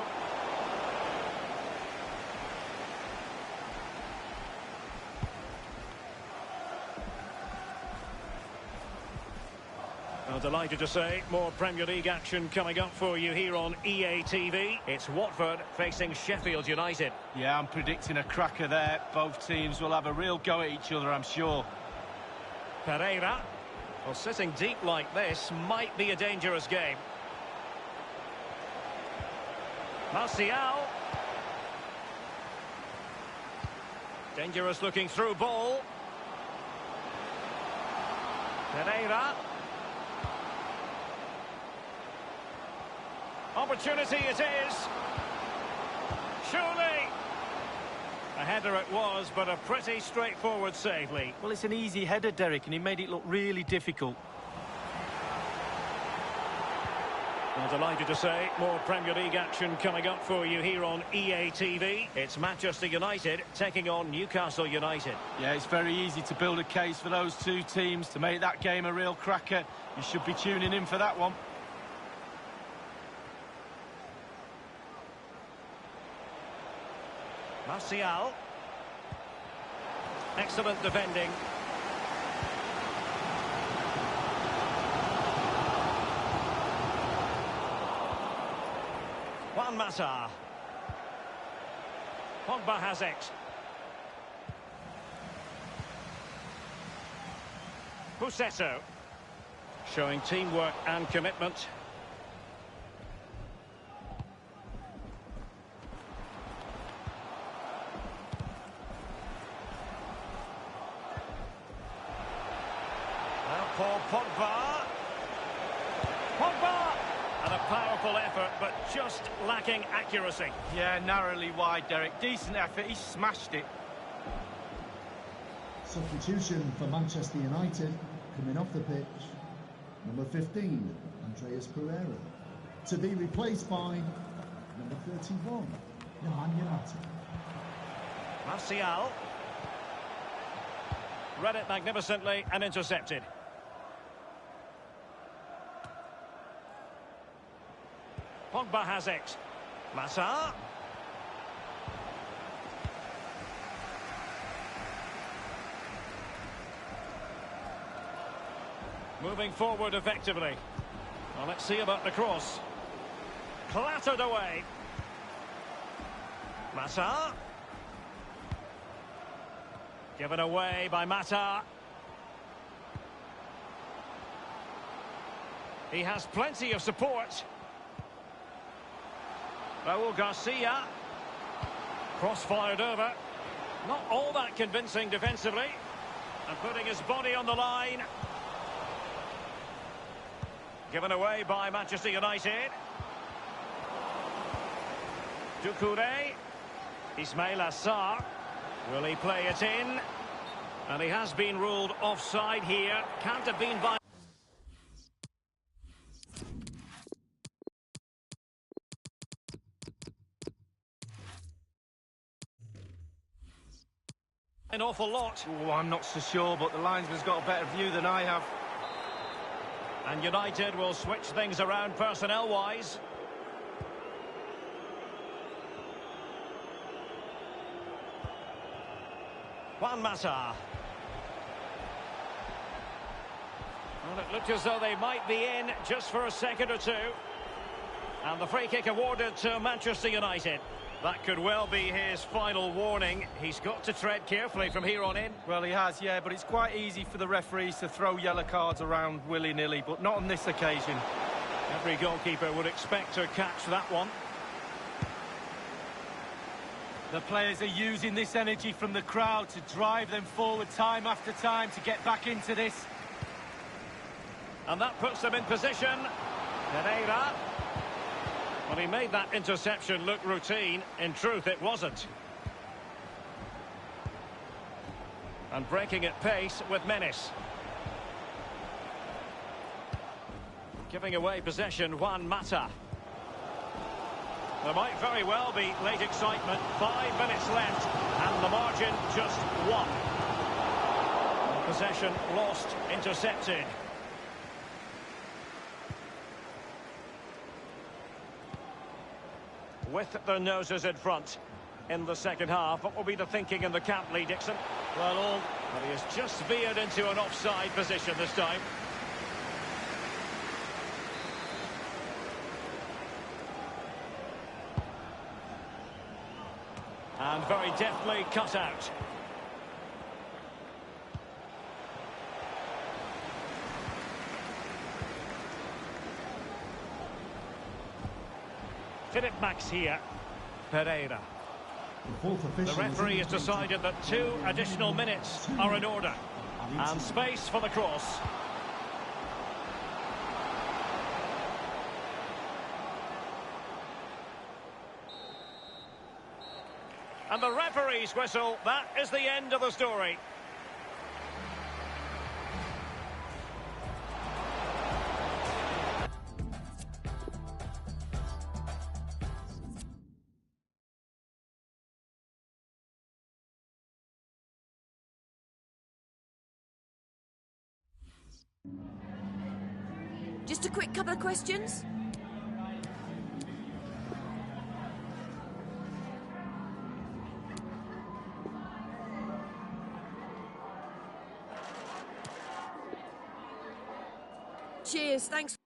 Well, delighted to say more Premier League action coming up for you here on EA TV. It's Watford facing Sheffield United. Yeah, I'm predicting a cracker there. Both teams will have a real go at each other, I'm sure. Pereira. Well, sitting deep like this might be a dangerous game. Martial. Dangerous looking through ball. Pereira. Opportunity it is. Surely. A header it was, but a pretty straightforward save, Lee. Well, it's an easy header, Derek, and he made it look really difficult. Well, delighted to say more Premier League action coming up for you here on EA TV. It's Manchester United taking on Newcastle United. Yeah, it's very easy to build a case for those two teams to make that game a real cracker. You should be tuning in for that one. Martial. Excellent defending. Juan Mata. Pogba has it. Pussetto. Showing teamwork and commitment. Paul Pogba. Pogba! And a powerful effort, but just lacking accuracy. Yeah, narrowly wide, Derek. Decent effort, he smashed it. Substitution for Manchester United, coming off the pitch, number 15, Andreas Pereira, to be replaced by number 31, Nemanja Matic. Martial. Read it magnificently and intercepted. Pogba has it. Mata. Moving forward effectively. Well, let's see about the cross. Clattered away. Mata. Given away by Mata. He has plenty of support. Raul Garcia. Cross fired over. Not all that convincing defensively. And putting his body on the line. Given away by Manchester United. Doucouré. Ismail Assar. Will he play it in? And he has been ruled offside here. Can't have been by... an awful lot. Oh, I'm not so sure, but the linesman's got a better view than I have. And United will switch things around personnel-wise. Juan Mata. Well, it looked as though they might be in just for a second or two. And the free kick awarded to Manchester United. That could well be his final warning. He's got to tread carefully from here on in. Well, he has, yeah, but it's quite easy for the referees to throw yellow cards around willy-nilly, but not on this occasion. Every goalkeeper would expect to catch that one. The players are using this energy from the crowd to drive them forward time after time to get back into this. And that puts them in position. Pereira. Well, he made that interception look routine. In truth, it wasn't. And breaking at pace with menace. Giving away possession, Juan Mata. There might very well be late excitement. 5 minutes left, and the margin just 1. Possession lost, intercepted. With their noses in front in the second half. What will be the thinking in the camp, Lee Dixon? Well, But he has just veered into an offside position this time. And very deftly cut out. Philip Max here. Pereira. The referee has decided that 2 additional minutes are in order. And space for the cross. And the referee's whistle, that is the end of the story. Just a quick couple of questions. Cheers, thanks.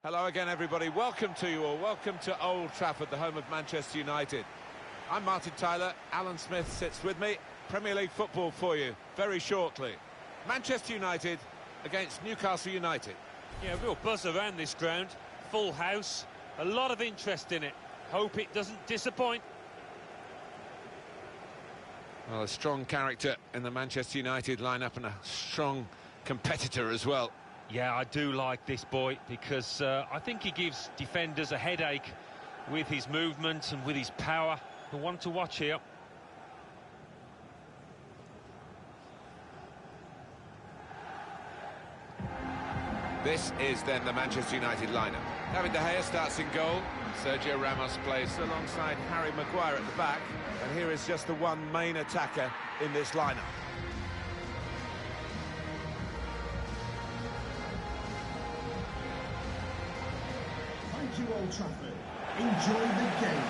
Hello again, everybody. Welcome to you all. Welcome to Old Trafford, the home of Manchester United. I'm Martin Tyler. Alan Smith sits with me. Premier League football for you very shortly. Manchester United against Newcastle United. Yeah, real buzz around this ground. Full house. A lot of interest in it. Hope it doesn't disappoint. Well, a strong character in the Manchester United lineup and a strong competitor as well. Yeah, I do like this boy because I think he gives defenders a headache with his movement and with his power. The one to watch here. This is then the Manchester United lineup. David De Gea starts in goal. Sergio Ramos plays alongside Harry Maguire at the back. And here is just the one main attacker in this lineup. Thank you, Old Trafford. Enjoy the game.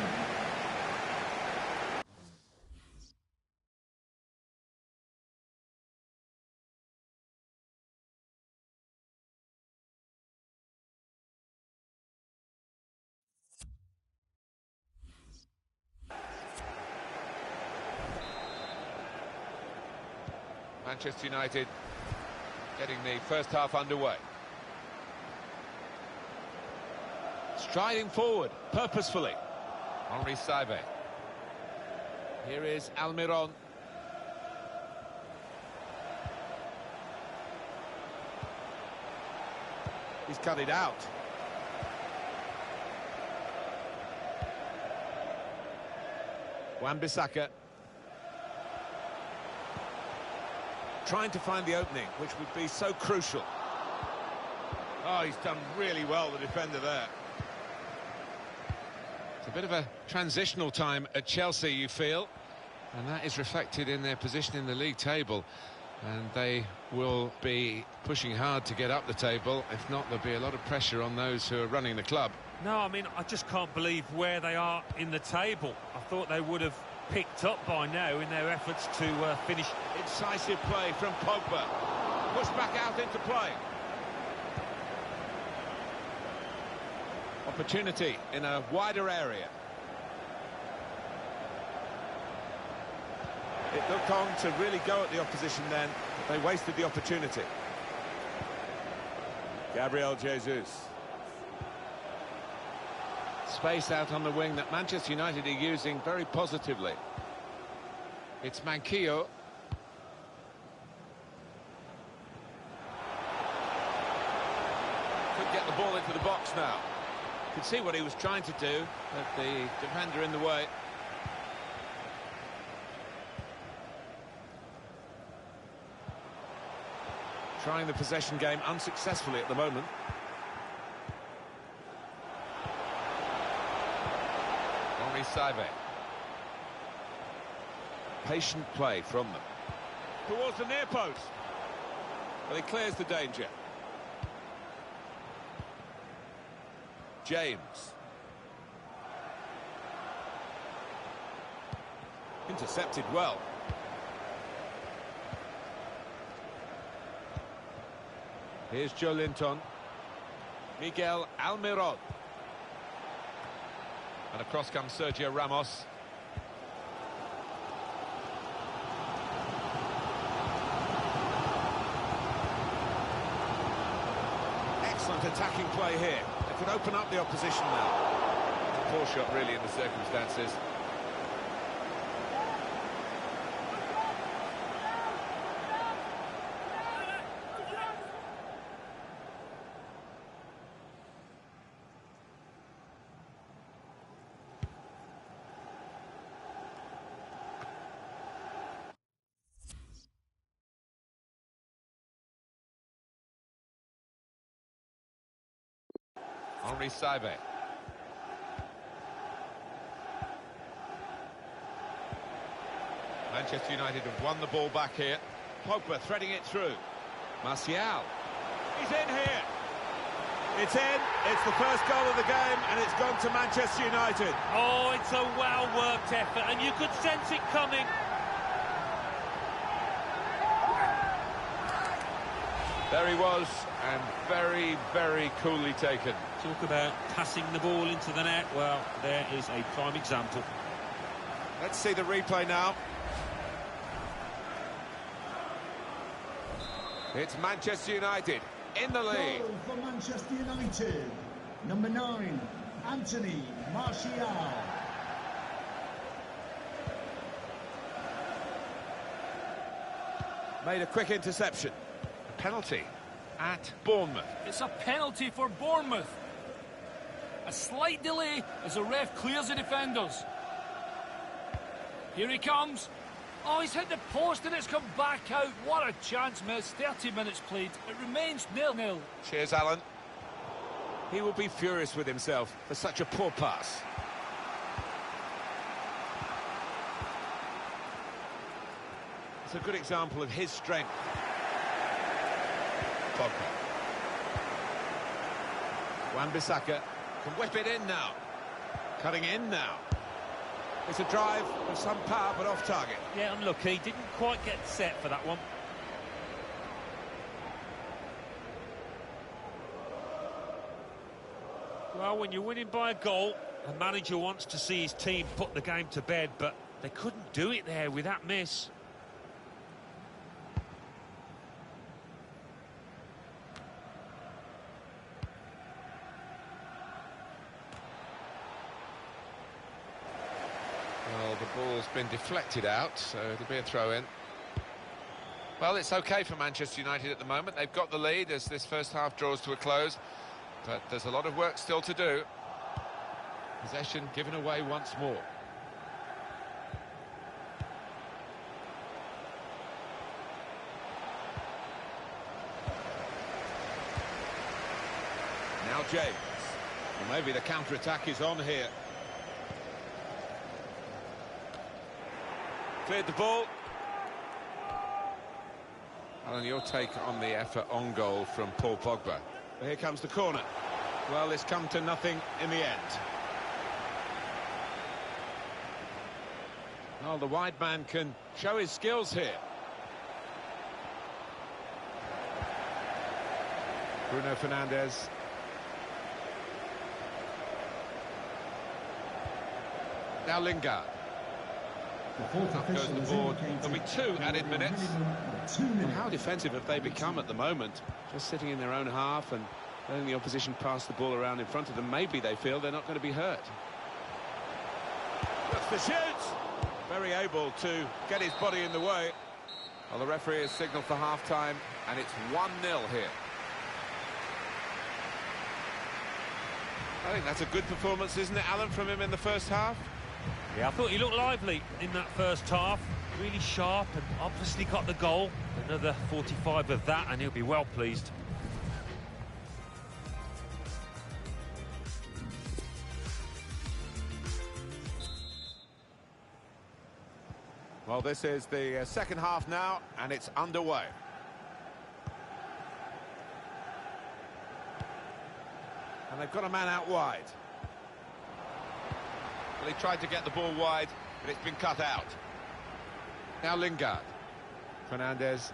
Manchester United getting the first half underway. Striding forward, purposefully. Henri Saivet. Here is Almiron. He's cut it out. Wan-Bissaka. Trying to find the opening, which would be so crucial. Oh, he's done really well, the defender there. It's a bit of a transitional time at Chelsea, you feel, and that is reflected in their position in the league table. And they will be pushing hard to get up the table. If not, there'll be a lot of pressure on those who are running the club. No, I mean, I just can't believe where they are in the table. I thought they would have picked up by now in their efforts to finish. Incisive play from Pogba. Pushed back out into play. Opportunity in a wider area. It looked on to really go at the opposition then, but they wasted the opportunity. Gabriel Jesus. Space out on the wing that Manchester United are using very positively. It's Manquillo. Could get the ball into the box now. Could see what he was trying to do, but the defender in the way. Trying the possession game unsuccessfully at the moment. Henri Saivet. Patient play from them. Towards the near post. Well, he clears the danger. James. Intercepted well. Here's Joe Linton. Miguel Almiron. And across comes Sergio Ramos. Excellent attacking play here. They could open up the opposition now. It's a poor shot really in the circumstances. Henri Saivet. Manchester United have won the ball back here. Pogba threading it through. Martial. He's in here. It's in. It's the first goal of the game, and it's gone to Manchester United. Oh, it's a well-worked effort, and you could sense it coming. There he was, and very, very coolly taken. Talk about passing the ball into the net. Well, there is a prime example. Let's see the replay now. It's Manchester United in the lead. Goal for Manchester United. Number 9, Anthony Martial. Made a quick interception. A penalty at Bournemouth. It's a penalty for Bournemouth. A slight delay as the ref clears the defenders. Here he comes. Oh, he's hit the post and it's come back out. What a chance missed. 30 minutes played. It remains 0-0. Cheers, Alan. He will be furious with himself for such a poor pass. It's a good example of his strength. Pogba. Wan-Bissaka can whip it in now. Cutting in now. It's a drive of some power, but off target. Yeah, unlucky. Didn't quite get set for that one. Well, when you're winning by a goal, the manager wants to see his team put the game to bed, but they couldn't do it there with that miss. Well, the ball's been deflected out, so it'll be a throw-in. Well, it's okay for Manchester United at the moment. They've got the lead as this first half draws to a close, but there's a lot of work still to do. Possession given away once more. Now James. Well, maybe the counter-attack is on here. Cleared the ball. Alan, your take on the effort on goal from Paul Pogba. Here comes the corner. Well, it's come to nothing in the end. Well, the wide man can show his skills here. Bruno Fernandes. Now Lingard. Up goes the board. There'll be 2 added minutes. And how defensive have they become at the moment? Just sitting in their own half and letting the opposition pass the ball around in front of them. Maybe they feel they're not going to be hurt. That's the shoot! Very able to get his body in the way. Well, the referee has signalled for half-time, and it's 1-0 here. I think that's a good performance, isn't it, Alan, from him in the first half? Yeah, I thought he looked lively in that first half. Really sharp and obviously got the goal. Another 45 of that and he'll be well pleased. Well, this is the second half now, and it's underway. And they've got a man out wide. Well, he tried to get the ball wide, but it's been cut out. Now Lingard. Fernandes.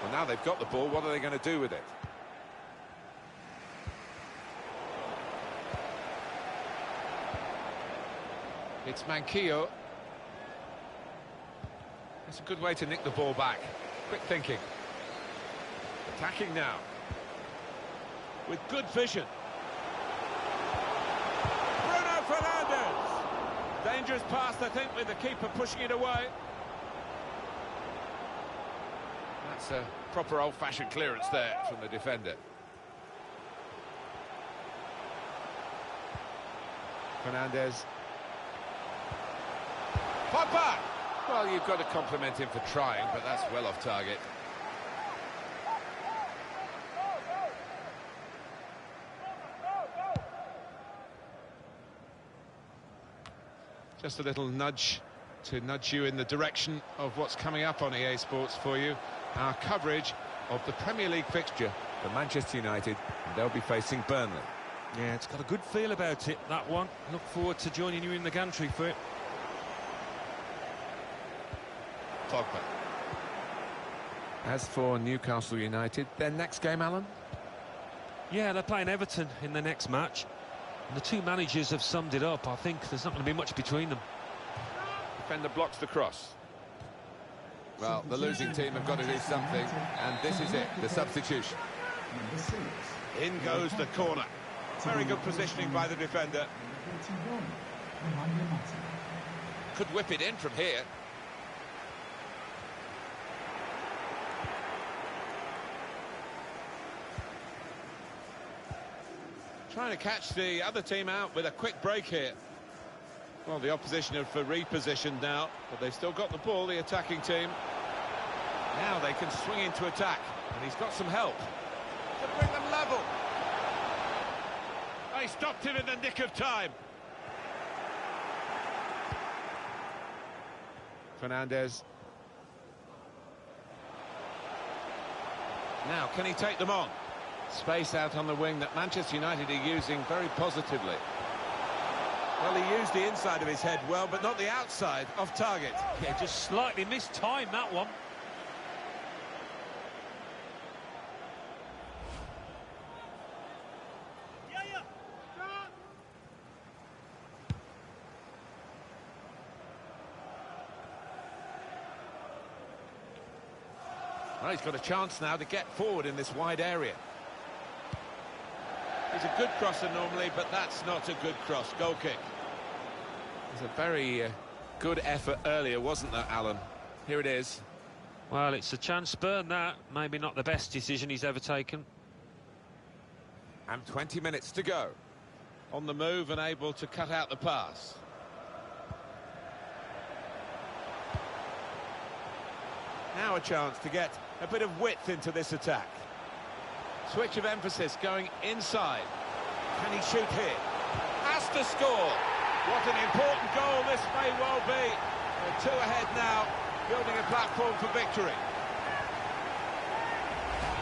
Well, now they've got the ball, what are they going to do with it? It's Manquillo. That's a good way to nick the ball back. Quick thinking. Attacking now. With good vision. Bruno Fernandes! Dangerous pass, I think, with the keeper pushing it away. That's a proper old-fashioned clearance there from the defender. Fernandes. Pogba! Well, you've got to compliment him for trying, but that's well off target. Just a little nudge to nudge you in the direction of what's coming up on EA Sports for you. Our coverage of the Premier League fixture for Manchester United, and they'll be facing Burnley. Yeah, it's got a good feel about it, that one. Look forward to joining you in the gantry for it. Pogba. As for Newcastle United, their next game, Alan? Yeah, they're playing Everton in the next match. And the two managers have summed it up. I think there's not going to be much between them. Defender blocks the cross. Well, the losing team have got to do something, and this is it, the substitution. In goes the corner. Very good positioning by the defender. Could whip it in from here. Trying to catch the other team out with a quick break here. Well, the opposition are for repositioned now, but they've still got the ball, the attacking team. Now they can swing into attack, and he's got some help to bring them level. They stopped him in the nick of time. Fernandez. Now, can he take them on? Space out on the wing that Manchester United are using very positively. Well, he used the inside of his head well, but not the outside, off target. Yeah, just slightly missed time, that one. Well, he's got a chance now to get forward in this wide area. He's a good crosser normally, but that's not a good cross. Goal kick. It was a very good effort earlier, wasn't there, Alan? Here it is. Well, it's a chance burn, that. Maybe not the best decision he's ever taken. And 20 minutes to go. On the move and able to cut out the pass. Now a chance to get a bit of width into this attack. Switch of emphasis going inside. Can he shoot here? Has to score. What an important goal this may well be. They're two ahead now, building a platform for victory.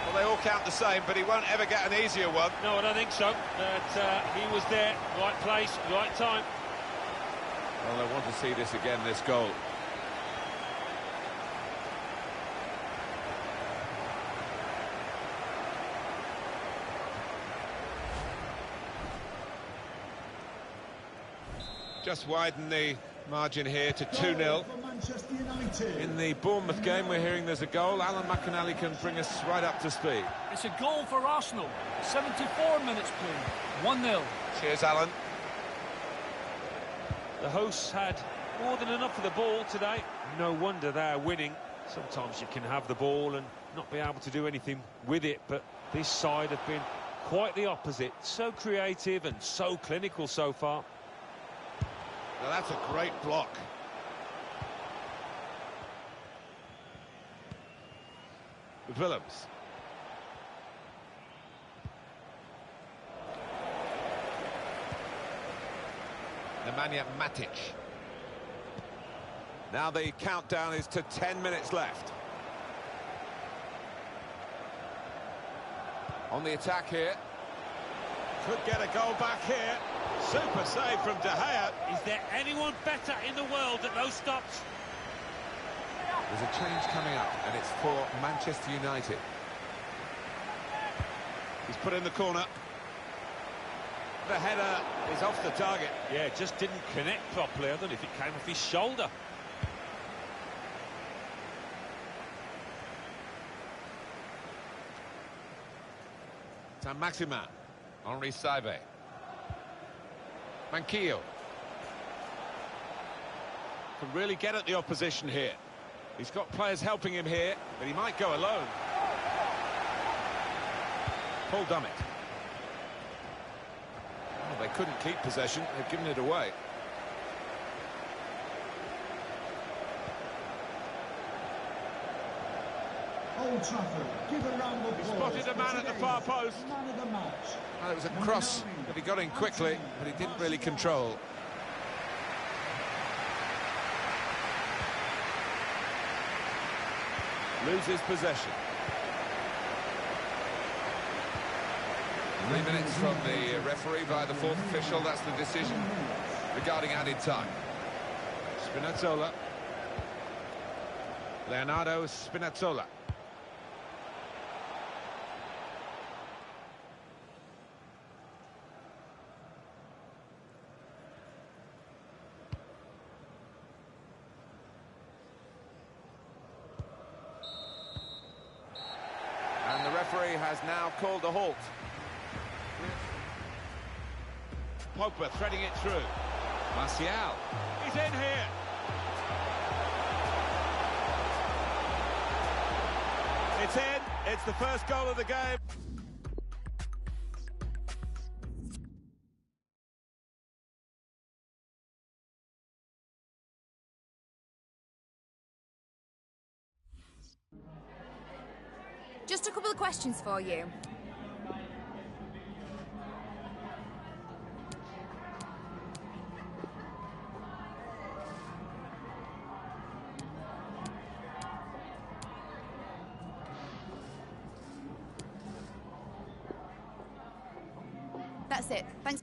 Well, they all count the same, but he won't ever get an easier one. No, I don't think so. But he was there, right place, right time. Well, I want to see this again, this goal. Just widen the margin here to 2-0. In the Bournemouth game, we're hearing there's a goal. Alan McInally can bring us right up to speed. It's a goal for Arsenal. 74 minutes played. 1-0. Cheers, Alan. The hosts had more than enough of the ball today. No wonder they're winning. Sometimes you can have the ball and not be able to do anything with it, but this side have been quite the opposite. So creative and so clinical so far. Now that's a great block. Willems. Nemanja Matic. Now the countdown is to 10 minutes left. On the attack here. Could get a goal back here. Super save from De Gea. Is there anyone better in the world at those stops? There's a change coming up, and it's for Manchester United. He's put in the corner. The header is off the target. Yeah, just didn't connect properly. I don't know if it came off his shoulder. Saint-Maximin. Henri Saivet. Manquillo. Can really get at the opposition here. He's got players helping him here, but he might go alone. Paul Dummett. Oh, they couldn't keep possession. They've given it away. Old Trafford, give a round of applause. He spotted a man at the far post. Man of the match. Well, it was a cross that he got in quickly, but he didn't really control. Loses possession. 3 minutes from the referee by the fourth official. That's the decision regarding added time. Spinazzola. Leonardo Spinazzola. referee has now called a halt. Pogba threading it through. Martial. He's in here. It's in. It's the first goal of the game. Just a couple of questions for you. That's it. Thanks.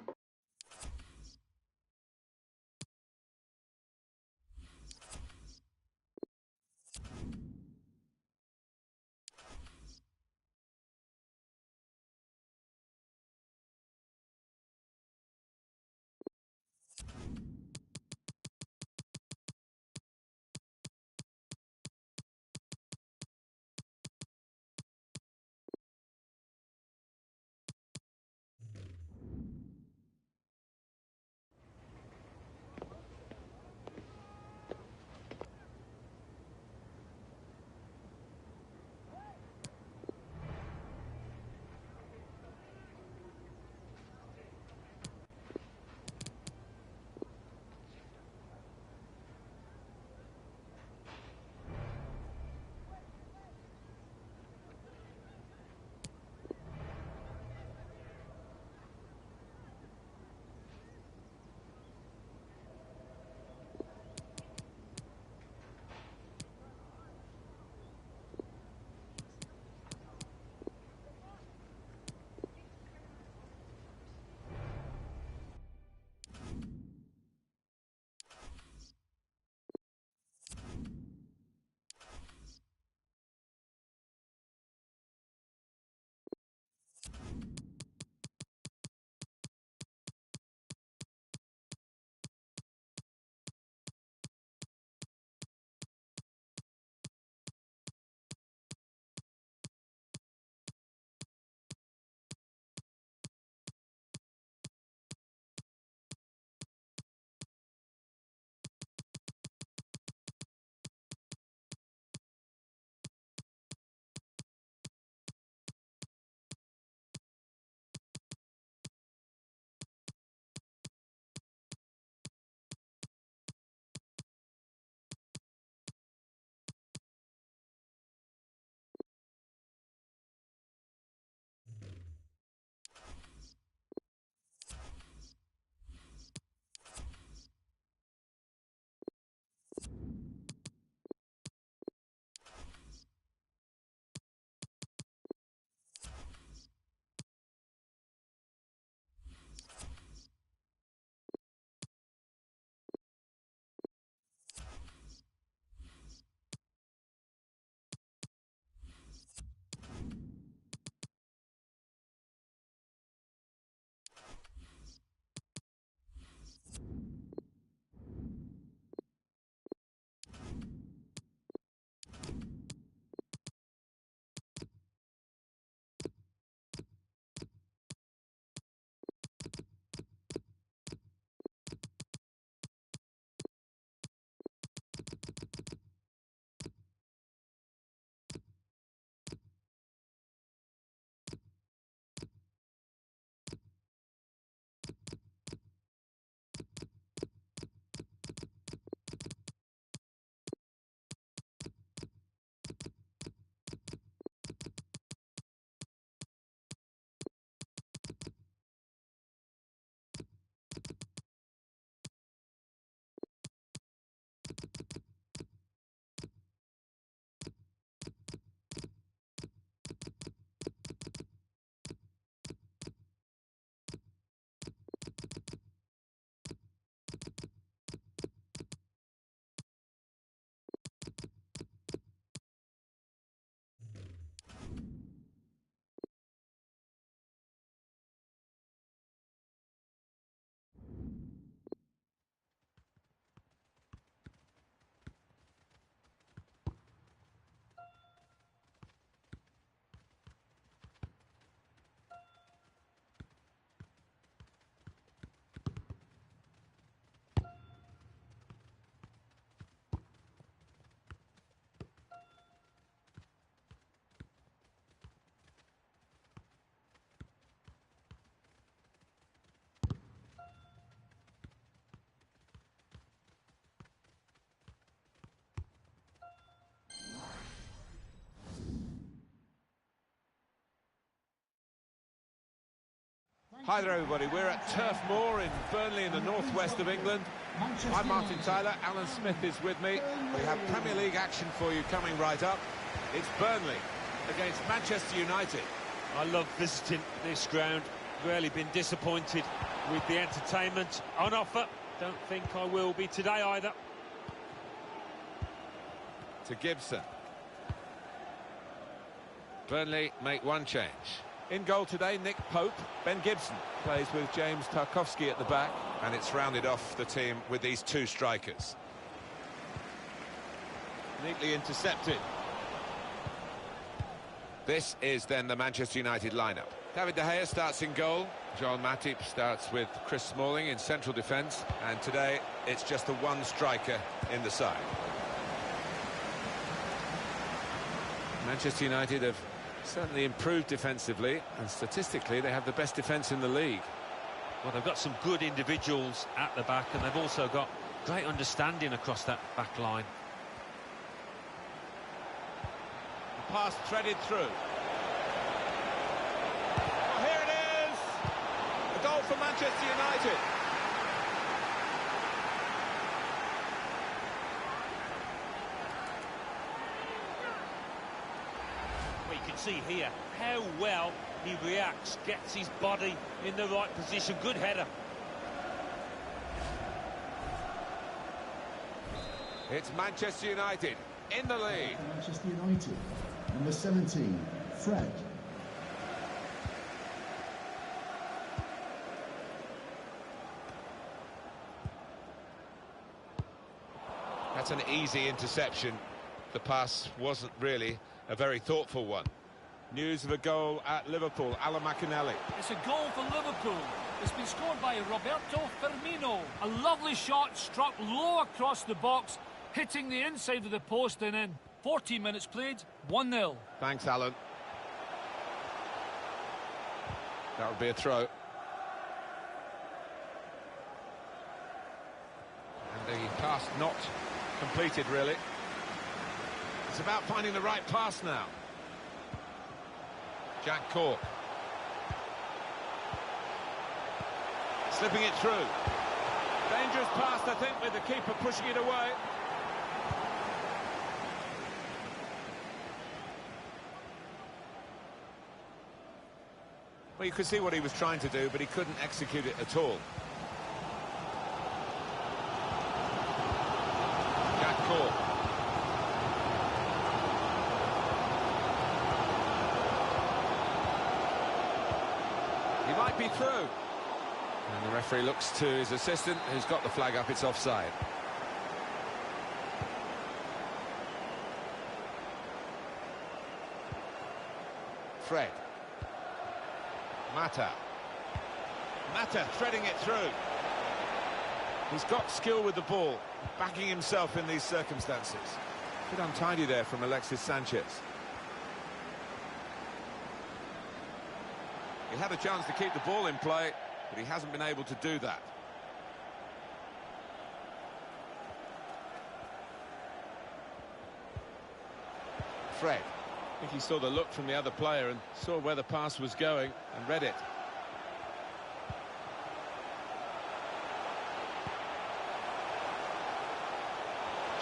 Hi there, everybody. We're at Turf Moor in Burnley in the northwest of England. I'm Martin Tyler. Alan Smith is with me. We have Premier League action for you coming right up. It's Burnley against Manchester United. I love visiting this ground. Rarely been disappointed with the entertainment on offer. Don't think I will be today either. To Gibson. Burnley make one change. In goal today, Nick Pope. Ben Gibson plays with James Tarkowski at the back, and it's rounded off the team with these two strikers. Neatly intercepted. This is then the Manchester United lineup. David De Gea starts in goal. Joel Matip starts with Chris Smalling in central defence, and today it's just the one striker in the side. Manchester United have certainly improved defensively, and statistically they have the best defence in the league. Well, they've got some good individuals at the back, and they've also got great understanding across that back line. The pass threaded through. Oh, here it is! A goal for Manchester United. Well, you can see here how well he reacts, gets his body in the right position. Good header. It's Manchester United in the lead. Manchester United, number 17, Fred. That's an easy interception. The pass wasn't really a very thoughtful one. News of a goal at Liverpool. Alan McInally. It's a goal for Liverpool. It's been scored by Roberto Firmino. A lovely shot struck low across the box, hitting the inside of the post and in. 14 minutes played, 1-0. Thanks, Alan. That would be a throw. And the pass not completed, really. It's about finding the right pass now. Jack Cork. Slipping it through. Dangerous pass, I think, with the keeper pushing it away. Well, you could see what he was trying to do, but he couldn't execute it at all. Jack Cork. He might be through. And the referee looks to his assistant, who's got the flag up. It's offside. Fred. Mata threading it through. He's got skill with the ball, backing himself in these circumstances. A bit untidy there from Alexis Sanchez. He had a chance to keep the ball in play, but he hasn't been able to do that. Fred. I think he saw the look from the other player and saw where the pass was going and read it.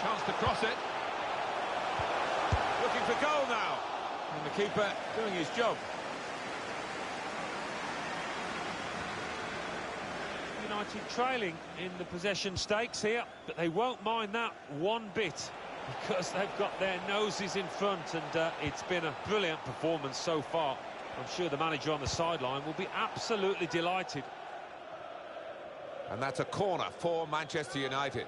Chance to cross it. Looking for goal now. And the keeper doing his job. United trailing in the possession stakes here, but they won't mind that one bit because they've got their noses in front, and it's been a brilliant performance so far. I'm sure the manager on the sideline will be absolutely delighted. And that's a corner for Manchester United.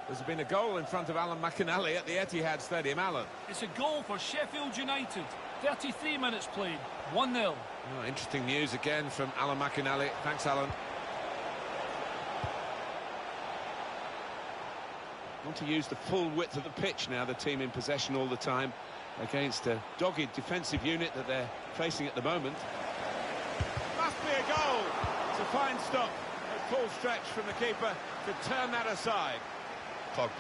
There's been a goal in front of Alan McInally at the Etihad Stadium. Alan. It's a goal for Sheffield United. 33 minutes played, 1-0. Oh, interesting news again from Alan McInally. Thanks, Alan. Want to use the full width of the pitch now, the team in possession all the time, against a dogged defensive unit that they're facing at the moment. Must be a goal. It's a fine stop at full stretch from the keeper to turn that aside. Pogba.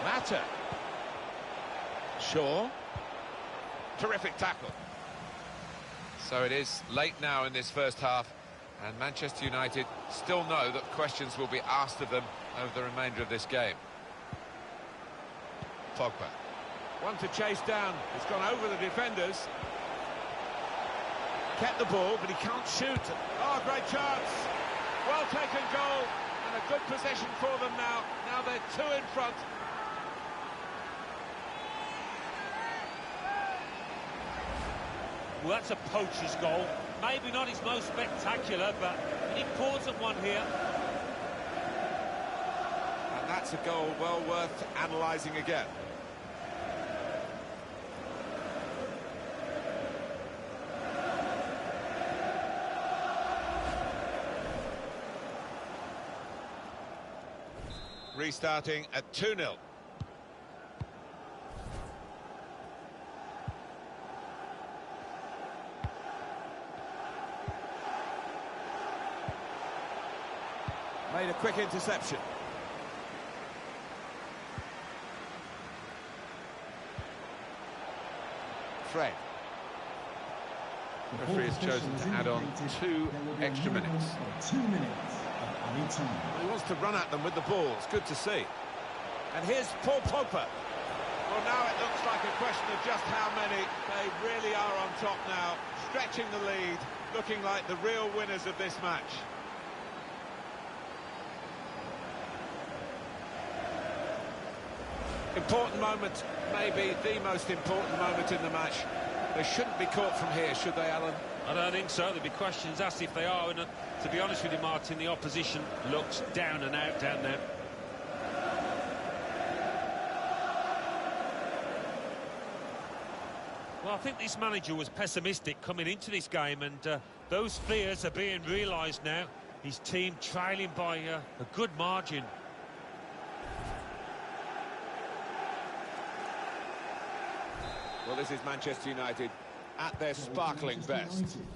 Mata. Shaw. Terrific tackle. So it is late now in this first half, and Manchester United still know that questions will be asked of them over the remainder of this game. Pogba. One to chase down. It's gone over the defenders. Kept the ball, but he can't shoot. Oh, great chance. Well taken goal, and a good position for them now. Now they're two in front. Well, that's a poacher's goal. Maybe not his most spectacular, but an important one here. And that's a goal well worth analysing again. Restarting at 2-0. Made a quick interception. Fred. The referee has chosen to add on 2 extra minutes. 2 minutes. He wants to run at them with the ball. It's good to see. And here's Paul Pogba. Well, now it looks like a question of just how many. They really are on top now, stretching the lead, looking like the real winners of this match. Important moment, maybe the most important moment in the match. They shouldn't be caught from here, should they, Alan? I don't think so. There'll be questions asked if they are. And to be honest with you, Martin, the opposition looks down and out down there. Well, I think this manager was pessimistic coming into this game, and those fears are being realised now. His team trailing by a good margin. Well, this is Manchester United at their sparkling best. United,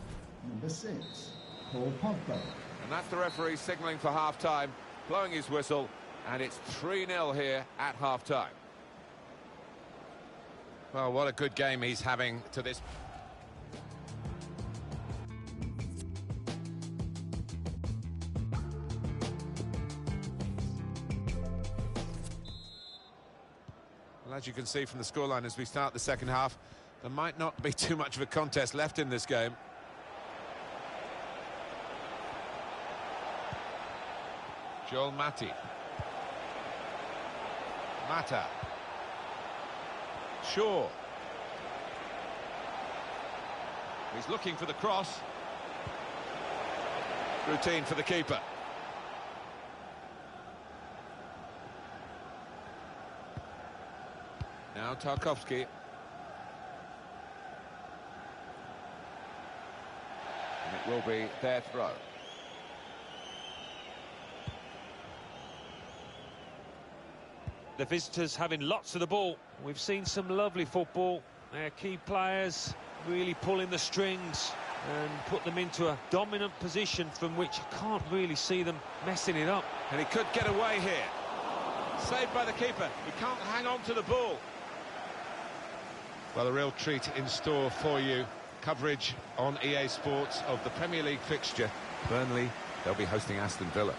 number 6, Paul Pogba. And that's the referee signalling for half-time, blowing his whistle, and it's 3-0 here at half-time. Well, what a good game he's having to this. Well, as you can see from the scoreline as we start the second half, there might not be too much of a contest left in this game. Joel Matip. Mata. Shaw. He's looking for the cross. Routine for the keeper. Now Tarkowski. And it will be their throw. The visitors having lots of the ball. We've seen some lovely football. Their key players really pulling the strings and put them into a dominant position from which I can't really see them messing it up. And he could get away here. Saved by the keeper. He can't hang on to the ball. Well, a real treat in store for you. Coverage on EA Sports of the Premier League fixture. Burnley, they'll be hosting Aston Villa.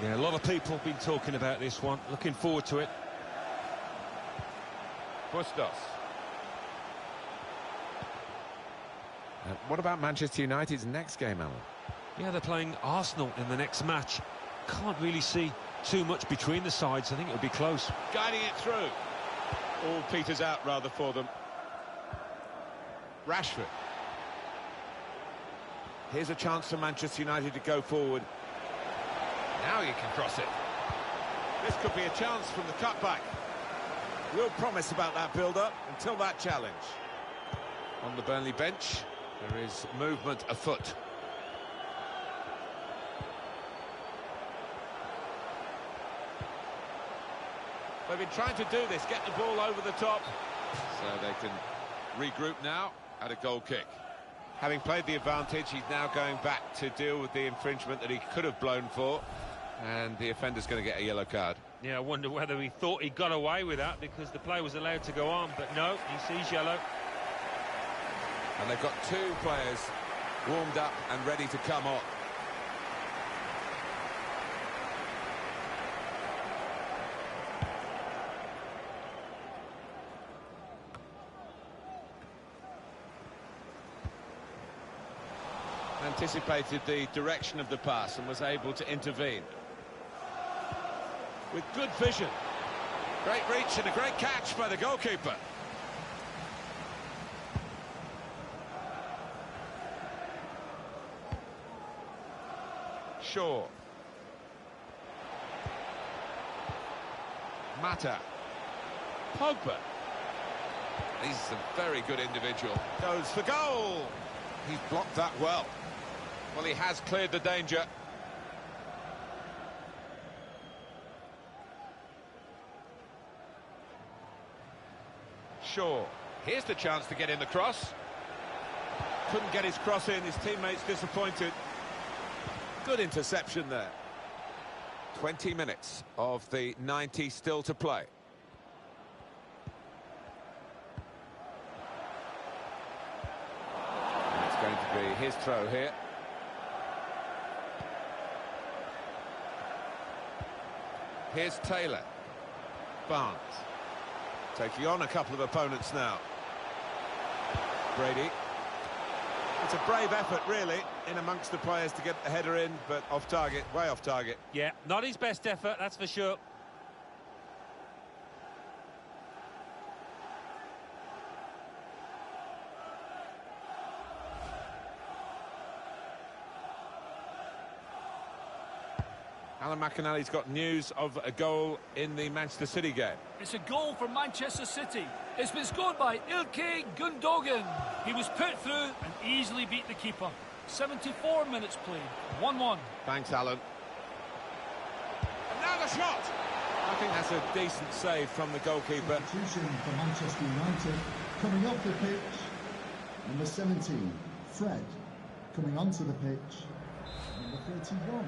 Yeah, a lot of people have been talking about this one. Looking forward to it. Bustos. What about Manchester United's next game, Alan? Yeah, they're playing Arsenal in the next match. Can't really see too much between the sides. I think it'll be close. Guiding it through. All peters out, rather, for them. Rashford. Here's a chance for Manchester United to go forward. Now you can cross it. This could be a chance from the cutback. Real promise about that build-up until that challenge. On the Burnley bench, there is movement afoot. They've been trying to do this, get the ball over the top. So they can regroup now at a goal kick. Having played the advantage, he's now going back to deal with the infringement that he could have blown for, and the offender's going to get a yellow card. Yeah, I wonder whether he thought he got away with that because the play was allowed to go on, but no, he sees yellow. And they've got two players warmed up and ready to come on. Anticipated the direction of the pass and was able to intervene. With good vision. Great reach and a great catch by the goalkeeper. Shaw. Mata. Pogba. He's a very good individual. Goes for goal. He's blocked that well. Well, he has cleared the danger. Shaw. Here's the chance to get in the cross. Couldn't get his cross in, his teammates disappointed. Good interception there. 20 minutes of the 90 still to play. It's going to be his throw here. Here's Taylor. Barnes. Taking on a couple of opponents now. Brady. It's a brave effort, really, in amongst the players to get the header in, but off target, way off target. Yeah, not his best effort, that's for sure. Alan McInally's got news of a goal in the Manchester City game. It's a goal for Manchester City. It's been scored by Ilkay Gundogan. He was put through and easily beat the keeper. 74 minutes played, 1-1. Thanks, Alan. And now the shot! I think that's a decent save from the goalkeeper. Substitution for Manchester United. Coming off the pitch, number 17, Fred. Coming onto the pitch, number 31.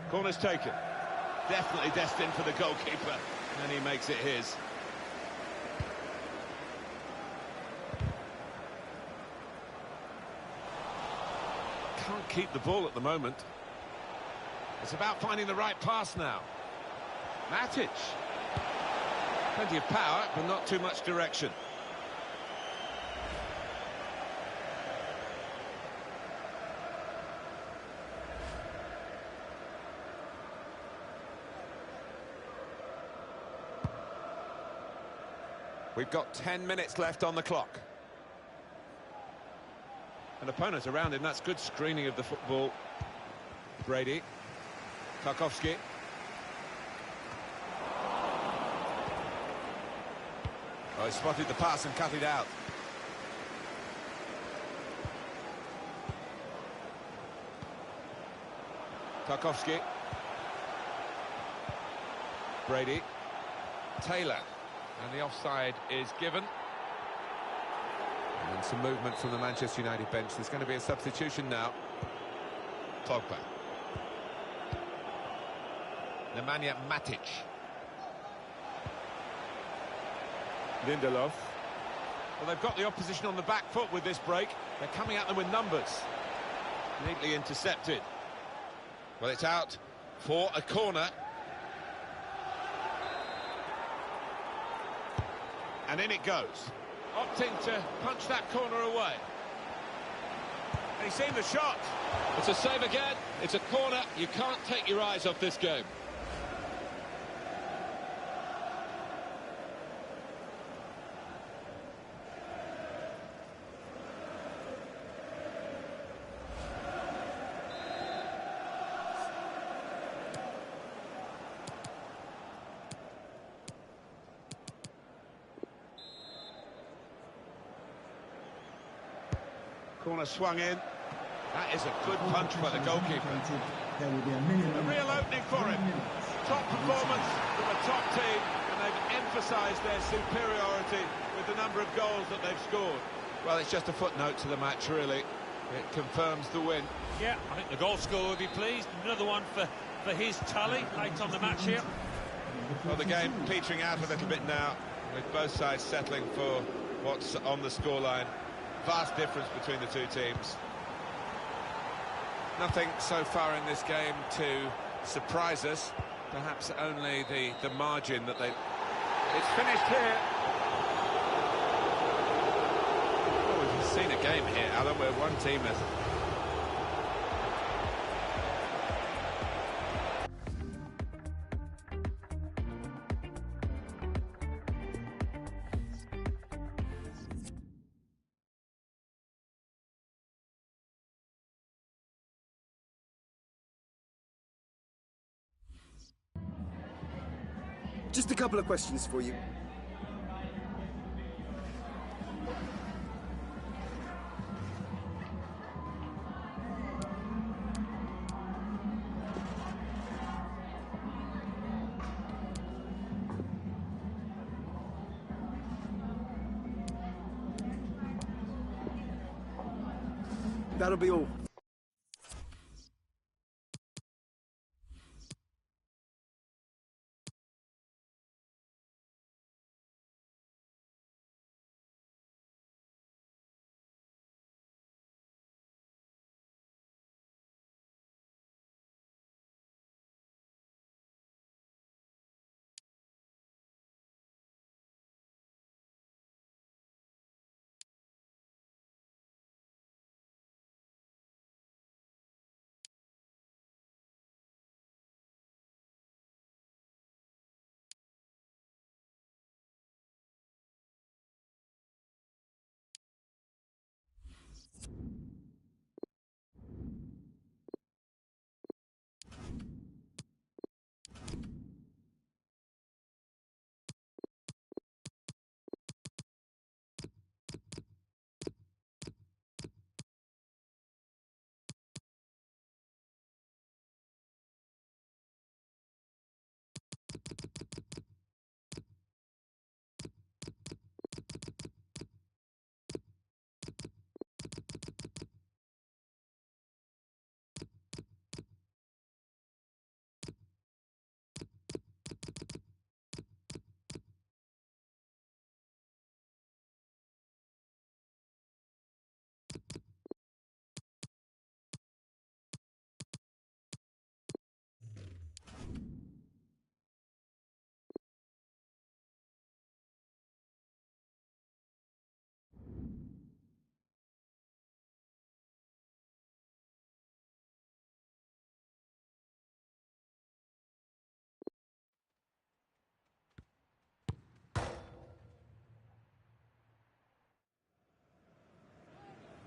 Corner's taken. Definitely destined for the goalkeeper. And he makes it his. Can't keep the ball at the moment. It's about finding the right pass now. Matic. Plenty of power, but not too much direction. We've got 10 minutes left on the clock. An opponent around him, that's good screening of the football. Brady. Tarkowski. Oh, he spotted the pass and cut it out. Tarkowski. Brady. Taylor. And the offside is given. And some movement from the Manchester United bench. There's going to be a substitution now. Pogba. Nemanja Matic. Lindelof. Well, they've got the opposition on the back foot with this break. They're coming at them with numbers. Neatly intercepted. Well, it's out for a corner. And in it goes. Opting to punch that corner away. And he's seen the shot. It's a save again. It's a corner. You can't take your eyes off this game. Corner swung in. That is a good punch by the goalkeeper. There will be a real opening for him. Top performance from a top team, and they've emphasised their superiority with the number of goals that they've scored. Well, it's just a footnote to the match, really. It confirms the win. Yeah, I think the goal scorer will be pleased. Another one for his tally late on the match here. Well, the game petering out a little bit now, with both sides settling for what's on the scoreline. Vast difference between the two teams. Nothing so far in this game to surprise us. Perhaps only the margin that they... It's finished here. Oh, we've seen a game here, Alan, where one team has... Just a couple of questions for you. That'll be all.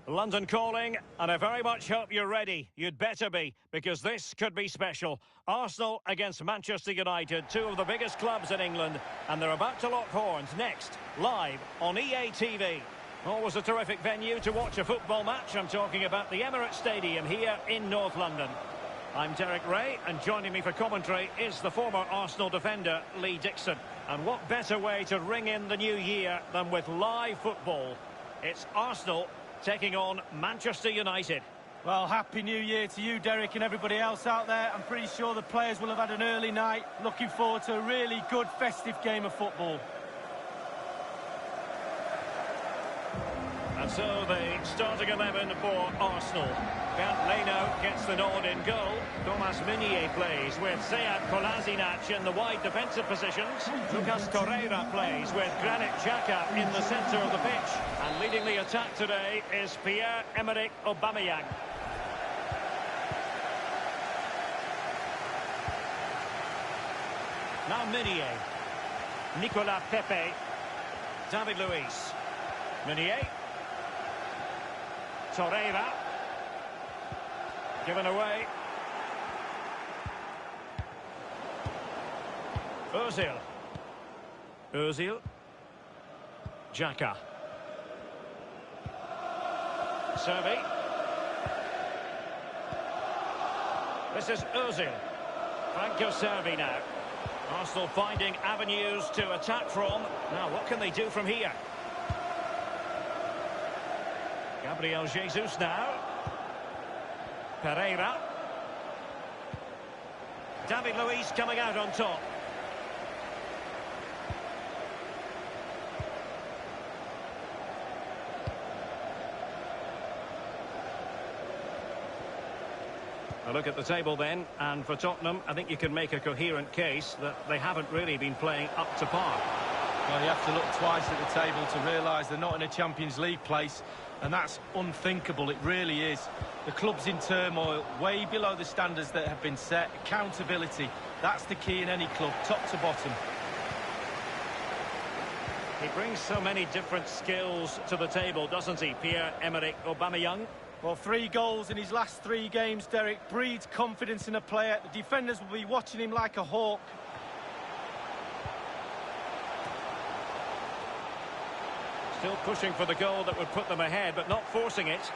London calling, and I very much hope you're ready. You'd better be, because this could be special. Arsenal against Manchester United, two of the biggest clubs in England, and they're about to lock horns next, live on EA TV. Always a terrific venue to watch a football match. I'm talking about the Emirates Stadium here in North London. I'm Derek Ray, and joining me for commentary is the former Arsenal defender, Lee Dixon. And what better way to ring in the new year than with live football? It's Arsenal taking on Manchester United. Well, Happy New Year to you, Derek, and everybody else out there. I'm pretty sure the players will have had an early night. Looking forward to a really good festive game of football. And so the starting 11 for Arsenal. Bernd Leno gets the nod in goal. Thomas Meunier plays with Sead Kolasinac in the wide defensive positions. Lucas Torreira plays with Granit Xhaka in the centre of the pitch. And leading the attack today is Pierre-Emerick Aubameyang. Now Meunier. Nicolas Pepe. David Luiz. Meunier. Torreira. Given away. Ozil. Ozil. Xhaka. Servi. This is Ozil. Franco Servi now. Arsenal finding avenues to attack from. Now, what can they do from here? Gabriel Jesus now. Pereira. David Luiz coming out on top. A look at the table then, and for Tottenham, I think you can make a coherent case that they haven't really been playing up to par. Well, you have to look twice at the table to realise they're not in a Champions League place, and that's unthinkable, it really is. The club's in turmoil, way below the standards that have been set. Accountability, that's the key in any club, top to bottom. He brings so many different skills to the table, doesn't he, Pierre-Emerick Aubameyang? Well, 3 goals in his last 3 games, Derek, breeds confidence in a player. The defenders will be watching him like a hawk. Still pushing for the goal that would put them ahead, but not forcing it.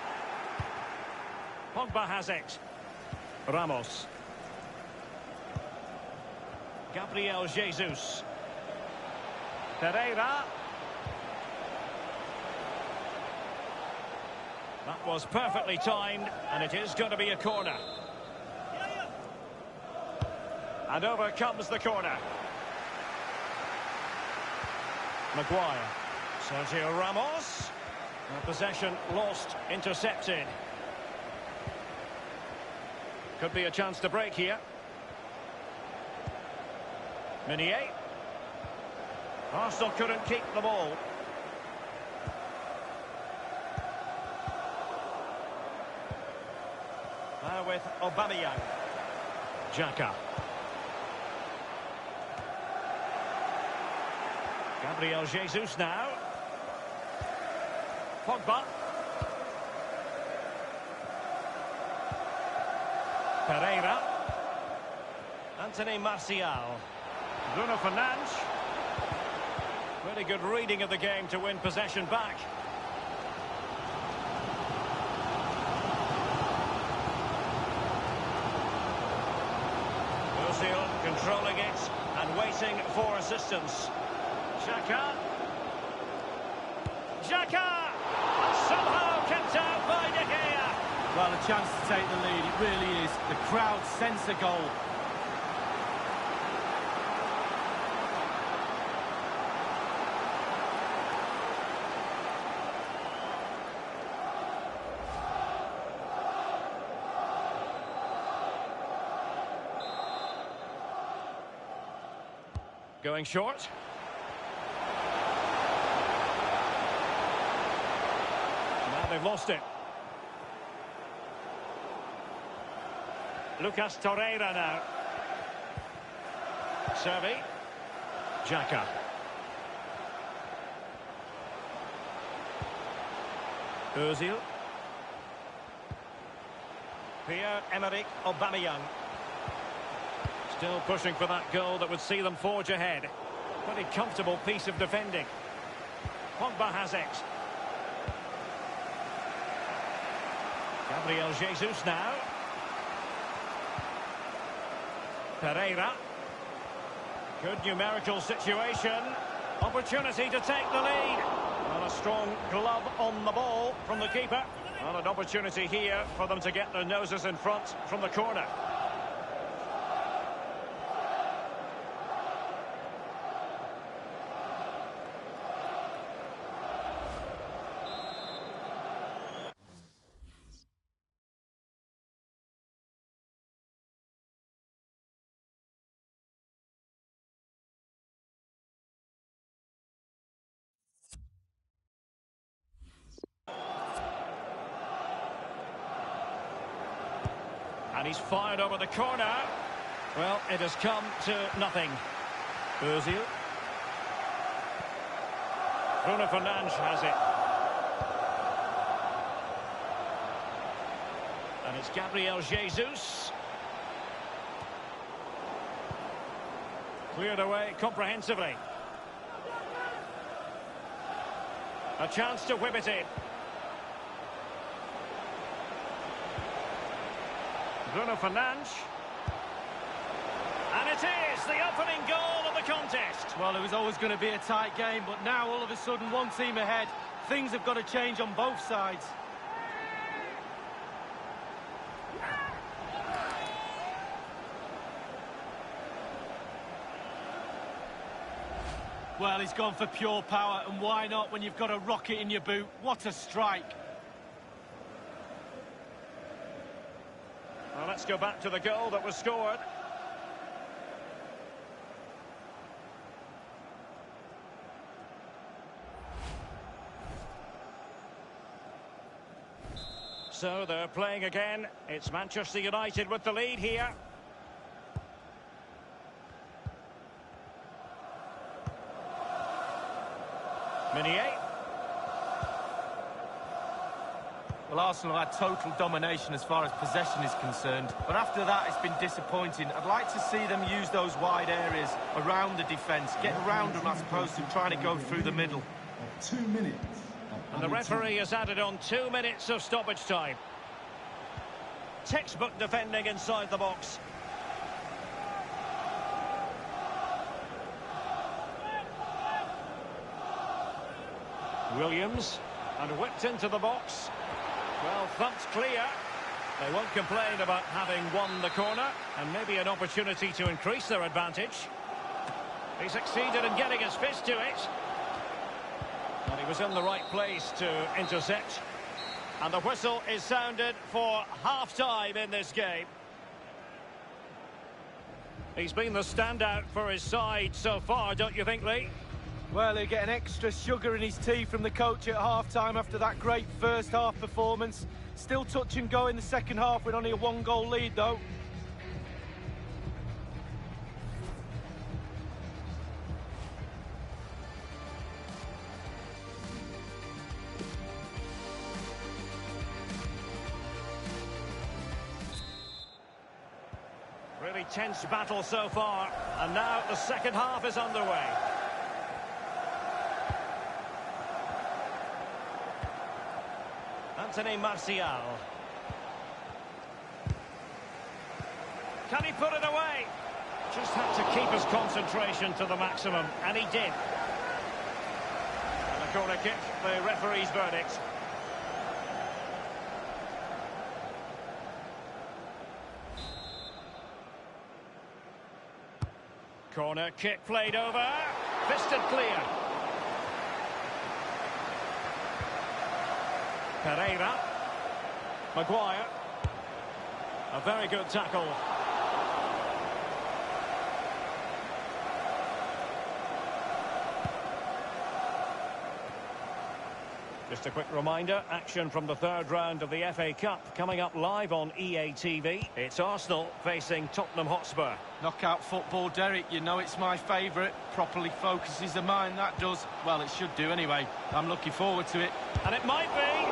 Pogba has it. Ramos. Gabriel Jesus. Pereira. That was perfectly timed, and it is going to be a corner. And over comes the corner. Maguire. Sergio Ramos. Possession lost, intercepted. Could be a chance to break here. Meunier. Arsenal couldn't keep the ball. Now with Aubameyang. Xhaka. Gabriel Jesus now. Pogba. Pereira. Anthony Martial. Bruno Fernandes. Really good reading of the game to win possession back. Ozil controlling it and waiting for assistance. Xhaka. Xhaka! And somehow kept out by De Gea. Well, a chance to take the lead, it really is. The crowd sense a goal. Going short. Now they've lost it. Lucas Torreira now. Servi. Xhaka. Ozil. Pierre-Emerick Aubameyang. Still pushing for that goal that would see them forge ahead. Pretty comfortable piece of defending. Pogba has it. Gabriel Jesus now. Pereira. Good numerical situation. Opportunity to take the lead. And a strong glove on the ball from the keeper. And an opportunity here for them to get their noses in front from the corner. And he's fired over the corner. Well, it has come to nothing. Ozil. Bruno Fernandes has it. And it's Gabriel Jesus. Cleared away comprehensively. A chance to whip it in. Bruno Fernandes. And it is the opening goal of the contest. Well, it was always going to be a tight game, but now all of a sudden one team ahead. Things have got to change on both sides. Well, he's gone for pure power, and why not when you've got a rocket in your boot? What a strike. Well, let's go back to the goal that was scored. So they're playing again. It's Manchester United with the lead here. Meunier. Well, Arsenal had total domination as far as possession is concerned, but after that it's been disappointing. I'd like to see them use those wide areas around the defence, get around them as opposed to trying to go through the middle. 2 minutes. And the referee has added on 2 minutes of stoppage time. Textbook defending inside the box. Williams, and whipped into the box. Well, thumped clear. They won't complain about having won the corner, and maybe an opportunity to increase their advantage. He succeeded in getting his fist to it. And he was in the right place to intercept. And the whistle is sounded for half-time in this game. He's been the standout for his side so far, don't you think, Lee? Well, he'll get an extra sugar in his tea from the coach at half-time after that great first-half performance. Still touch and go in the second half with only a 1-goal lead, though. Really tense battle so far, and now the second half is underway. Anthony Martial. Can he put it away? Just had to keep his concentration to the maximum, and he did. And a corner kick, the referee's verdict. Corner kick played over. Fisted clear. Pereira. Maguire. A very good tackle. Just a quick reminder, action from the third round of the FA Cup coming up live on EA TV. It's Arsenal facing Tottenham Hotspur. Knockout football, Derek, you know it's my favourite. Properly focuses the mind, that does. Well, it should do anyway. I'm looking forward to it. And it might be.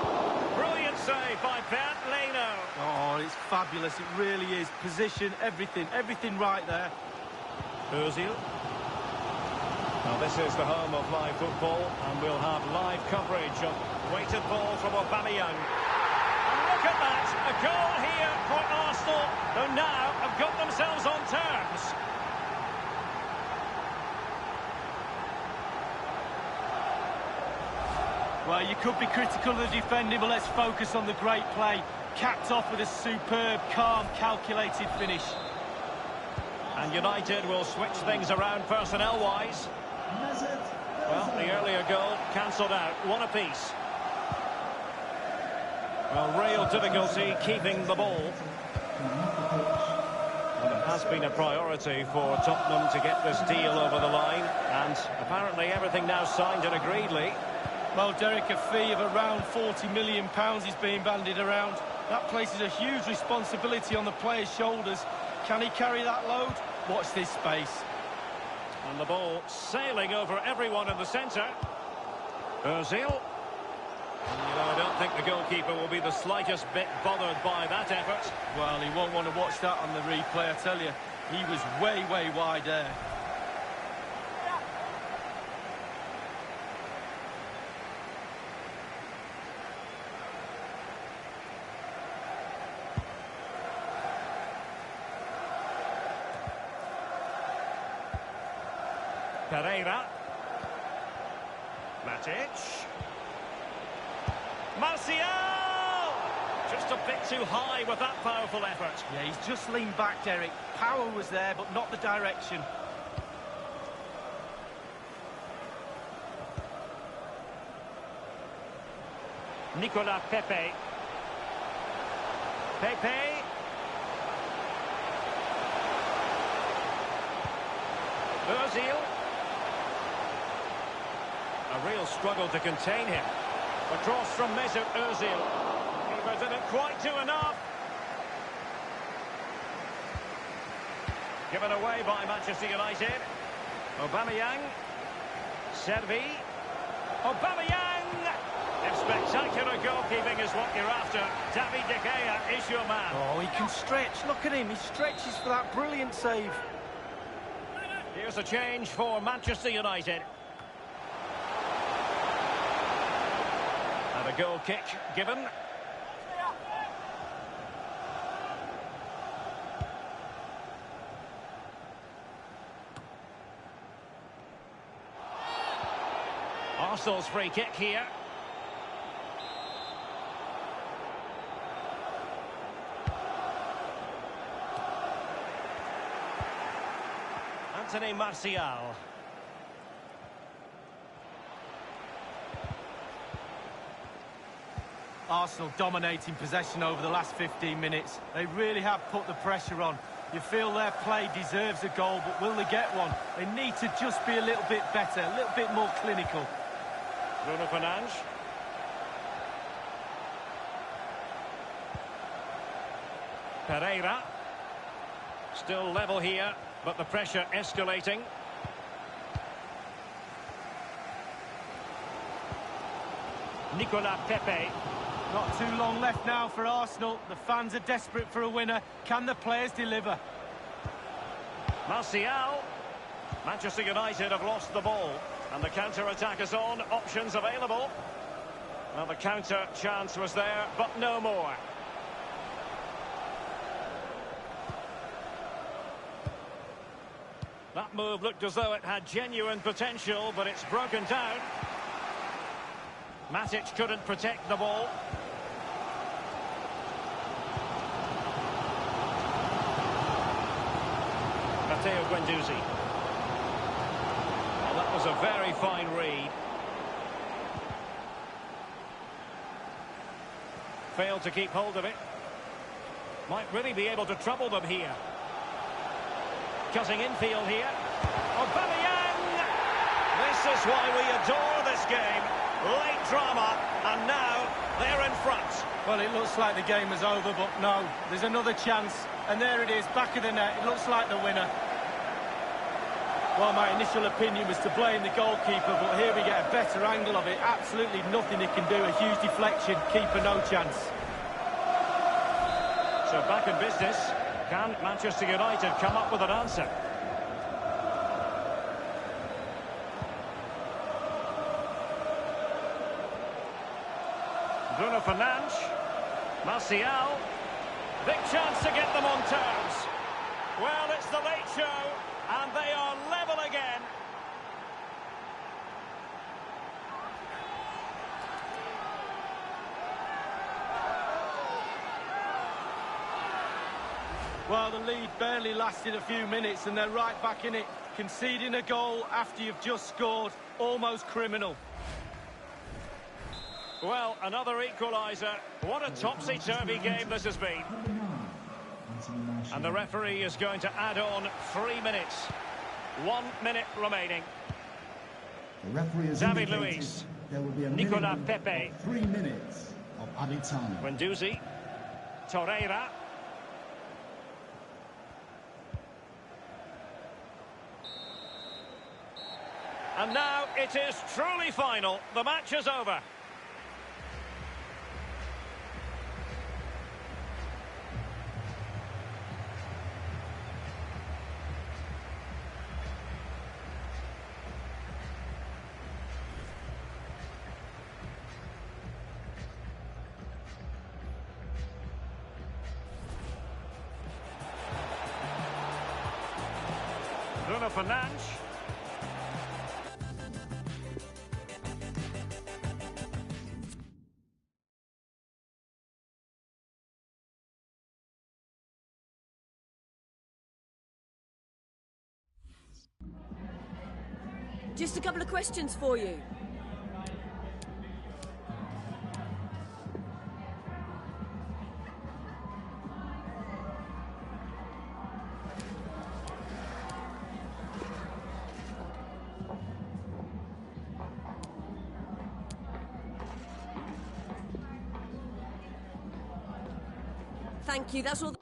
Brilliant save by Bernd Leno. Oh, it's fabulous, it really is. Position, everything right there. Ozil. Now this is the home of live football, and we'll have live coverage of weighted ball from Aubameyang. And look at that, a goal here for Arsenal, who now have got themselves on terms. Well, you could be critical of the defending, but let's focus on the great play. Capped off with a superb, calm, calculated finish. And United will switch things around personnel-wise. Well, the earlier goal cancelled out, one apiece. Well, real difficulty keeping the ball. And it has been a priority for Tottenham to get this deal over the line, and apparently everything now signed and agreed, Lee. Well, Derek, a fee of around £40 million is being bandied around. That places a huge responsibility on the player's shoulders. Can he carry that load? Watch this space. And the ball sailing over everyone in the centre. Ozil. I don't think the goalkeeper will be the slightest bit bothered by that effort. Well, he won't want to watch that on the replay, I tell you. He was way wide there. Pereira. Matic. Martial! Just a bit too high with that powerful effort. Yeah, he's just leaned back, Derek. Power was there, but not the direction. Nicolas Pepe. Pepe. Ozil. A real struggle to contain him. The cross from Mesut Ozil. Keeper didn't quite do enough. Given away by Manchester United. Aubameyang. Servi. Aubameyang! If spectacular goalkeeping is what you're after, David De Gea is your man. Oh, he can stretch. Look at him. He stretches for that brilliant save. Here's a change for Manchester United. And a goal kick given. Arsenal's free kick here. Anthony Martial. Arsenal dominating possession over the last 15 minutes. They really have put the pressure on. You feel their play deserves a goal, but will they get one? They need to just be a little bit better, a little bit more clinical. Bruno Fernandes. Pereira. Still level here, but the pressure escalating. Nicolas Pepe. Not too long left now for Arsenal. The fans are desperate for a winner. Can the players deliver? Martial. Manchester United have lost the ball. And the counter-attack is on. Options available. Well, the counter chance was there, but no more. That move looked as though it had genuine potential, but it's broken down. Matic couldn't protect the ball. Matteo Guendouzi. Well, that was a very fine read. Failed to keep hold of it. Might really be able to trouble them here. Cutting infield here. Aubameyang! This is why we adore this game. Late drama, and now they're in front. Well, it looks like the game is over, but no, there's another chance. And there it is, back of the net. It looks like the winner. Well, my initial opinion was to blame the goalkeeper, but here we get a better angle of it. Absolutely nothing he can do. A huge deflection. Keeper, no chance. So back in business. Can Manchester United come up with an answer? Bruno Fernandes. Martial. Big chance to get them on terms. Well, it's the late show, and they are level again. Well, the lead barely lasted a few minutes, and they're right back in it. Conceding a goal after you've just scored, almost criminal. Well, another equaliser. What a topsy-turvy game this has been. And the referee is going to add on 3 minutes. 1 minute remaining. The referee has David indicated Luiz. there will be a Nicolas minimum Pepe. of 3 minutes of added time. Guendouzi. Torreira. And now it is truly final. The match is over. Bruno Fernandes. Just a couple of questions for you. Thank you, that's all.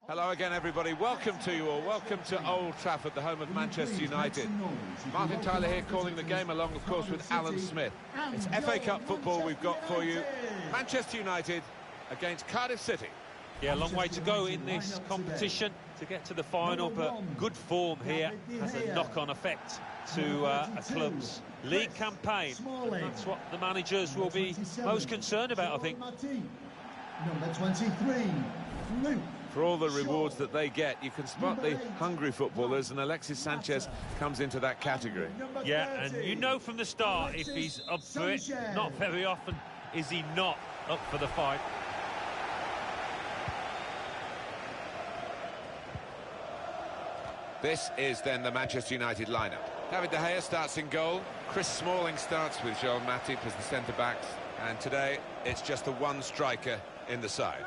Hello again, everybody. Welcome to you all. Welcome to Old Trafford, the home of Manchester United. Martin Tyler here calling the game, along, of course, with Alan Smith. It's FA Cup football we've got for you. Manchester United against Cardiff City. Yeah, a long way to go in this competition to get to the final, but good form here has a knock-on effect to a club's league campaign. And that's what the managers will be most concerned about, I think. Number 23, Luke. For all the rewards that they get, you can spot the hungry footballers, and Alexis Sanchez comes into that category. Yeah, and you know from the start if he's up for it. Not very often is he not up for the fight. This is then the Manchester United lineup. David De Gea starts in goal. Chris Smalling starts with Joel Matip as the centre-backs. And today, it's just the one striker in the side.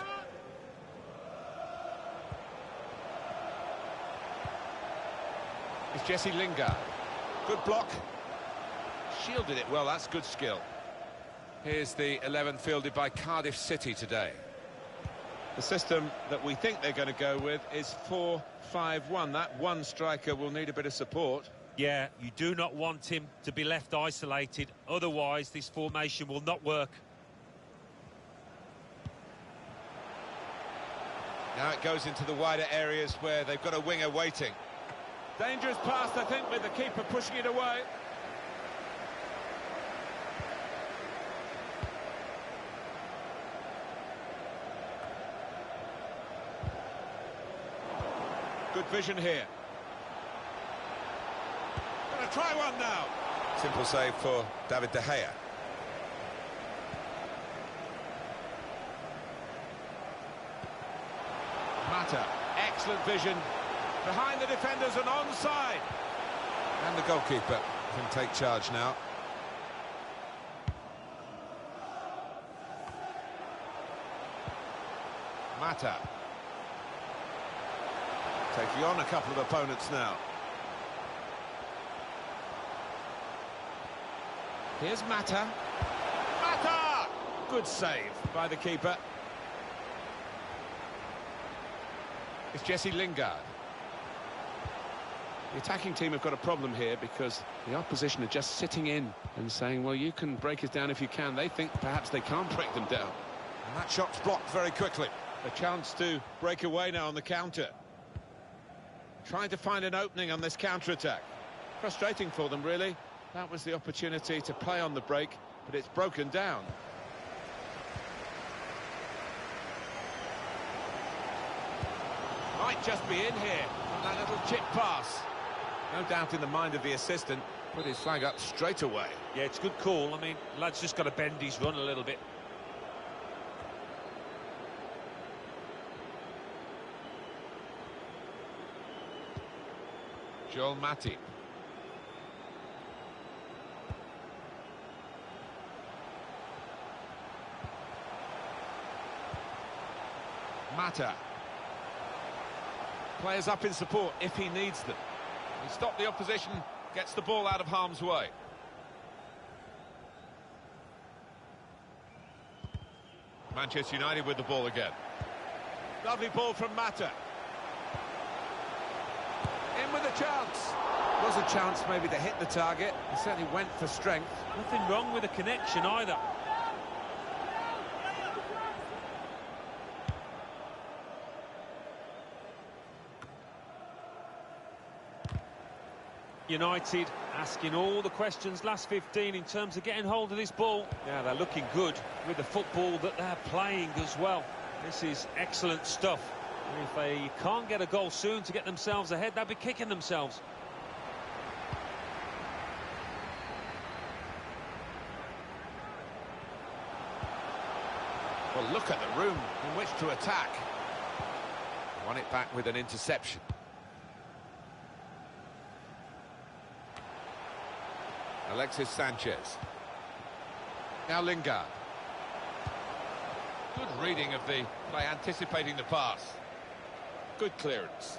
It's Jesse Lingard. Good block. Shielded it well, that's good skill. Here's the 11 fielded by Cardiff City today. The system that we think they're going to go with is 4-5-1. That one striker will need a bit of support. Yeah, you do not want him to be left isolated, otherwise this formation will not work. Now it goes into the wider areas where they've got a winger waiting. Dangerous pass, I think, with the keeper pushing it away. Good vision here. Gonna try one now. Simple save for David De Gea. Mata, excellent vision. Behind the defenders and onside. And the goalkeeper can take charge now. Mata. Taking on a couple of opponents now. Here's Mata. Mata! Good save by the keeper. It's Jesse Lingard. The attacking team have got a problem here because the opposition are just sitting in and saying, well, you can break us down if you can. They think perhaps they can't break them down. And that shot's blocked very quickly. A chance to break away now on the counter. Trying to find an opening on this counter-attack. Frustrating for them, really. That was the opportunity to play on the break, but it's broken down. Might just be in here on that little chip pass. No doubt in the mind of the assistant, put his flag up straight away. Yeah, it's a good call. I mean, lad's just got to bend his run a little bit. Joel Matip. Mata. Players up in support if he needs them. He stopped the opposition, gets the ball out of harm's way. Manchester United with the ball again. Lovely ball from Mata. In with a chance. Was a chance maybe to hit the target. He certainly went for strength. Nothing wrong with the connection either. United asking all the questions last 15 in terms of getting hold of this ball. Yeah, they're looking good with the football that they're playing as well. This is excellent stuff. If they can't get a goal soon to get themselves ahead, they'll be kicking themselves. Well, look at the room in which to attack. Won it back with an interception. Alexis Sanchez. Now Lingard. Good reading of the play, anticipating the pass. Good clearance.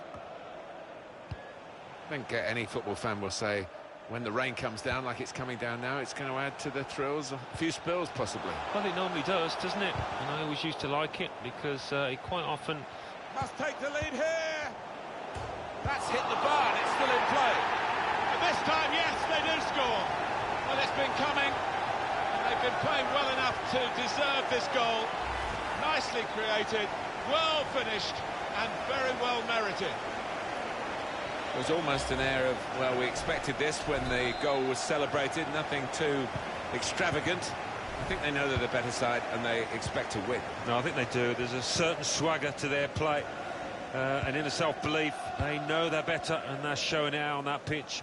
I think any football fan will say, when the rain comes down like it's coming down now, it's going to add to the thrills, a few spills possibly. Well, it normally does, doesn't it? And I always used to like it because it quite often... Must take the lead here. That's hit the bar and it's still in play. And this time, yes, they do score. Well, it's been coming. They've been playing well enough to deserve this goal. Nicely created, well finished, and very well merited. It was almost an air of, well, we expected this when the goal was celebrated. Nothing too extravagant. I think they know they're the better side and they expect to win. No, I think they do. There's a certain swagger to their play. An inner self-belief. They know they're better and they're showing it out on that pitch.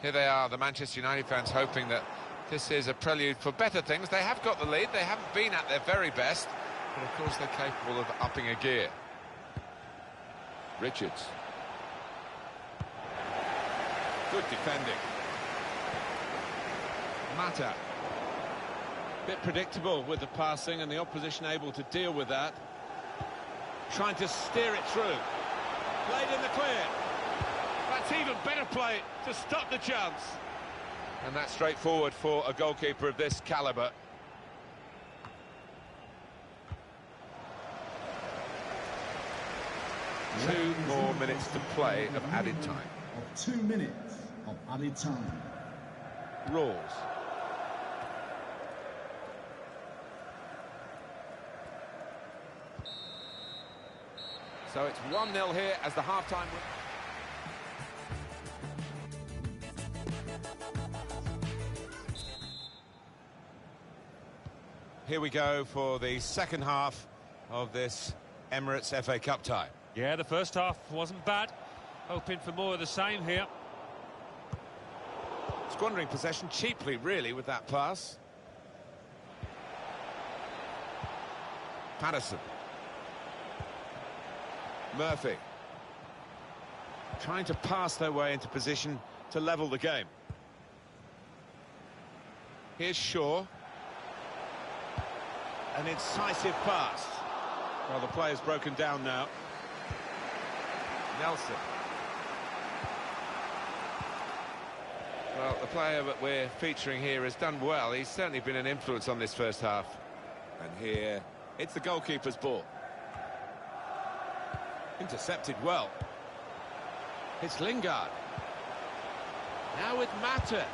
Here they are, the Manchester United fans, hoping that this is a prelude for better things. They have got the lead. They haven't been at their very best. But, of course, they're capable of upping a gear. Richards. Good defending. Mata. Bit predictable with the passing and the opposition able to deal with that. Trying to steer it through. Played in the clear. That's even better play to stop the chance. And that's straightforward for a goalkeeper of this calibre. Two more minutes to play of added time. 2 minutes of added time. Rawls. So it's 1-0 here as the half-time... Here we go for the second half of this Emirates FA Cup tie. Yeah, the first half wasn't bad. Hoping for more of the same here. Squandering possession cheaply, really, with that pass. Patterson. Murphy. Trying to pass their way into position to level the game. Here's Shaw. An incisive pass. Well, the player's broken down now. Nelson. Well, the player that we're featuring here has done well. He's certainly been an influence on this first half. And here, it's the goalkeeper's ball. Intercepted well. It's Lingard. Now with Mata.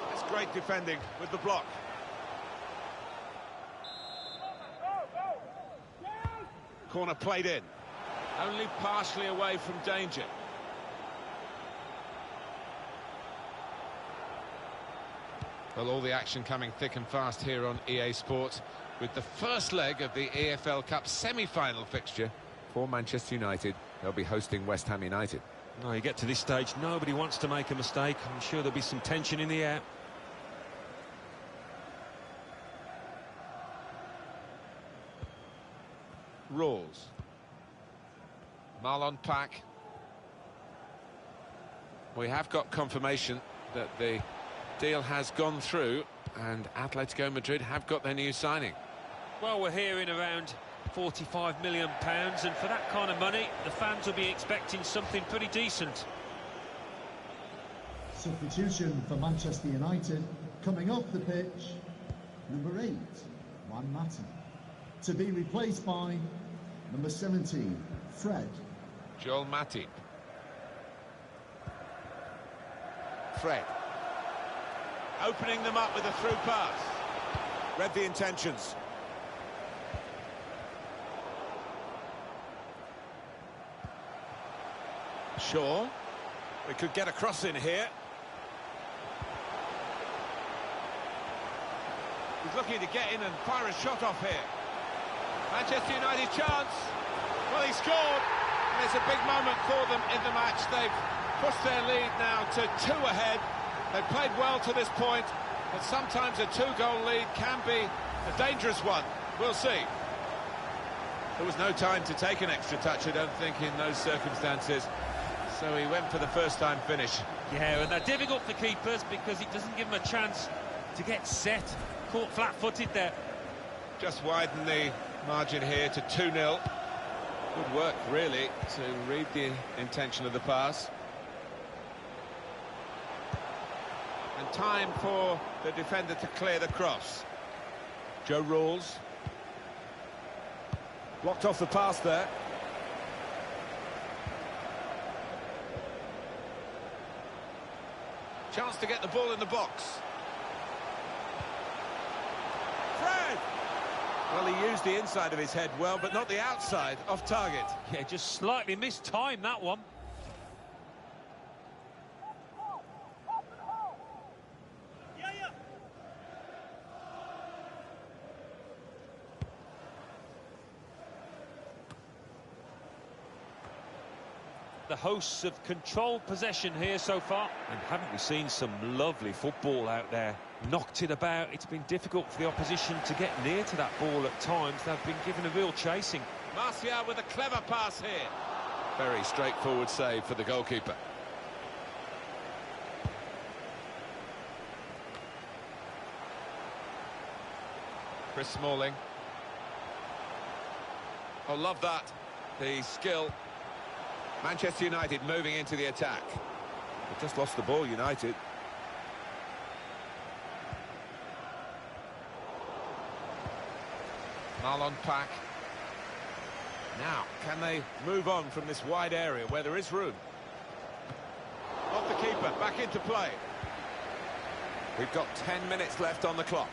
That's great defending with the block. Corner played in. Only partially away from danger. Well, all the action coming thick and fast here on EA Sports with the first leg of the EFL Cup semi-final fixture for Manchester United. They'll be hosting West Ham United. No, you get to this stage, nobody wants to make a mistake. I'm sure there'll be some tension in the air. Rawls. Marlon Pack. We have got confirmation that the deal has gone through and Atletico Madrid have got their new signing. Well, we're hearing around £45 million, and for that kind of money, the fans will be expecting something pretty decent. Substitution for Manchester United. Coming off the pitch, number 8, Juan Mata. To be replaced by number 17, Fred. Joel Matip. Fred. Opening them up with a through pass. Read the intentions. Shaw. We could get a cross in here. He's looking to get in and fire a shot off here. Manchester United chance. Well, he scored. And it's a big moment for them in the match. They've pushed their lead now to 2 ahead. They've played well to this point, but sometimes a 2-goal lead can be a dangerous one. We'll see. There was no time to take an extra touch, I don't think, in those circumstances. So he went for the first-time finish. Yeah, and they're difficult for keepers because it doesn't give them a chance to get set. Caught flat-footed there. Just widen the margin here to 2-0. Good work, really, to read the intention of the pass. And time for the defender to clear the cross. Joe Rawls. Blocked off the pass there. Chance to get the ball in the box. Fred! Well, he used the inside of his head well, but not the outside, off target. Yeah, just slightly mistimed that one. The hosts have controlled possession here so far, and haven't we seen some lovely football out there? Knocked it about. It's been difficult for the opposition to get near to that ball at times. They've been given a real chasing. Martial with a clever pass here. Very straightforward save for the goalkeeper. Chris Smalling. Oh, love that. The skill. Manchester United moving into the attack. They've just lost the ball, United. Marlon Pack. Now, can they move on from this wide area where there is room? Off the keeper, back into play. We've got 10 minutes left on the clock.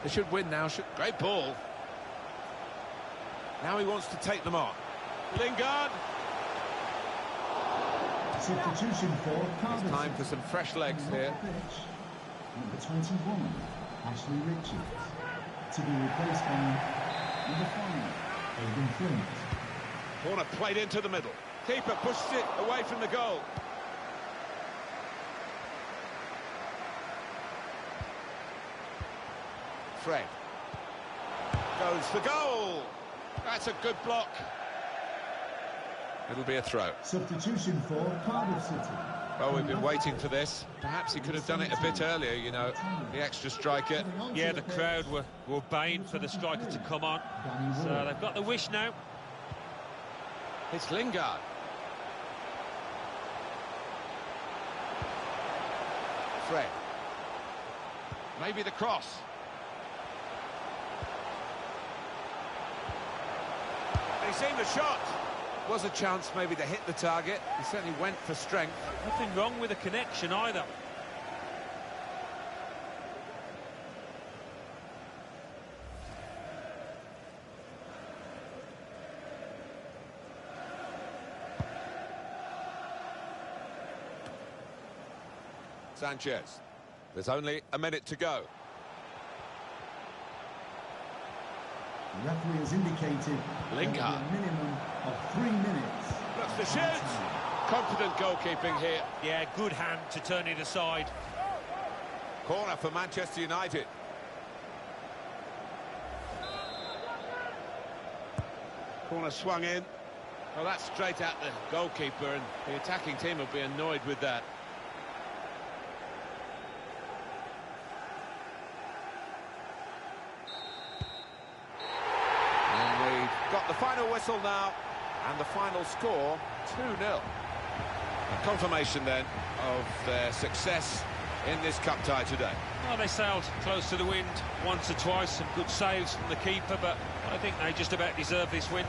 They should win now. Great ball. Now he wants to take them on. Lingard. Substitution for Cardiff. It's time for some fresh legs here. Number 21, Ashley Richards. To be replaced by number 5, Aidan Flint. Corner played into the middle. Keeper pushes it away from the goal. Fred. Goes for goal. That's a good block. It'll be a throw. Substitution for Cardiff City. Well, we've been waiting for this. Perhaps he could have done it a bit earlier, you know, the extra striker. Yeah, the crowd were baying for the striker to come on. So they've got the wish now. It's Lingard. Fred. Maybe the cross. He's seen the shot. Was a chance maybe to hit the target. He certainly went for strength. Nothing wrong with the connection either. Sanchez. There's only a minute to go. The referee has indicated Lingard. a minimum of 3 minutes. Looks to shoot. Confident goalkeeping here. Yeah, good hand to turn it aside. Corner for Manchester United. Corner swung in. Well, that's straight at the goalkeeper, and the attacking team will be annoyed with that. And we've got the final whistle now, and the final score, 2-0. A confirmation then of their success in this cup tie today. Well, they sailed close to the wind once or twice, some good saves from the keeper, but I think they just about deserve this win.